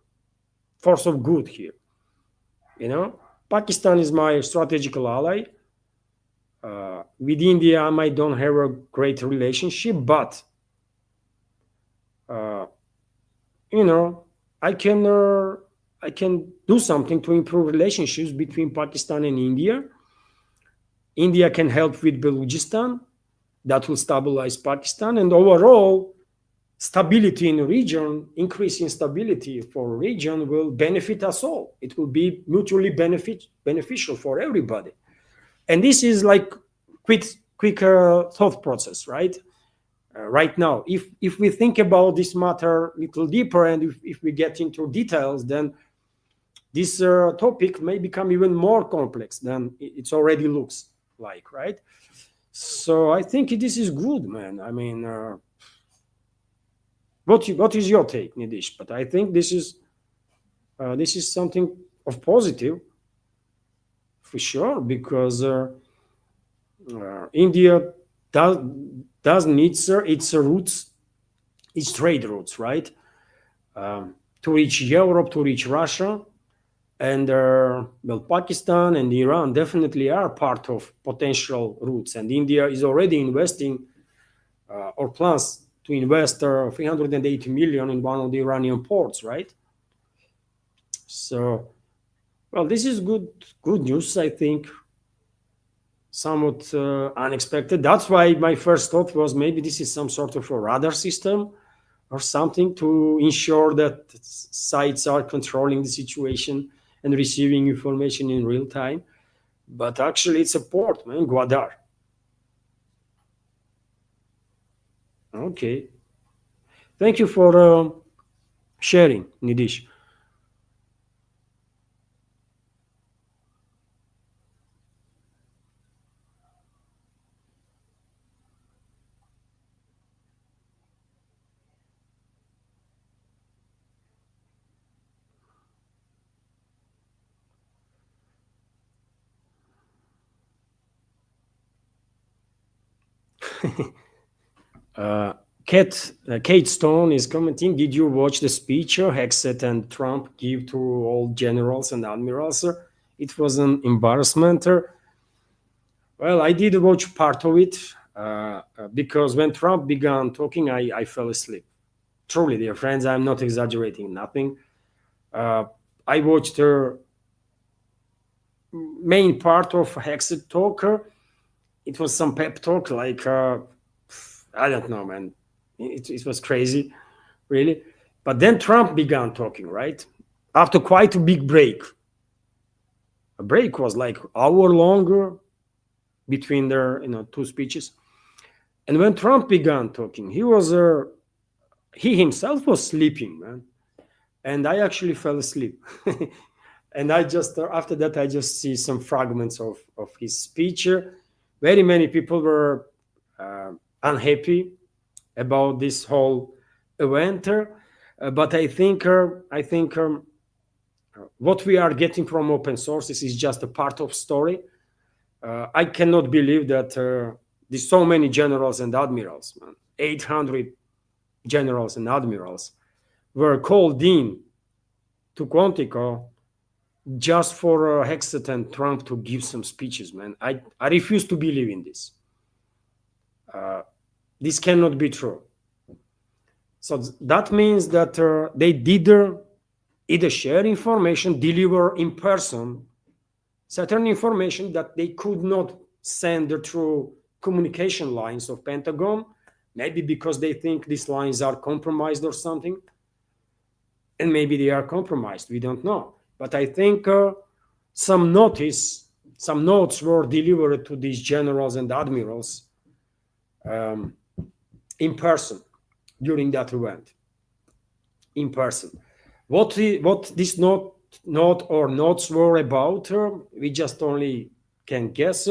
force of good here. You know, Pakistan is my strategical ally. With India, I don't have a great relationship, but you know, I can do something to improve relationships between Pakistan and India. India can help with Balochistan. That will stabilize Pakistan, and overall stability in the region, increasing stability for the region will benefit us all. It will be mutually beneficial for everybody. And this is like quicker thought process, right? Right now, if we think about this matter a little deeper, and if we get into details, then this topic may become even more complex than it already looks like, right? So I think this is good, man. I mean, what is your take, Nidish? But I think this is something of positive for sure, because India does need its roots, its trade routes, right? To reach Europe, to reach Russia, and well, Pakistan and Iran definitely are part of potential routes, and India is already investing or plans to invest 380 million in one of the Iranian ports, right? So, well, this is good news, I think. Somewhat unexpected. That's why my first thought was maybe this is some sort of a radar system or something to ensure that sites are controlling the situation and receiving information in real time. But actually, it's a port, man, Gwadar. Okay. Thank you for sharing, Nidish. Kate Stone is commenting. Did you watch the speech Hexet and Trump give to all generals and admirals? It was an embarrassment. Well, I did watch part of it because when Trump began talking, I fell asleep. Truly, dear friends, I'm not exaggerating, nothing. I watched the main part of Hexet talk. It was some pep talk, like, I don't know, man. It was crazy, really. But then Trump began talking, right? After quite a big break. A break was like hour longer between their two speeches. And when Trump began talking, he himself was sleeping, man. And I actually fell asleep. And I just after that I just see some fragments of his speech. Very many people were unhappy about this whole event, but I think what we are getting from open sources is just a part of story. I cannot believe that there's so many generals and admirals, man. 800 generals and admirals were called in to Quantico just for Hexet and Trump to give some speeches, man. I refuse to believe in this. This cannot be true. So that means that they did either share information, deliver in person certain information that they could not send through communication lines of Pentagon, maybe because they think these lines are compromised or something, and maybe they are compromised. We don't know. But I think some notes were delivered to these generals and admirals in person during that event. In person, what this note or notes were about, we just only can guess.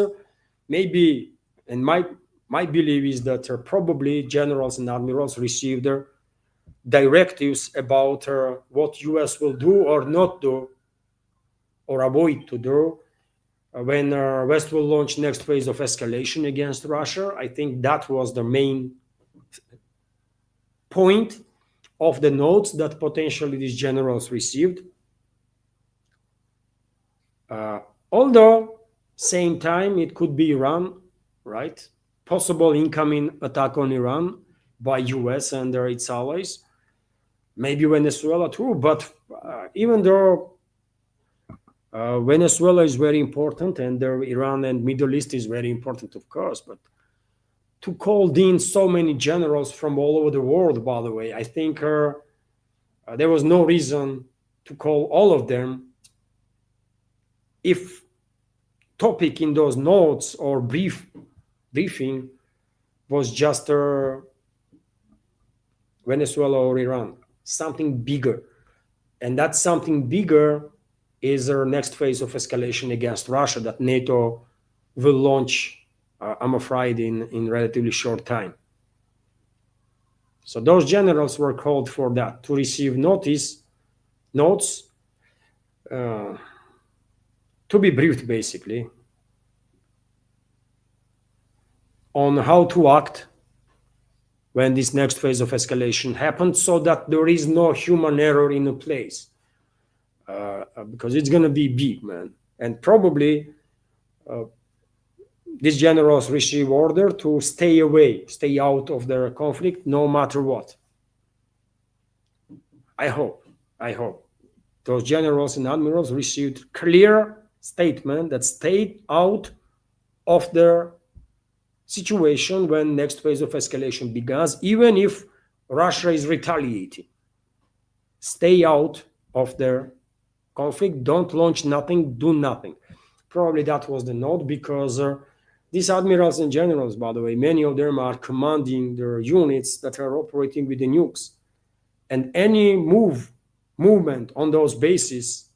Maybe, and my belief is that probably generals and admirals received directives about what US will do or not do or avoid to do when West will launch next phase of escalation against Russia. I think that was the main point of the notes that potentially these generals received. Although, same time, it could be Iran, right? Possible incoming attack on Iran by US and its allies. Maybe Venezuela too, but even though Venezuela is very important and Iran and Middle East is very important, of course, but to call in so many generals from all over the world, by the way, I think there was no reason to call all of them if topic in those notes or briefing was just Venezuela or Iran, something bigger. And that something bigger is our next phase of escalation against Russia that NATO will launch, I'm afraid, in relatively short time. So those generals were called for that, to receive notes, to be briefed basically on how to act when this next phase of escalation happens, so that there is no human error in a place, because it's going to be big, man. And probably these generals receive order to stay away, stay out of the conflict, no matter what. I hope those generals and admirals received clear statement that stayed out of the situation when next phase of escalation begins, even if Russia is retaliating. Stay out of the conflict, don't launch nothing, do nothing. Probably that was the note, because these admirals and generals, by the way, many of them are commanding their units that are operating with the nukes. And any movement on those bases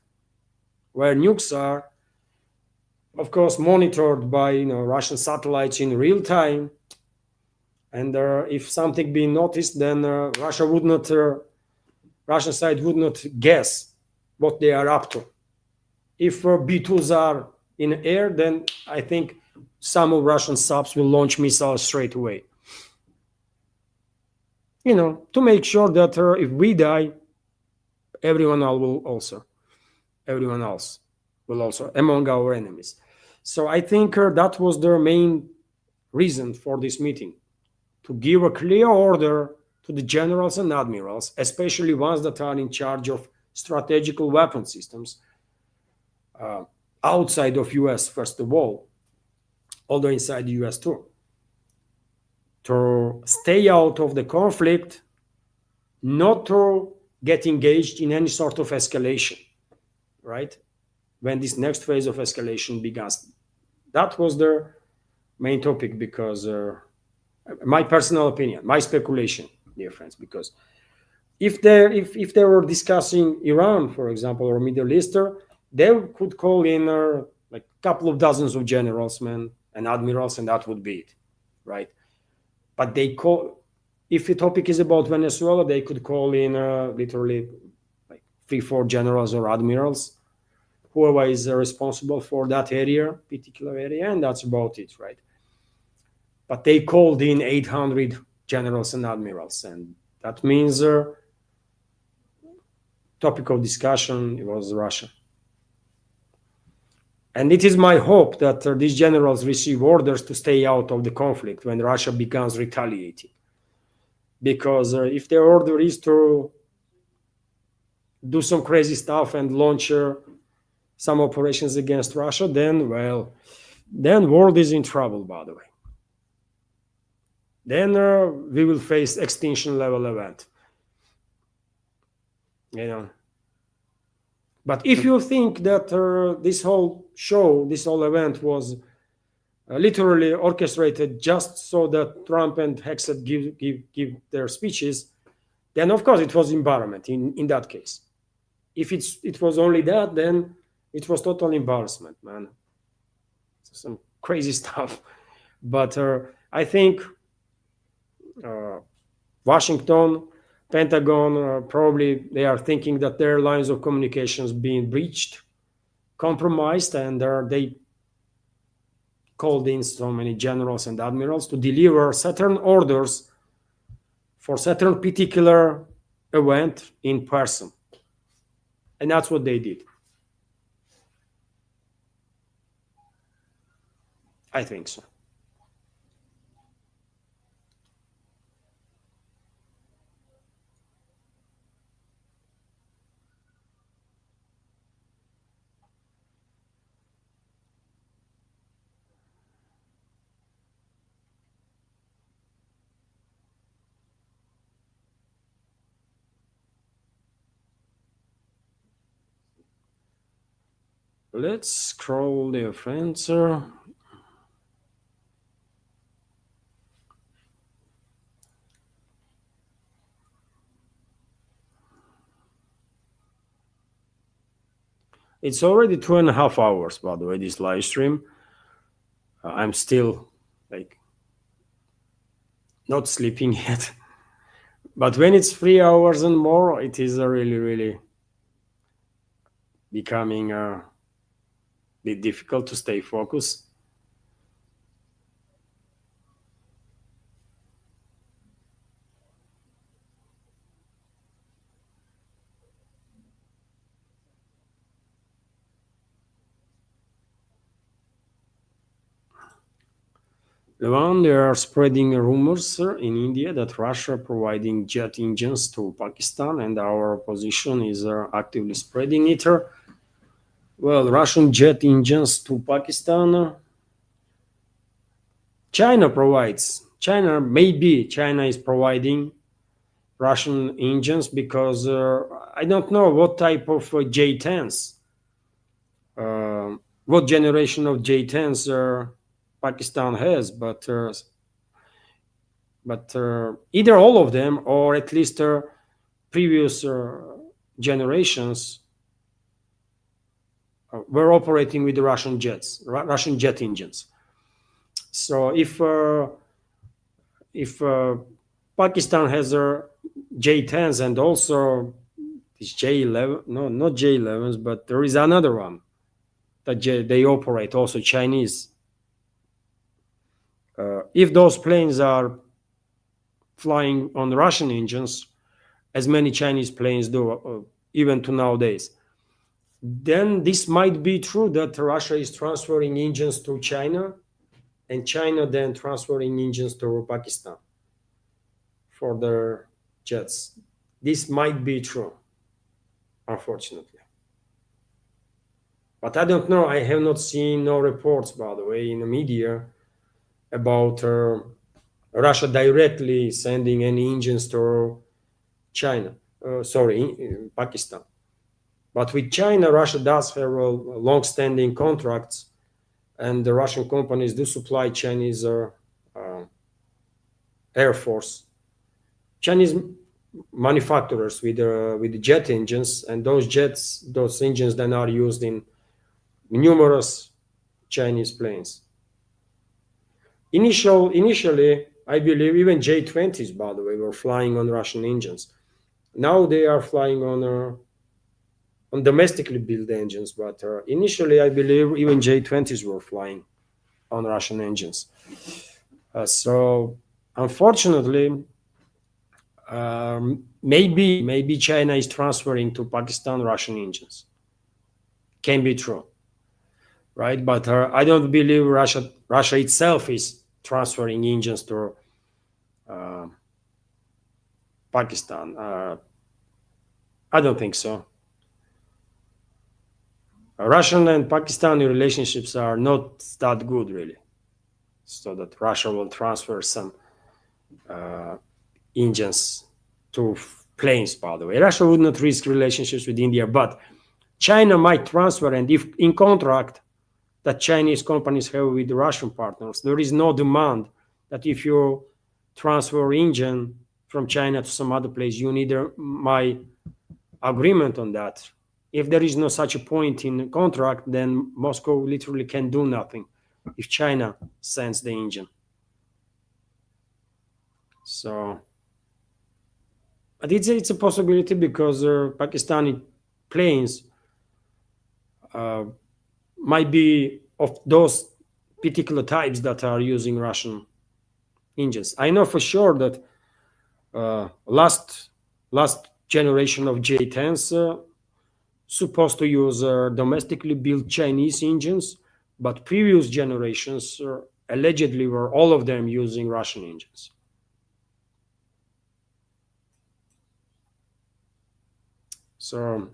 where nukes are, of course, monitored by Russian satellites in real time. And if something being noticed, then Russian side would not guess what they are up to. If B-2s are in air, then I think some of Russian subs will launch missiles straight away. To make sure that if we die, everyone else will also among our enemies. So I think that was their main reason for this meeting, to give a clear order to the generals and admirals, especially ones that are in charge of strategical weapon systems outside of US, first of all, although inside the US too, to stay out of the conflict, not to get engaged in any sort of escalation, right? When this next phase of escalation begins. That was their main topic, because my personal opinion, my speculation, dear friends, because if they were discussing Iran, for example, or Middle East, they could call in like a couple of dozens of generals, men, and admirals, and that would be it, right? But if the topic is about Venezuela, they could call in literally like 3-4 generals or admirals, whoever is responsible for that particular area, and that's about it, right? But they called in 800 generals and admirals, and that means topic of discussion, it was Russia. And it is my hope that these generals receive orders to stay out of the conflict when Russia begins retaliating. Because if their order is to do some crazy stuff and launch some operations against Russia, then, well, then world is in trouble, by the way. Then we will face extinction level event. You know. But if you think that this whole show, this whole event was literally orchestrated just so that Trump and Hexet give their speeches, then of course it was embarrassment in that case. If it was only that, then it was total embarrassment, man. Some crazy stuff. But I think Washington, Pentagon, probably they are thinking that their lines of communications being breached, compromised, and they called in so many generals and admirals to deliver certain orders for certain particular event in person. And that's what they did. I think so. Let's scroll, dear friends. It's already 2.5 hours, by the way, this live stream. I'm still like not sleeping yet. But when it's 3 hours and more, it is really, really becoming a bit difficult to stay focused. Levan, there are spreading rumors in India that Russia providing jet engines to Pakistan, and our opposition is actively spreading it. Well, Russian jet engines to Pakistan. China provides. China is providing Russian engines because I don't know what type of J-10s, what generation of J-10s Pakistan has, but either all of them or at least previous generations were operating with the Russian Russian jet engines. So if Pakistan has their J-10s and also this J-11, no, not J-11s, but there is another one that they operate, also Chinese. If those planes are flying on Russian engines, as many Chinese planes do, even to nowadays, then this might be true that Russia is transferring engines to China, and China then transferring engines to Pakistan for their jets. This might be true, unfortunately. But I don't know. I have not seen no reports, by the way, in the media about Russia directly sending any engines to China. Pakistan. But with China, Russia does have long-standing contracts, and the Russian companies do supply Chinese Air Force, Chinese manufacturers with the jet engines, and those engines then are used in numerous Chinese planes. Initially, I believe even J-20s, by the way, were flying on Russian engines. Now they are flying on domestically built engines, but initially, I believe even J-20s were flying on Russian engines. So, unfortunately, maybe China is transferring to Pakistan Russian engines. Can be true. right? But I don't believe Russia itself is transferring engines to uh, Pakistan. I don't think so. Russian and Pakistani relationships are not that good, really. So that Russia will transfer some uh, engines to planes. By the way, Russia would not risk relationships with India, but China might transfer. And if in contract that Chinese companies have with Russian partners, there is no demand that if you transfer engine from China to some other place, you need my agreement on that. If there is no such a point in the contract, then Moscow literally can do nothing if China sends the engine. So, but it's a possibility because Pakistani planes uh, might be of those particular types that are using Russian engines. I know for sure that last generation of J10s supposed to use domestically built Chinese engines, but previous generations allegedly were all of them using Russian engines. So,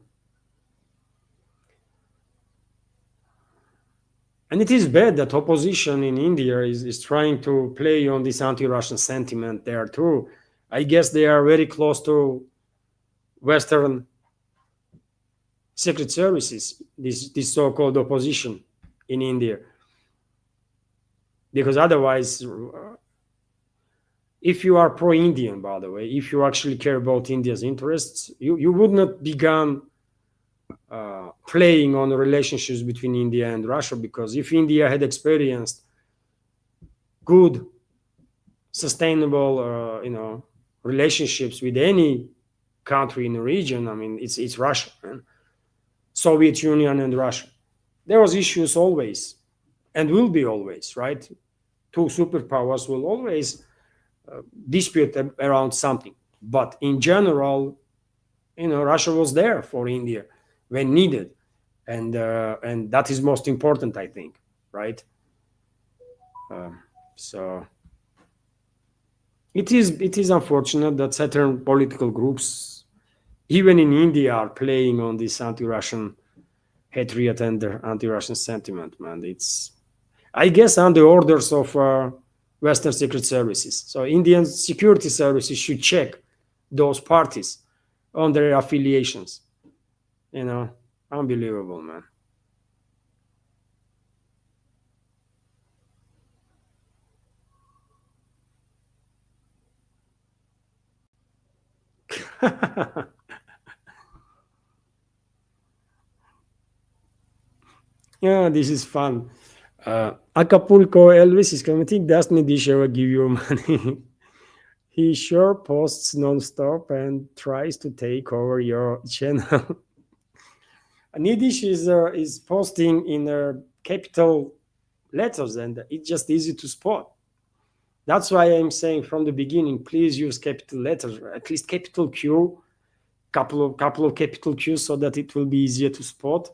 and it is bad that opposition in India is trying to play on this anti-Russian sentiment there too. I guess they are very close to Western secret services, this so-called opposition in India, because otherwise, if you are pro-Indian, by the way, if you actually care about India's interests, you would not begin playing on the relationships between India and Russia, because if India had experienced good, sustainable, relationships with any country in the region, I mean, it's Russia, man. Soviet Union and Russia. There was issues always, and will be always, right? Two superpowers will always dispute around something. But in general, Russia was there for India when needed, and that is most important, I think, right? So it is unfortunate that certain political groups, even in India, are playing on this anti-Russian hatred and anti-Russian sentiment. Man, it's, I guess, on the orders of Western secret services. So Indian security services should check those parties on their affiliations. Unbelievable, man. Yeah, this is fun. Acapulco Elvis is commenting, doesn't Dish ever give you money? He sure posts nonstop and tries to take over your channel. Nidish is posting in capital letters, and it's just easy to spot. That's why I'm saying from the beginning, please use capital letters, at least capital Q, couple of capital Qs, so that it will be easier to spot.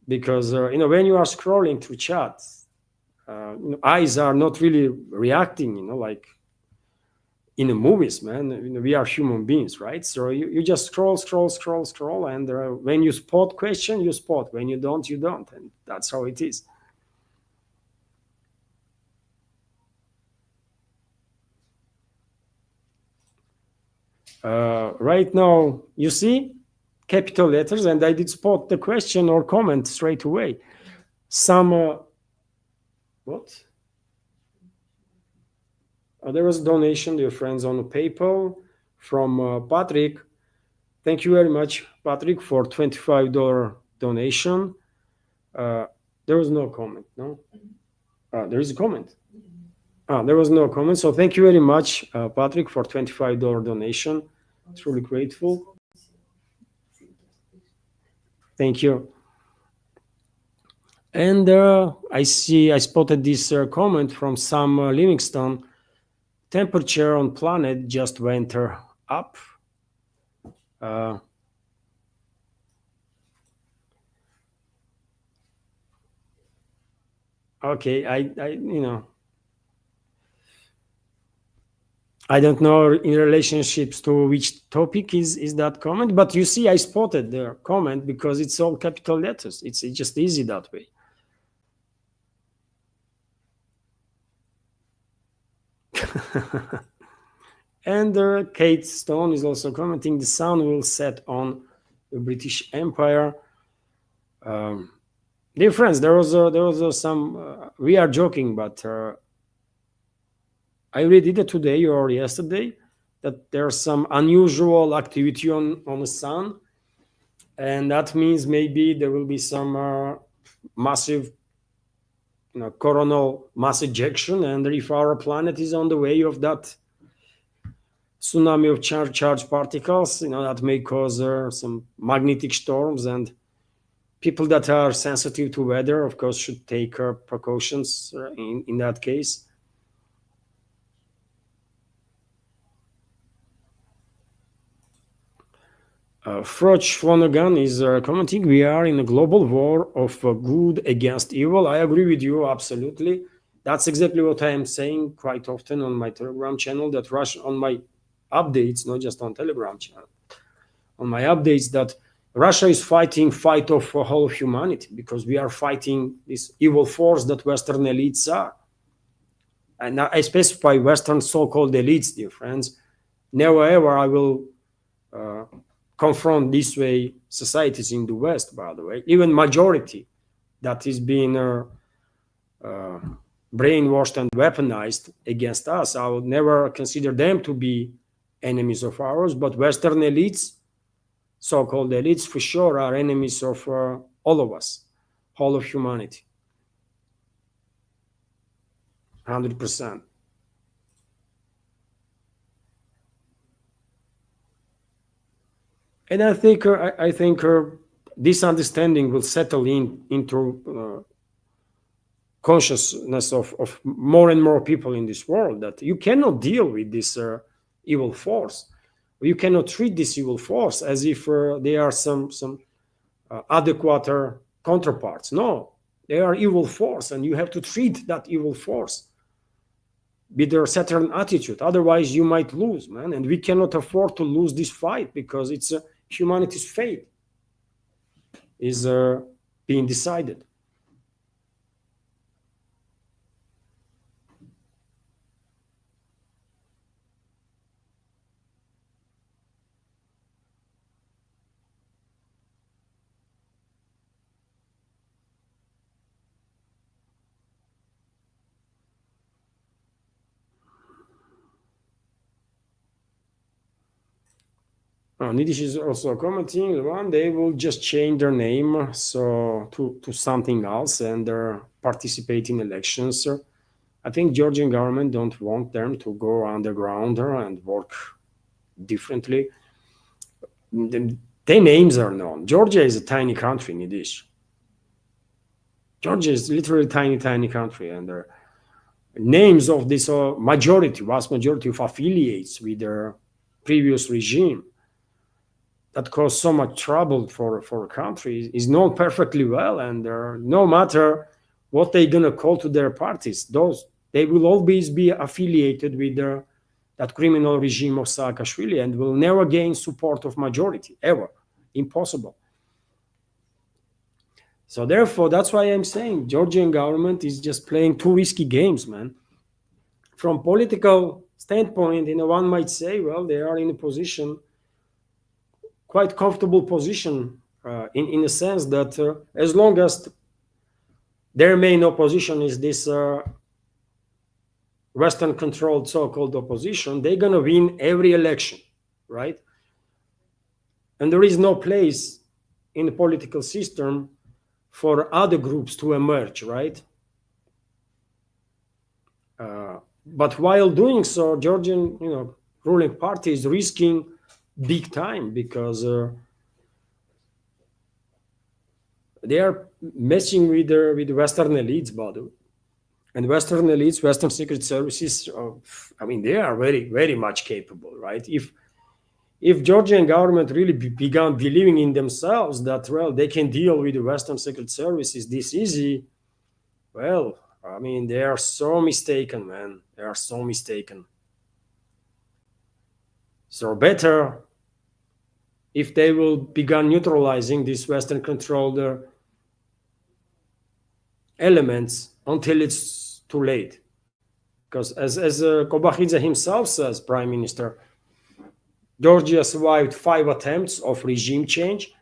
Because when you are scrolling through chats, eyes are not really reacting. Like in the movies, man. We are human beings, right? So you just scroll, and when you spot question, you spot. When you don't, you don't, and that's how it is. Right now, you see capital letters, and I did spot the question or comment straight away. Some what? There was a donation, dear friends, on PayPal from Patrick. Thank you very much, Patrick, for $25 donation. There was no comment, no? There is a comment. There was no comment. So thank you very much, Patrick, for $25 donation. Truly grateful. Thank you. And I spotted this comment from Sam Livingston. Temperature on planet just went up. Uh, Okay, I don't know in relationships to which topic is that comment, but you see, I spotted the comment because it's all capital letters. It's just easy that way. And Kate Stone is also commenting: the sun will set on the British Empire. Um, Dear friends, there was some. We are joking, but I read it today or yesterday that there's some unusual activity on the sun, and that means maybe there will be some massive, coronal mass ejection, and if our planet is on the way of that tsunami of charged particles, that may cause some magnetic storms, and people that are sensitive to weather, of course, should take precautions in that case. Froch Flanagan is commenting: we are in a global war of good against evil. I agree with you, absolutely. That's exactly what I am saying quite often on my Telegram channel, that Russia, on my updates, not just on Telegram channel, on my updates, that Russia is fighting fight of whole of humanity, because we are fighting this evil force that Western elites are. And I specify Western so-called elites, dear friends. Never ever I will uh, confront this way societies in the West, by the way, even majority that is being uh, brainwashed and weaponized against us. I would never consider them to be enemies of ours, but Western elites, so-called elites, for sure are enemies of all of us, all of humanity, 100%. And I think this understanding will settle into consciousness of more and more people in this world, that you cannot deal with this evil force. You cannot treat this evil force as if they are some adequate counterparts. No, they are evil force, and you have to treat that evil force with a certain attitude. Otherwise, you might lose, man. And we cannot afford to lose this fight, because it's humanity's fate is being decided. Nidish is also commenting: one day will just change their name so to something else, and participate in elections. I think Georgian government don't want them to go underground and work differently. Their names are known. Georgia is a tiny country, Nidish. Georgia is literally tiny, tiny country, and their names of this vast majority of affiliates with their previous regime that caused so much trouble for a country is known perfectly well, and no matter what they're gonna call to their parties, those they will always be affiliated with that criminal regime of Saakashvili, and will never gain support of majority ever. Impossible. So therefore, that's why I'm saying Georgian government is just playing two risky games, man. From political standpoint, one might say, well, they are in a position, quite comfortable position, in a sense that as long as their main opposition is this Western-controlled so-called opposition, they're gonna win every election, right? And there is no place in the political system for other groups to emerge, right? But while doing so, Georgian, ruling party is risking big time, because they are messing with the Western elites, by the way. And Western elites, Western secret services, they are very, very much capable, right? If Georgian government really began believing in themselves that, well, they can deal with the Western secret services this easy, well, I mean, they are so mistaken, man. They are so mistaken. So better if they will begin neutralizing these Western controlled elements until it's too late. Because as Kobachidze himself says, Prime Minister, Georgia survived 5 attempts of regime change.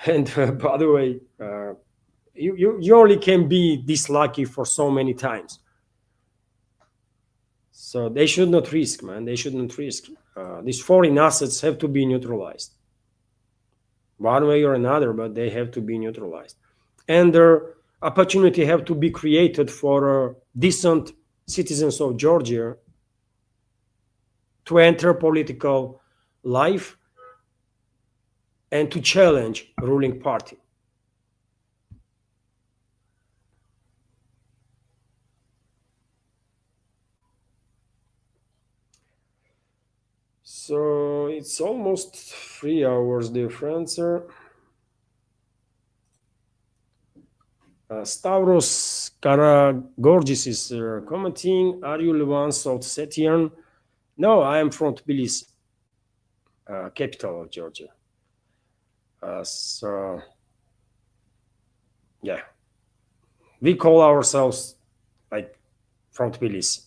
And by the way, you only can be this lucky for so many times. So they should not risk, man. They should not risk. These foreign assets have to be neutralized, one way or another, but they have to be neutralized. And their opportunity have to be created for decent citizens of Georgia to enter political life and to challenge ruling party. So it's almost 3 hours difference. Stavros Karagorgis is commenting, are you Levan South Ossetian? No, I am from Tbilisi, capital of Georgia. So, yeah, we call ourselves like from Tbilisi.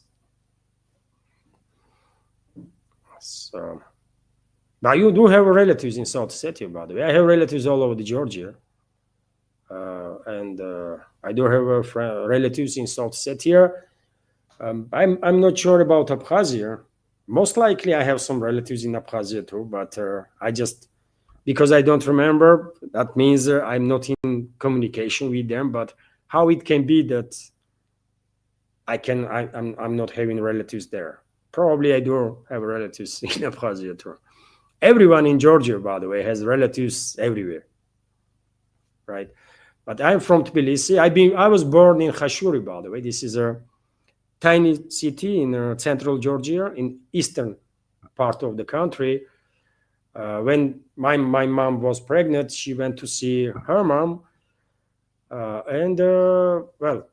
So, but you do have relatives in South Ossetia, by the way. I have relatives all over the Georgia. And I do have relatives in South Ossetia. I'm not sure about Abkhazia. Most likely, I have some relatives in Abkhazia too, but I just because I don't remember. That means I'm not in communication with them. But how it can be that I'm not having relatives there? Probably I do have relatives in Abkhazia too. Everyone in Georgia, by the way, has relatives everywhere, right? But I'm from Tbilisi. I was born in Khashuri, by the way. This is a tiny city in central Georgia, in eastern part of the country. When my mom was pregnant, she went to see her mom, and well,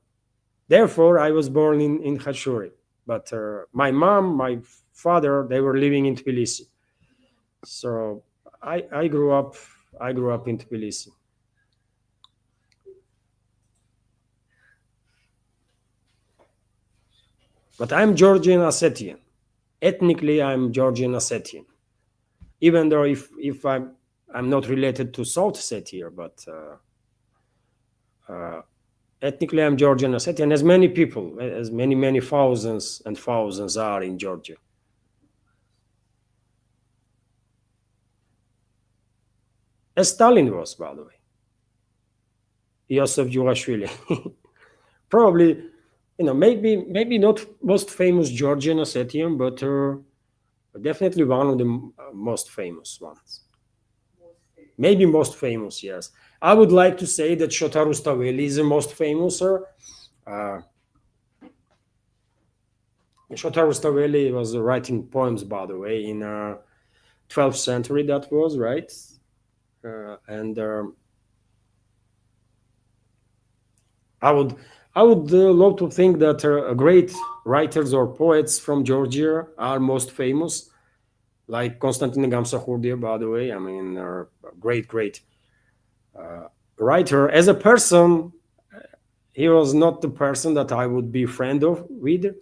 therefore I was born in Khashuri. But my mom, my father, they were living in Tbilisi. So I grew up in Tbilisi. But I'm Georgian Ossetian. Ethnically, I'm Georgian Ossetian. Even though if I'm not related to South Ossetia, but ethnically I'm Georgian Ossetian, as many people, as many thousands and thousands are in Georgia. As Stalin was, by the way. Yosef Jurashvili. Probably, maybe not most famous Georgian Ossetian, but definitely one of the most famous ones. Maybe most famous, yes. I would like to say that Shota Rustaveli is the most famous. Shota Rustaveli was writing poems, by the way, in 12th century. That was right, and I would love to think that great writers or poets from Georgia are most famous, like Konstantin Gamsakhourdia, by the way. I mean, great writer. As a person, he was not the person that I would be friend of with.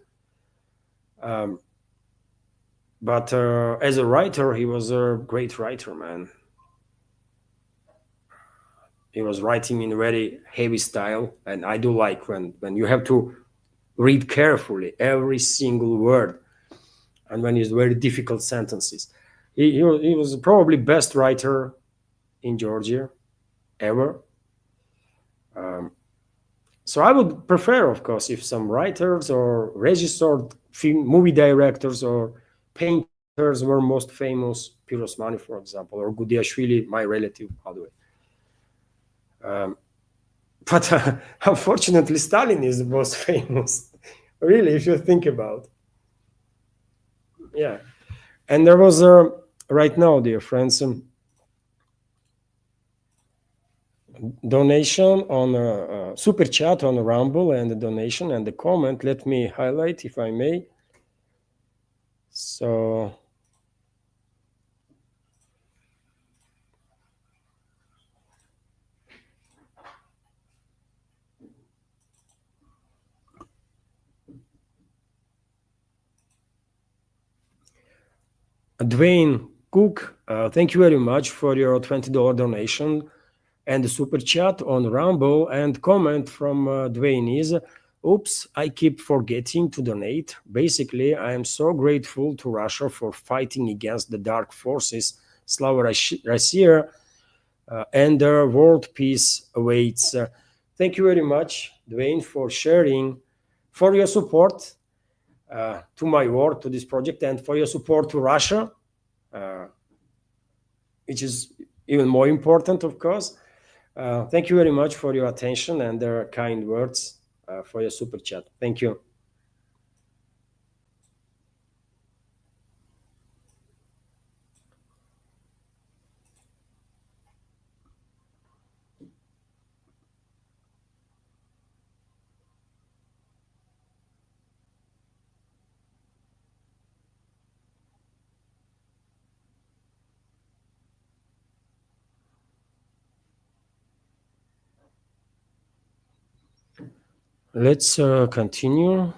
But as a writer, he was a great writer, man. He was writing in a very heavy style, and I do like when you have to read carefully every single word, and when it's very difficult sentences. He was probably best writer in Georgia ever. So I would prefer, of course, if some writers or regisseurs, film, movie directors or painters were most famous. Pirosmani, for example, or Gudiashvili, my relative, by the way. But unfortunately, Stalin is the most famous. Really, if you think about. Yeah, and there was right now, dear friends. donation on super chat on Rumble, and the donation and the comment. Let me highlight, if I may. So Dwayne Cook, thank you very much for your $20 donation and the super chat on Rumble. And comment from Dwayne is, oops, I keep forgetting to donate. Basically, I am so grateful to Russia for fighting against the dark forces, Slava Russia, and world peace awaits. Thank you very much, Dwayne, for sharing, for your support to my work, to this project, and for your support to Russia, which is even more important, of course. Thank you very much for your attention and kind words, for your super chat. Thank you. Let's continue.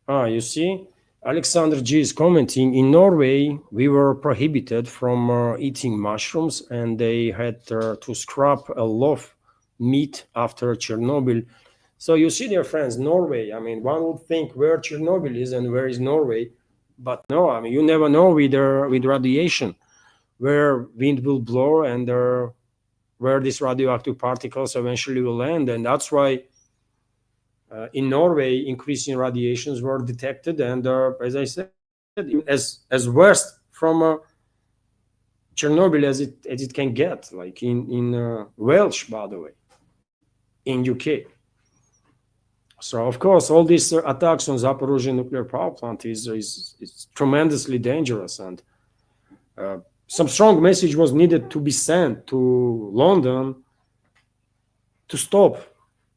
You see, Alexander G is commenting, in Norway, we were prohibited from eating mushrooms, and they had to scrap a lot of meat after Chernobyl. So you see, dear friends, Norway, I mean, one would think where Chernobyl is and where is Norway, but no, I mean, you never know with radiation where wind will blow and where these radioactive particles eventually will land. And that's why in Norway, increasing radiations were detected, and as I said, as worst from Chernobyl as it can get, like in Welsh, by the way, in UK. So of course, all these attacks on Zaporozhye nuclear power plant is tremendously dangerous, and some strong message was needed to be sent to London to stop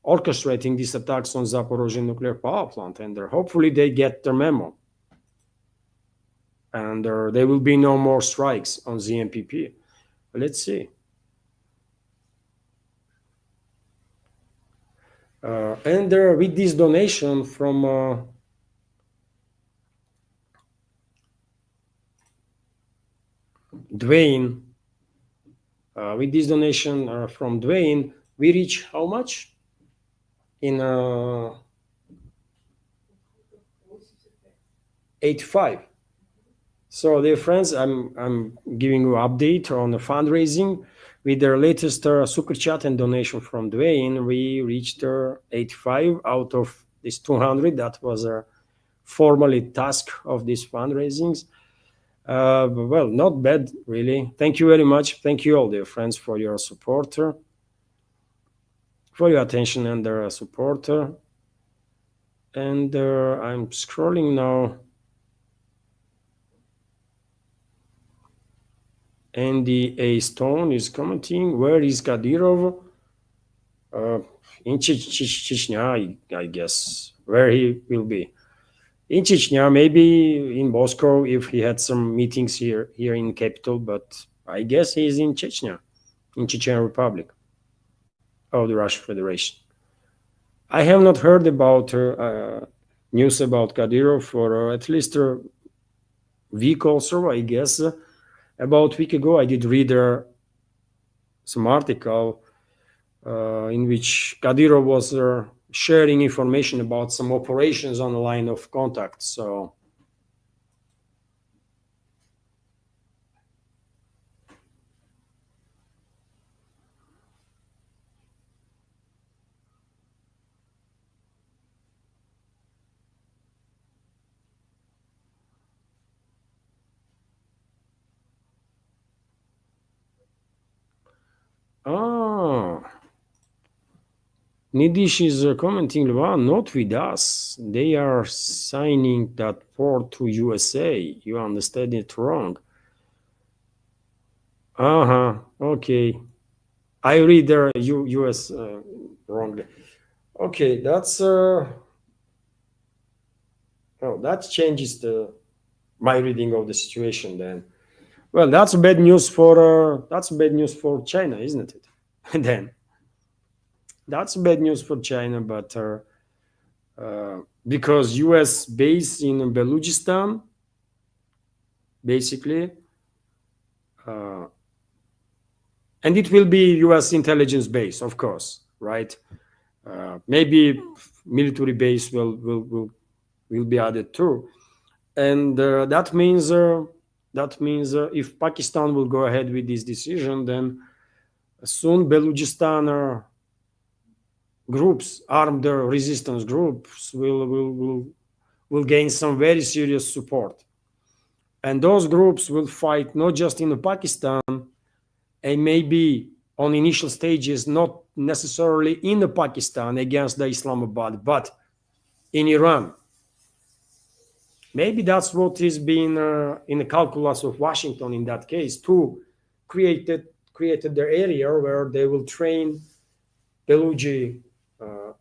orchestrating these attacks on Zaporozhye nuclear power plant, and hopefully they get their memo, and there will be no more strikes on ZMPP. Let's see. And with this donation from Dwayne, with this donation from Dwayne, we reach how much? In 85. So, dear friends, I'm giving you an update on the fundraising. With the latest super chat and donation from Dwayne, we reached 85 out of this 200. That was a formally task of these fundraisings. Well, not bad, really. Thank you very much. Thank you all, dear friends, for your support, for your attention and support. And I'm scrolling now. Andy A. Stone is commenting, where is Kadyrov? In Chechnya, I guess, where he will be. In Chechnya, maybe in Moscow if he had some meetings here in capital, but I guess he's in Chechnya, in Chechen Republic of the Russian Federation. I have not heard about news about Kadyrov for at least a week or so, I guess. About a week ago, I did read some article in which Kadyrov was sharing information about some operations on the line of contact. So Ah, Nidish is commenting, well, not with us. They are signing that port to USA. You understand it wrong. Uh-huh. Okay. I read the US wrongly. Okay, that's oh, that changes the my reading of the situation then. Well, that's bad news for China, isn't it? Then that's bad news for China, but because US base in Balochistan, basically, uh, and it will be US intelligence base, of course, right? Maybe military base will be added too, and that means if Pakistan will go ahead with this decision, then soon Balochistan groups, armed resistance groups, will gain some very serious support, and those groups will fight not just in Pakistan, and maybe on initial stages not necessarily in Pakistan against the Islamabad, but in Iran. Maybe that's what is being in the calculus of Washington in that case to created their area where they will train Beluji uh,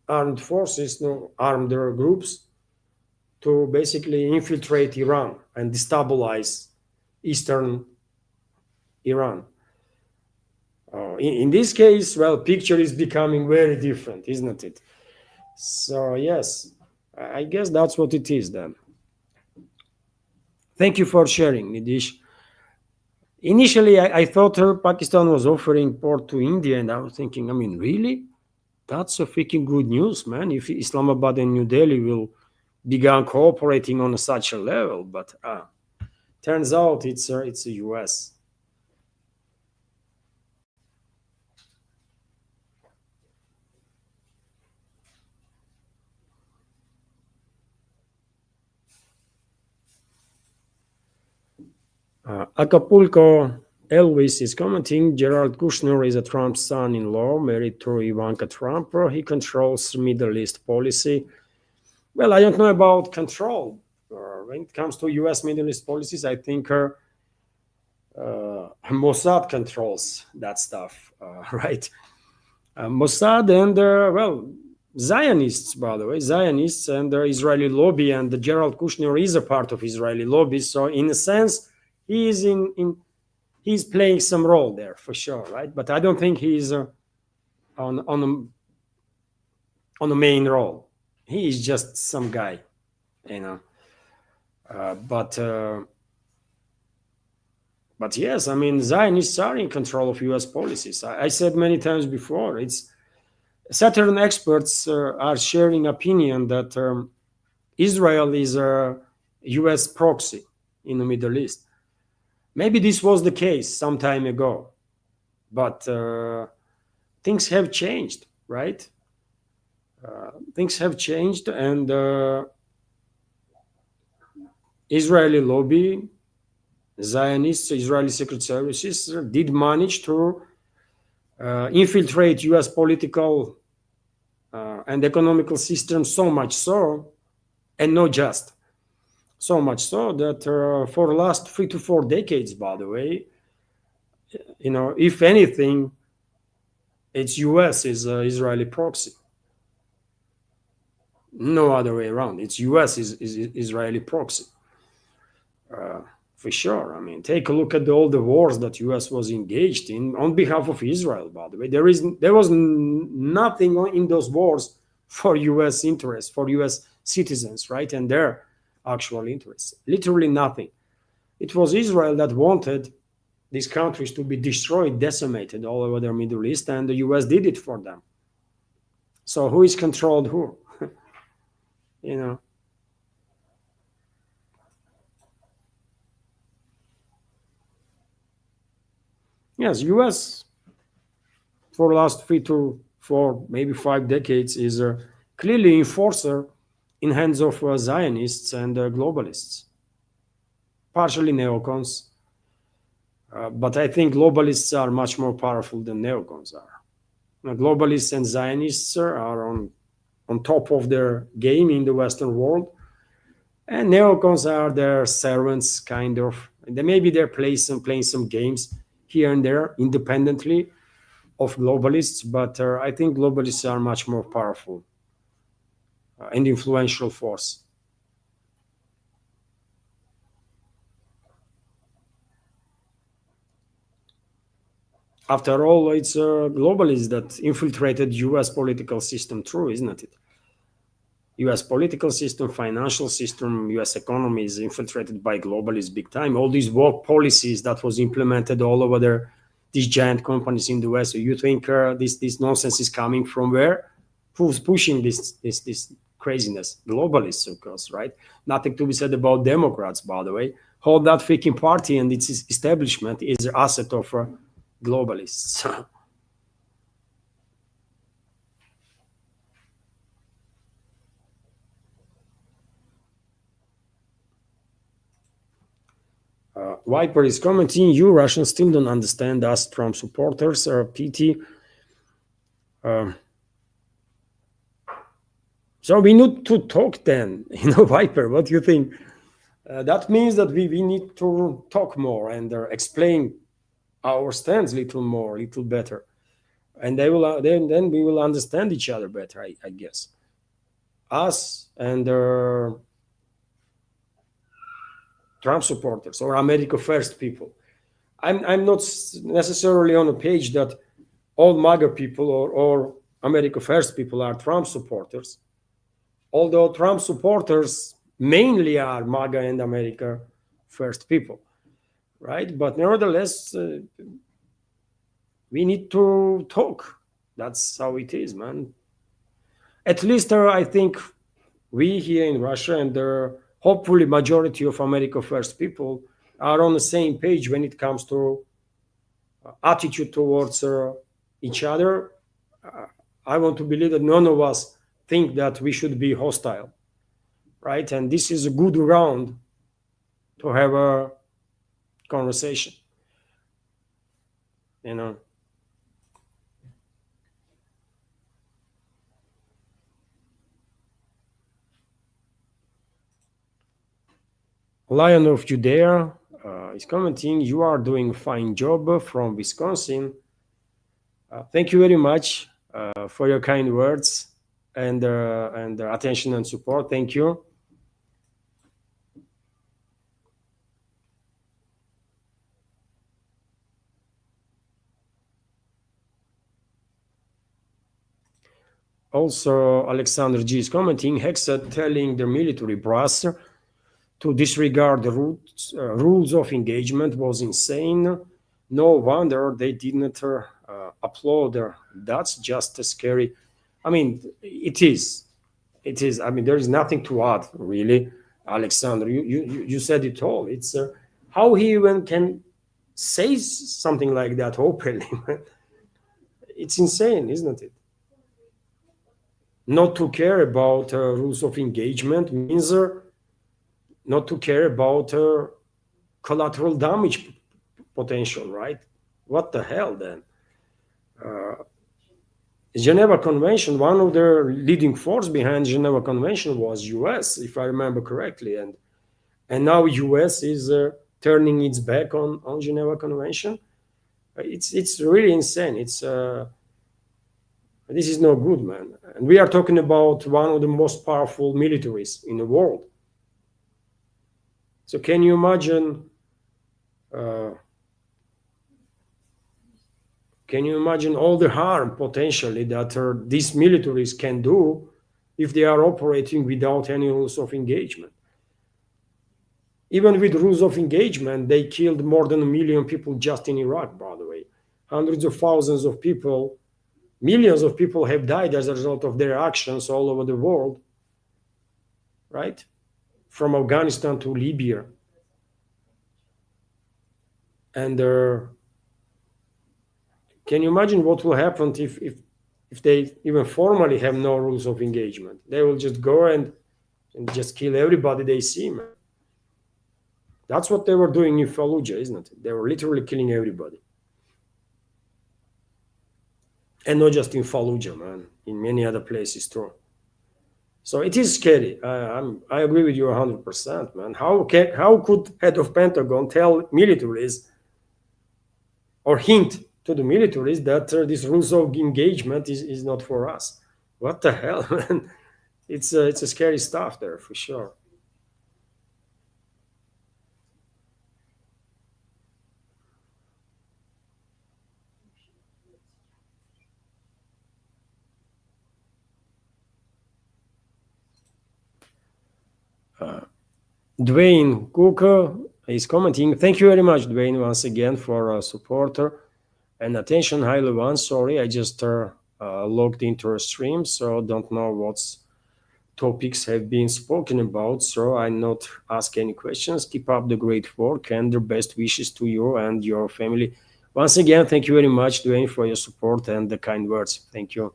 armed forces, no, armed groups to basically infiltrate Iran and destabilize eastern Iran. In this case, well, picture is becoming very different, isn't it? So yes, I guess that's what it is then. Thank you for sharing, Nidish. Initially, I thought Pakistan was offering port to India, and I was thinking, I mean, really? That's a freaking good news, man. If Islamabad and New Delhi will begin cooperating on such a level, but turns out it's the US. Acapulco Elvis is commenting. Gerald Kushner is a Trump son-in-law married to Ivanka Trump. He controls Middle East policy. Well, I don't know about control. When it comes to U.S. Middle East policies, I think Mossad controls that stuff, right? Mossad and well, Zionists, by the way, Zionists and the Israeli lobby, and the Gerald Kushner is a part of Israeli lobby. So in a sense, he is in he's playing some role there for sure, right? But I don't think he's on the main role. He is just some guy, you know. But but yes, I mean, Zionists are in control of U.S. policies. I said many times before, it's certain experts are sharing opinion that Israel is a U.S. proxy in the Middle East. Maybe this was the case some time ago, but things have changed, right? Things have changed, and Israeli lobby, Zionists, Israeli secret services did manage to infiltrate U.S. political and economical system so much so, and not just so much so that for the last 3 to 4 decades, by the way, if anything, it's U.S. is Israeli proxy. No other way around. It's U.S. is Israeli proxy. For sure. I mean, take a look at all the wars that U.S. was engaged in on behalf of Israel. By the way, there was nothing in those wars for U.S. interests, for U.S. citizens, right, and their actual interests. Literally nothing. It was Israel that wanted these countries to be destroyed, decimated all over the Middle East, and the U.S. did it for them. So who is controlled who? you know. Yes, U.S. for the last 3 to 4, maybe 5 decades is clearly enforcer in hands of Zionists and globalists, partially neocons, But I think globalists are much more powerful than neocons are. Now, globalists and Zionists are on top of their game in the Western world, and neocons are their servants, kind of. And then maybe they're playing some games here and there independently of globalists, but I think globalists are much more powerful and influential force. After all, it's globalists that infiltrated U.S. political system, true, isn't it? U.S. political system, financial system, U.S. economy is infiltrated by globalists big time. All these work policies that was implemented all over there, these giant companies in the West. So you think this nonsense is coming from where? Who's pushing this craziness? Globalists, of course, right? Nothing to be said about Democrats, by the way. Whole that freaking party and its establishment is the asset of globalists. Viper is commenting, you Russians still don't understand us Trump supporters, PT. So we need to talk then, Viper, what do you think? That means that we need to talk more and explain our stance a little more, a little better. And they will then we will understand each other better, I guess. Us and Trump supporters or America First people. I'm not necessarily on a page that all MAGA people or America First people are Trump supporters, although Trump supporters mainly are MAGA and America First people, right? But nevertheless, we need to talk. That's how it is, man. At least I think we here in Russia and the hopefully majority of America First people are on the same page when it comes to attitude towards each other. I want to believe that none of us think that we should be hostile, right? And this is a good ground to have a conversation, you know. Lion of Judea is commenting, you are doing a fine job from Wisconsin. Thank you very much for your kind words and attention and support. Thank you. Also, Alexander G is commenting, Hexa telling the military brass to disregard the rules of engagement was insane. No wonder they didn't applaud. That's just scary. I mean, it is. It is. I mean, there is nothing to add, really, Alexander. You said it all. It's how he even can say something like that openly. It's insane, isn't it? Not to care about rules of engagement means not to care about collateral damage potential, right? What the hell then? Geneva Convention, one of the leading force behind Geneva Convention was US, if I remember correctly, and now US is turning its back on Geneva Convention. It's really insane. It's this is no good, man. And we are talking about one of the most powerful militaries in the world. So can you imagine? Can you imagine all the harm potentially that these militaries can do if they are operating without any rules of engagement? Even with rules of engagement, they killed more than 1 million people just in Iraq, by the way. Hundreds of thousands of people, millions of people have died as a result of their actions all over the world, right? From Afghanistan to Libya. And can you imagine what will happen if they even formally have no rules of engagement? They will just go and just kill everybody they see, man. That's what they were doing in Fallujah, isn't it? They were literally killing everybody. And not just in Fallujah, man, in many other places too. So it is scary. I agree with you 100%, man. How could head of Pentagon tell militaries or hint to the militaries that this rules of engagement is not for us? What the hell, man? It's a scary stuff there for sure. Dwayne Cook is commenting. Thank you very much, Dwayne, once again for support and attention. Hi, Levan. Sorry, I just logged into a stream, so don't know what's topics have been spoken about. So I not ask any questions. Keep up the great work and the best wishes to you and your family. Once again, thank you very much, Dwayne, for your support and the kind words. Thank you.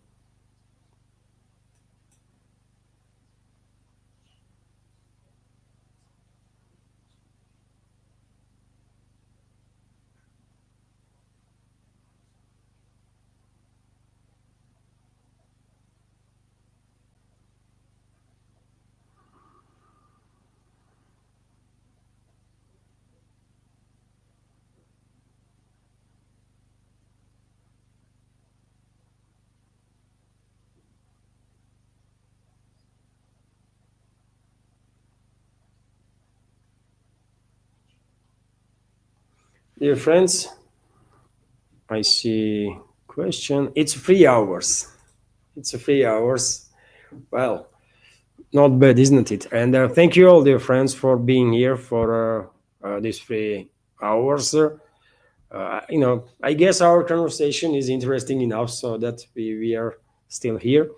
Dear friends, I see question. It's 3 hours. It's a 3 hours. Well, not bad, isn't it? And thank you all, dear friends, for being here for these 3 hours. I guess our conversation is interesting enough so that we are still here.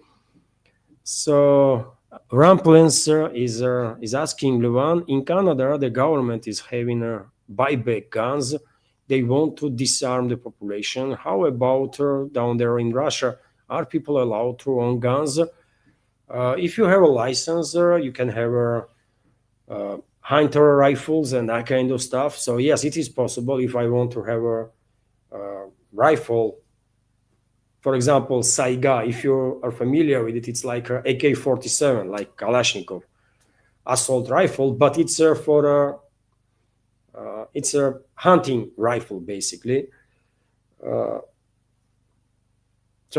So Ramplins is asking Levan, in Canada, the government is having buyback guns. They want to disarm the population. How about down there in Russia? Are people allowed to own guns? If you have a license, you can have hunter rifles and that kind of stuff. So yes, it is possible. If I want to have a rifle, for example, Saiga, if you are familiar with it, it's like a AK-47, like Kalashnikov assault rifle, but it's a hunting rifle basically. So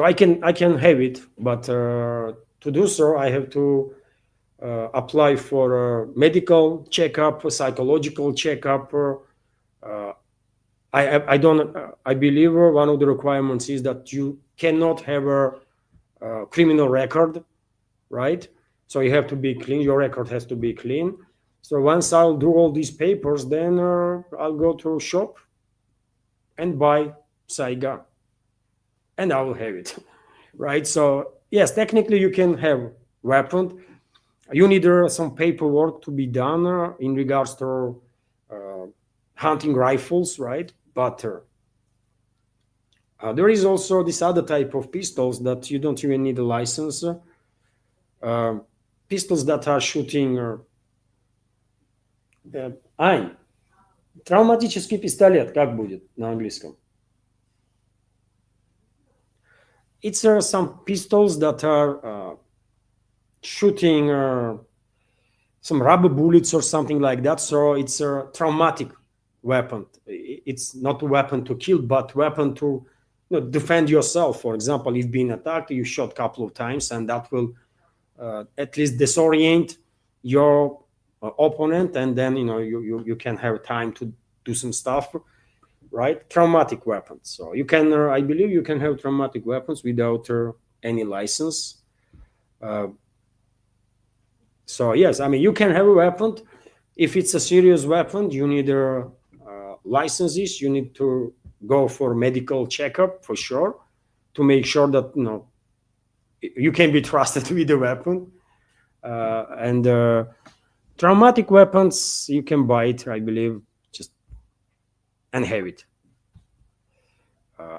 I can have it, but to do so, I have to apply for a medical checkup, a psychological checkup. I don't. I believe one of the requirements is that you cannot have a criminal record, right? So you have to be clean. Your record has to be clean. So once I'll do all these papers, then I'll go to a shop and buy Saiga, and I will have it, right? So yes, technically you can have weapon. You need some paperwork to be done in regards to uh, hunting rifles, right? But there is also this other type of pistols that you don't even need a license. Uh, Pistols that are shooting. Ань, травматический пистолет как будет на английском? It's some pistols that are shooting some rubber bullets or something like that. So it's a traumatic weapon. It's not a weapon to kill, but weapon to defend yourself. For example, if being attacked, you shot a couple of times, and that will at least disorient your opponent, and then you can have time to do some stuff, right? Traumatic weapons. So you can, I believe, you can have traumatic weapons without any license. So yes, I mean you can have a weapon. If it's a serious weapon, you need licenses. You need to go for medical checkup for sure to make sure that you can be trusted with the weapon. And traumatic weapons, you can buy it, I believe, just and have it.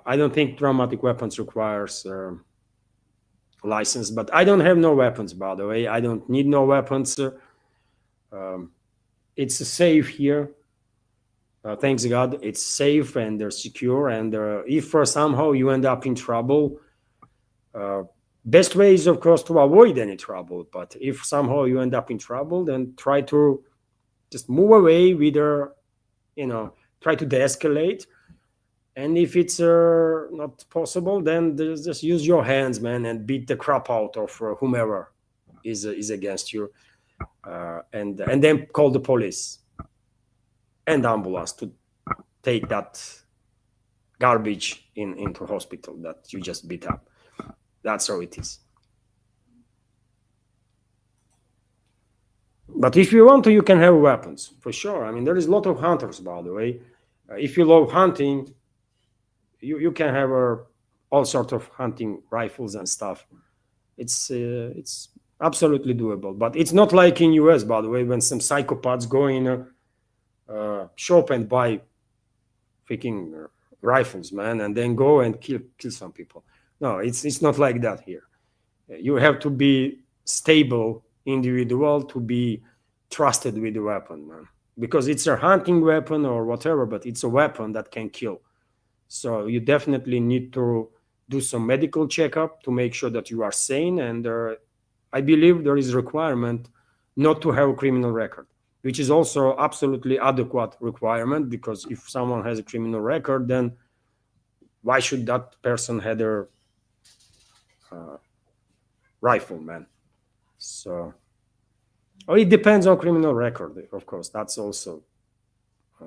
I don't think traumatic weapons requires license, but I don't have no weapons, by the way. I don't need no weapons. It's safe here. Thanks God, it's safe and they're secure. And if somehow you end up in trouble, best way is of course to avoid any trouble. But if somehow you end up in trouble, then try to just move away with try to de-escalate. And if it's not possible, then just use your hands, man, and beat the crap out of whomever is against you, and then call the police and ambulance to take that garbage into hospital that you just beat up. That's how it is. But if you want to, you can have weapons for sure. I mean, there is a lot of hunters, by the way. If you love hunting, you can have all sorts of hunting rifles and stuff. It's absolutely doable. But it's not like in US, by the way, when some psychopaths go in a shop and buy freaking rifles, man, and then go and kill some people. No, it's not like that here. You have to be stable individual to be trusted with the weapon, man, because it's a hunting weapon or whatever, but it's a weapon that can kill. So you definitely need to do some medical checkup to make sure that you are sane. And I believe there is a requirement not to have a criminal record, which is also absolutely adequate requirement, because if someone has a criminal record, then why should that person have a rifle, man? So it depends on criminal record, of course. That's also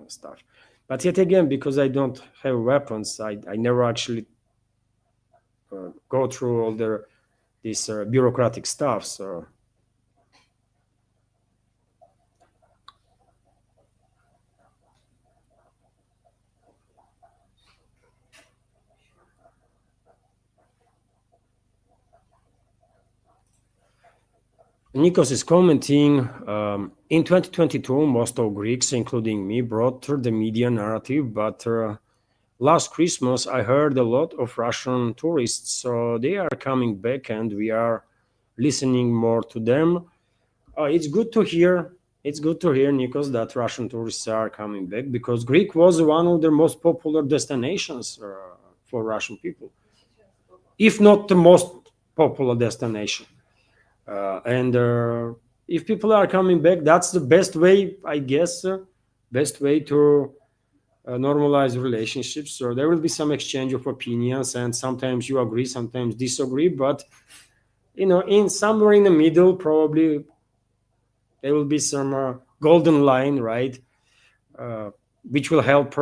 stuff. But yet again, because I don't have weapons, I never actually go through all this bureaucratic stuff. So Nikos is commenting, in 2022, most of Greeks, including me, brought the media narrative, but last Christmas, I heard a lot of Russian tourists, so they are coming back and we are listening more to them. It's good to hear. It's good to hear, Nikos, that Russian tourists are coming back, because Greek was one of the most popular destinations for Russian people, if not the most popular destination. And if people are coming back, that's the best way, I guess, best way to normalize relationships. So there will be some exchange of opinions, and sometimes you agree, sometimes disagree. But in somewhere in the middle, probably there will be some golden line, right, which will help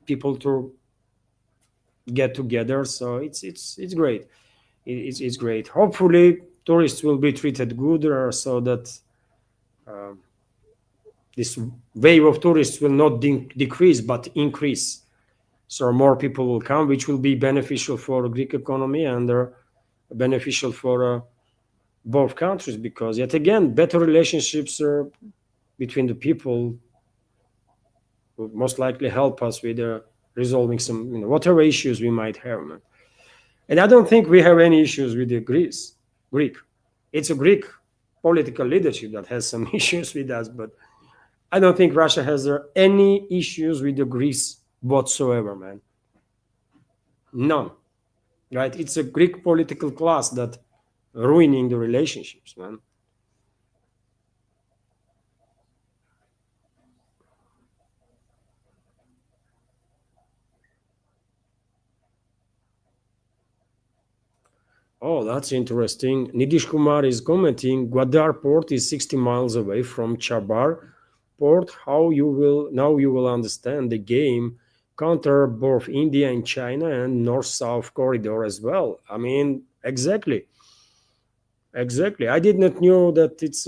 people to get together. So it's great. It's great. Hopefully, tourists will be treated good, so that this wave of tourists will not decrease but increase. So more people will come, which will be beneficial for the Greek economy and beneficial for both countries, because yet again, better relationships between the people will most likely help us with resolving some whatever issues we might have. And I don't think we have any issues with the Greek. It's a Greek political leadership that has some issues with us, but I don't think Russia has any issues with the Greece whatsoever, man. None. Right? It's a Greek political class that ruining the relationships, man. Oh, that's interesting. Nidish Kumar is commenting, Gwadar port is 60 miles away from Chabar port. How you will understand the game counter both India and China and north-south corridor as well. I mean, exactly. I did not know that it's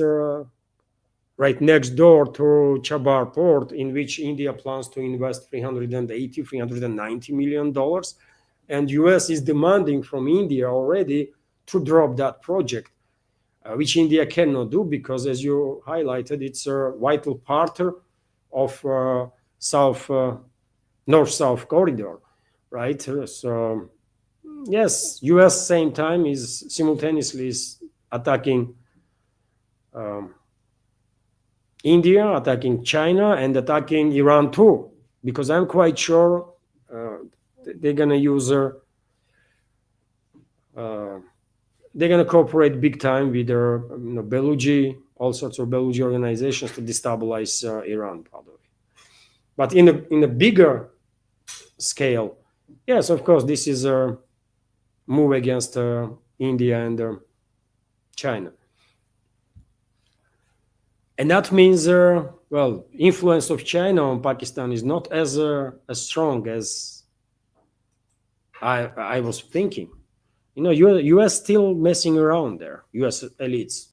right next door to Chabar port, in which India plans to invest $390 million. And US is demanding from India already to drop that project, which India cannot do because, as you highlighted, it's a vital part of north-south corridor, right? So yes, US same time is simultaneously attacking India, attacking China, and attacking Iran too, because I'm quite sure they're gonna use uh, they're gonna cooperate big time with their Belugi, all sorts of Belugi organizations to destabilize Iran, probably. But in a bigger scale, yes, of course, this is a move against India and China, and that means well, influence of China on Pakistan is not as strong as I was thinking. U.S. still messing around there. U.S. elites.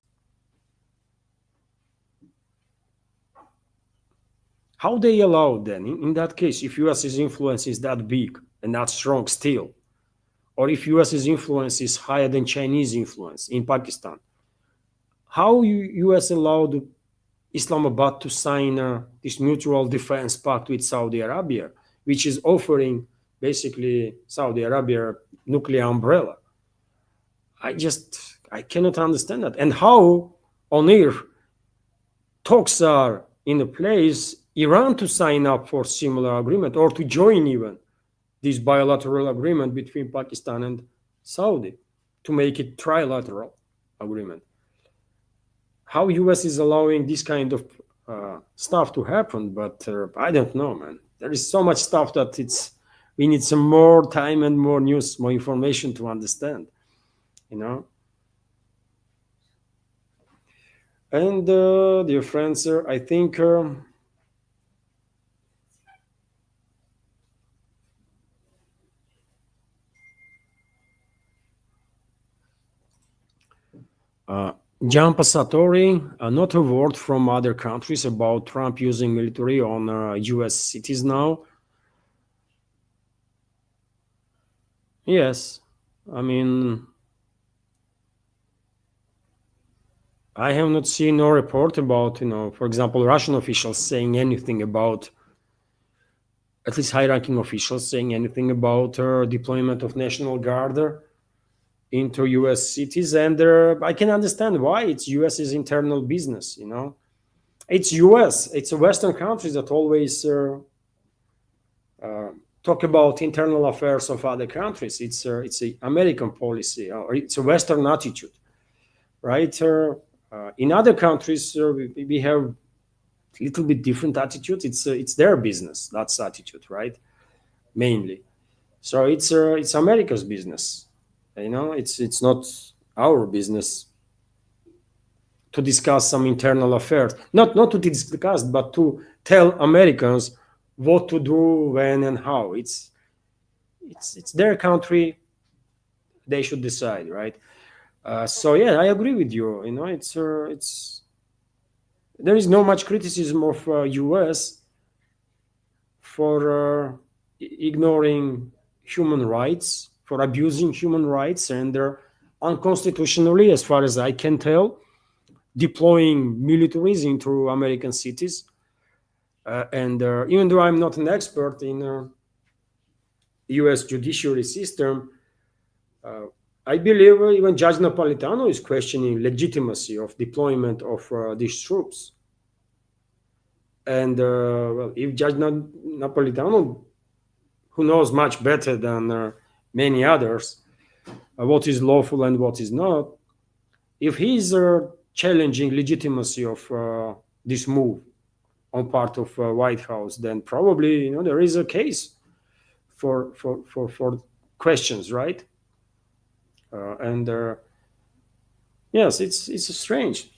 How they allow then? In that case, if U.S.'s influence is that big and that strong still, or if U.S.'s influence is higher than Chinese influence in Pakistan, how U.S. allowed Islamabad to sign this mutual defense pact with Saudi Arabia, which is offering basically Saudi Arabia nuclear umbrella? I cannot understand that. And how on earth talks are in a place Iran to sign up for similar agreement or to join even this bilateral agreement between Pakistan and Saudi to make it trilateral agreement. How US is allowing this kind of stuff to happen, but I don't know, man. There is so much stuff that we need some more time and more news, more information to understand, you know. And dear friends, I think John Passatori, not a word from other countries about Trump using military on US cities now. Yes, I mean, I have not seen no report about, for example, Russian officials saying anything about, at least high-ranking officials saying anything about deployment of National Guard into U.S. cities, and I can understand why. It's U.S.'s internal business, It's U.S. It's a Western countries that always talk about internal affairs of other countries. It's a American policy, or it's a Western attitude, right? In other countries, we have a little bit different attitude. It's their business. That's attitude, right? Mainly. So it's America's business. It's not our business to discuss some internal affairs. Not to discuss, but to tell Americans what to do, when, and how. It's their country. They should decide, right? So yeah, I agree with you. It's there is no much criticism of U.S. for ignoring human rights, for abusing human rights, and unconstitutionally, as far as I can tell, deploying militaries into American cities. And even though I'm not an expert in U.S. judiciary system, I believe even Judge Napolitano is questioning legitimacy of deployment of these troops. And well, if Judge Napolitano, who knows much better than many others what is lawful and what is not, if he's challenging legitimacy of this move on part of White House, then probably there is a case for questions, right? And yes, it's strange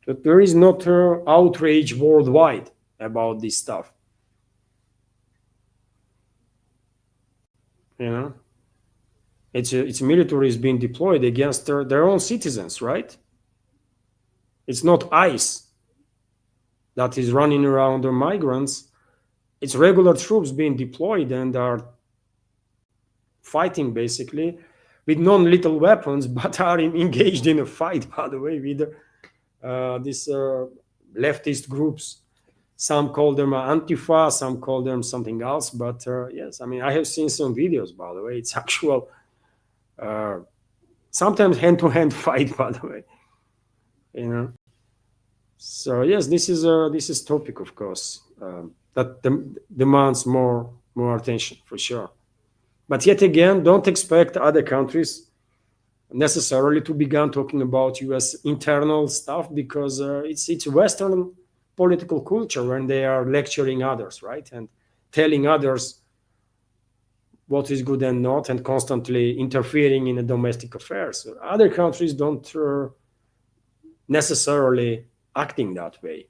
that there is not outrage worldwide about this stuff. Its military is being deployed against their own citizens, right? It's not ICE that is running around the migrants. It's regular troops being deployed and are fighting basically with non-lethal weapons, but are engaged in a fight, by the way, with these leftist groups. Some call them Antifa, some call them something else. But yes, I mean, I have seen some videos, by the way. It's actual, sometimes hand-to-hand fight, by the way. So yes, this is topic, of course. that demands more attention for sure. But yet again, don't expect other countries necessarily to begin talking about U.S. internal stuff, because it's Western political culture when they are lecturing others, right, and telling others what is good and not, and constantly interfering in the domestic affairs. Other countries don't necessarily acting that way.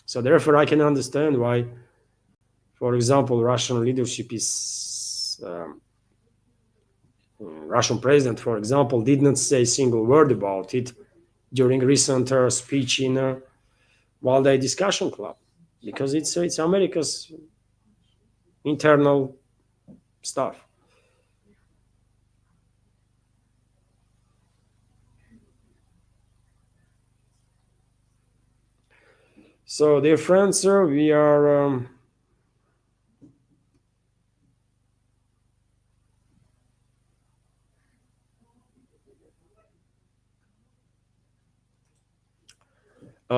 So therefore, I can understand why, for example, Russian leadership is Russian president, for example, did not say a single word about it during recent speech in World Day Discussion Club, because it's America's internal stuff. So, dear friends, we are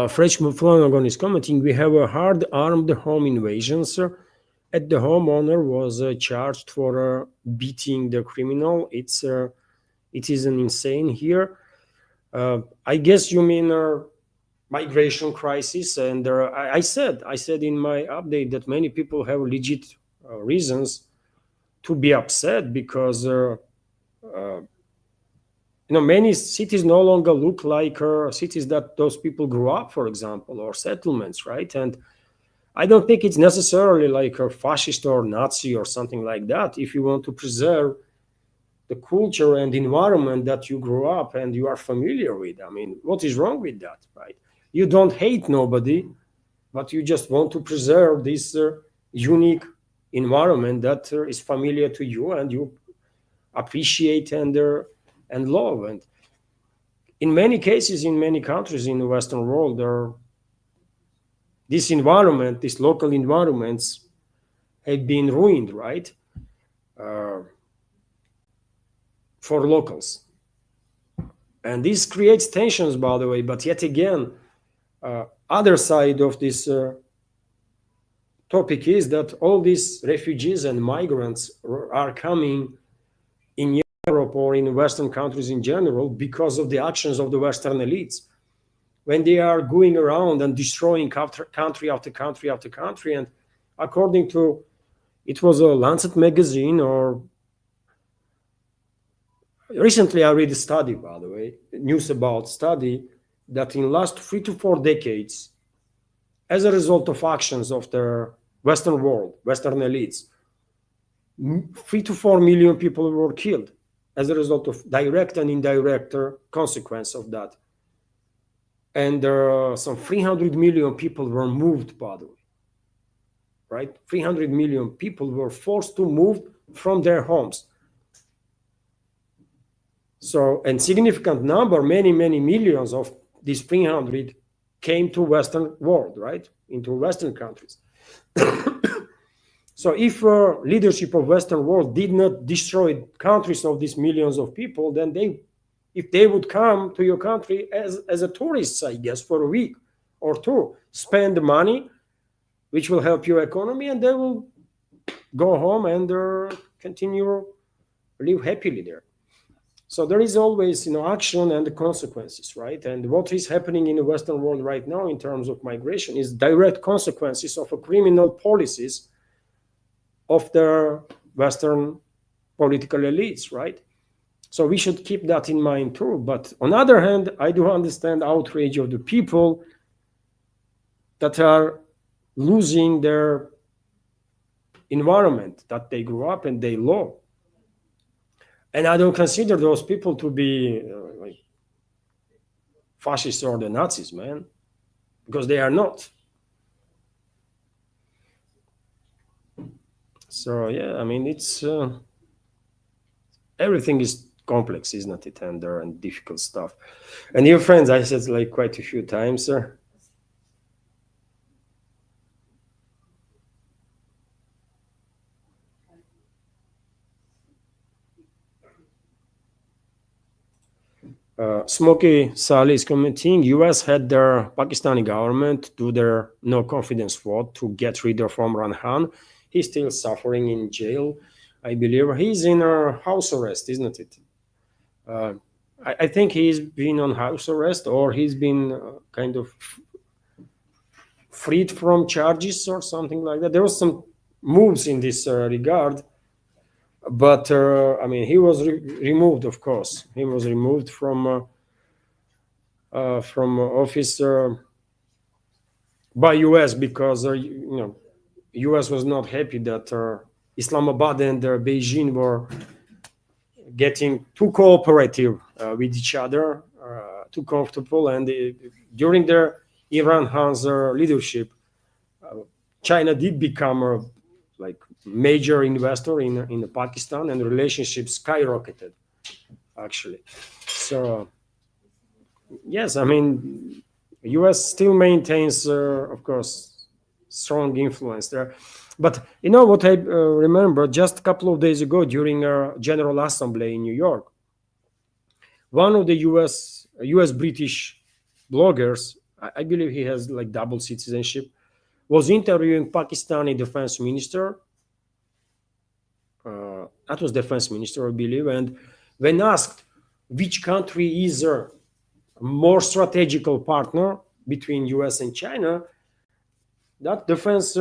Fresh Flanagan is commenting. We have a hard armed home invasion, sir. At the homeowner was charged for beating the criminal. It is an insane here. I guess you mean migration crisis, and I said in my update that many people have legit reasons to be upset, because many cities no longer look like cities that those people grew up, for example, or settlements, right? And I don't think it's necessarily like a fascist or Nazi or something like that. If you want to preserve the culture and environment that you grew up and you are familiar with, I mean, what is wrong with that, right? You don't hate nobody, but you just want to preserve this unique environment that is familiar to you and you appreciate and love. And in many cases, in many countries in the Western world, this environment, these local environments, have been ruined, right, uh, for locals. And this creates tensions, by the way. But yet again, other side of this topic is that all these refugees and migrants are coming in Europe or in Western countries in general because of the actions of the Western elites. When they are going around and destroying country after country after country, and according to, it was a Lancet magazine, or recently I read a study, by the way, news about study, that in last 3 to 4 decades, as a result of actions of the Western world, Western elites, 3 to 4 million people were killed as a result of direct and indirect consequence of that. And some 300 million people were moved, by the way, right? 300 million people were forced to move from their homes. So, and significant number, many, many millions of these 300 came to Western world, right? Into Western countries. So if leadership of Western world did not destroy countries of these millions of people, then if they would come to your country as a tourists, I guess, for a week or two, spend money, which will help your economy, and they will go home and continue live happily there. So there is always, action and the consequences, right? And what is happening in the Western world right now in terms of migration is direct consequences of a criminal policies of the Western political elites, right? So we should keep that in mind too. But on the other hand, I do understand outrage of the people that are losing their environment that they grew up and they love. And I don't consider those people to be like fascists or the Nazis, man, because they are not. So yeah, I mean, it's everything is complex, isn't it, and difficult stuff. And your friends, I said like quite a few times, sir. Smoky Saleh is commenting, US had their Pakistani government do their no confidence vote to get rid of Imran Khan. He's still suffering in jail. I believe he's in a house arrest, isn't it? Uh, I think he's been on house arrest, or he's been kind of freed from charges or something like that. There was some moves in this regard, but I mean, he was removed. Of course, he was removed from office by US because US was not happy that Islamabad and Beijing were getting too cooperative with each other, too comfortable, and during their Iran Khan's leadership, China did become a like major investor in Pakistan, and relationships skyrocketed actually. So yes, I mean, US still maintains, of course, strong influence there. But you know what I remember just a couple of days ago during a General Assembly in New York, one of the US British bloggers, I believe he has like double citizenship, was interviewing Pakistani defense minister. That was defense minister, I believe, and when asked which country is more strategical partner between US and China, that defense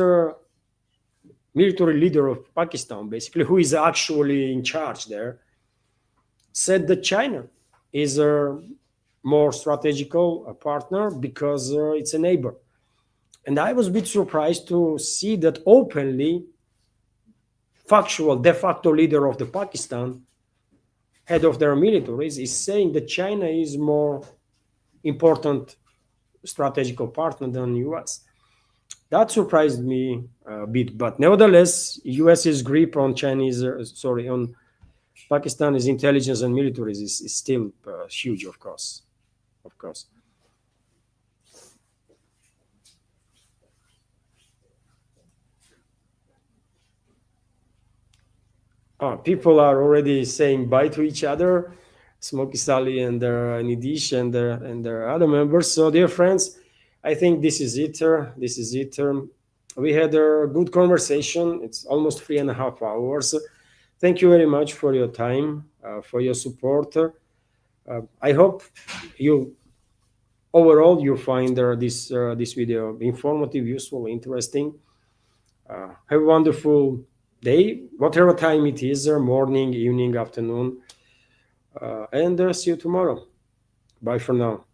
military leader of Pakistan, basically, who is actually in charge there, said that China is a more strategical partner because it's a neighbor. And I was a bit surprised to see that openly factual de facto leader of the Pakistan, head of their militaries, is saying that China is more important strategical partner than US. That surprised me a bit, but nevertheless, US's grip on on Pakistan's intelligence and militaries is still huge, of course, of course. People are already saying bye to each other, Smoky Sally and Nidish and their other members. So, dear friends, I think this is it. This is it. We had a good conversation. It's almost 3.5 hours. Thank you very much for your time, for your support. I hope you overall you find this video informative, useful, interesting. Have a wonderful day, whatever time it is, morning, evening, afternoon, and see you tomorrow. Bye for now.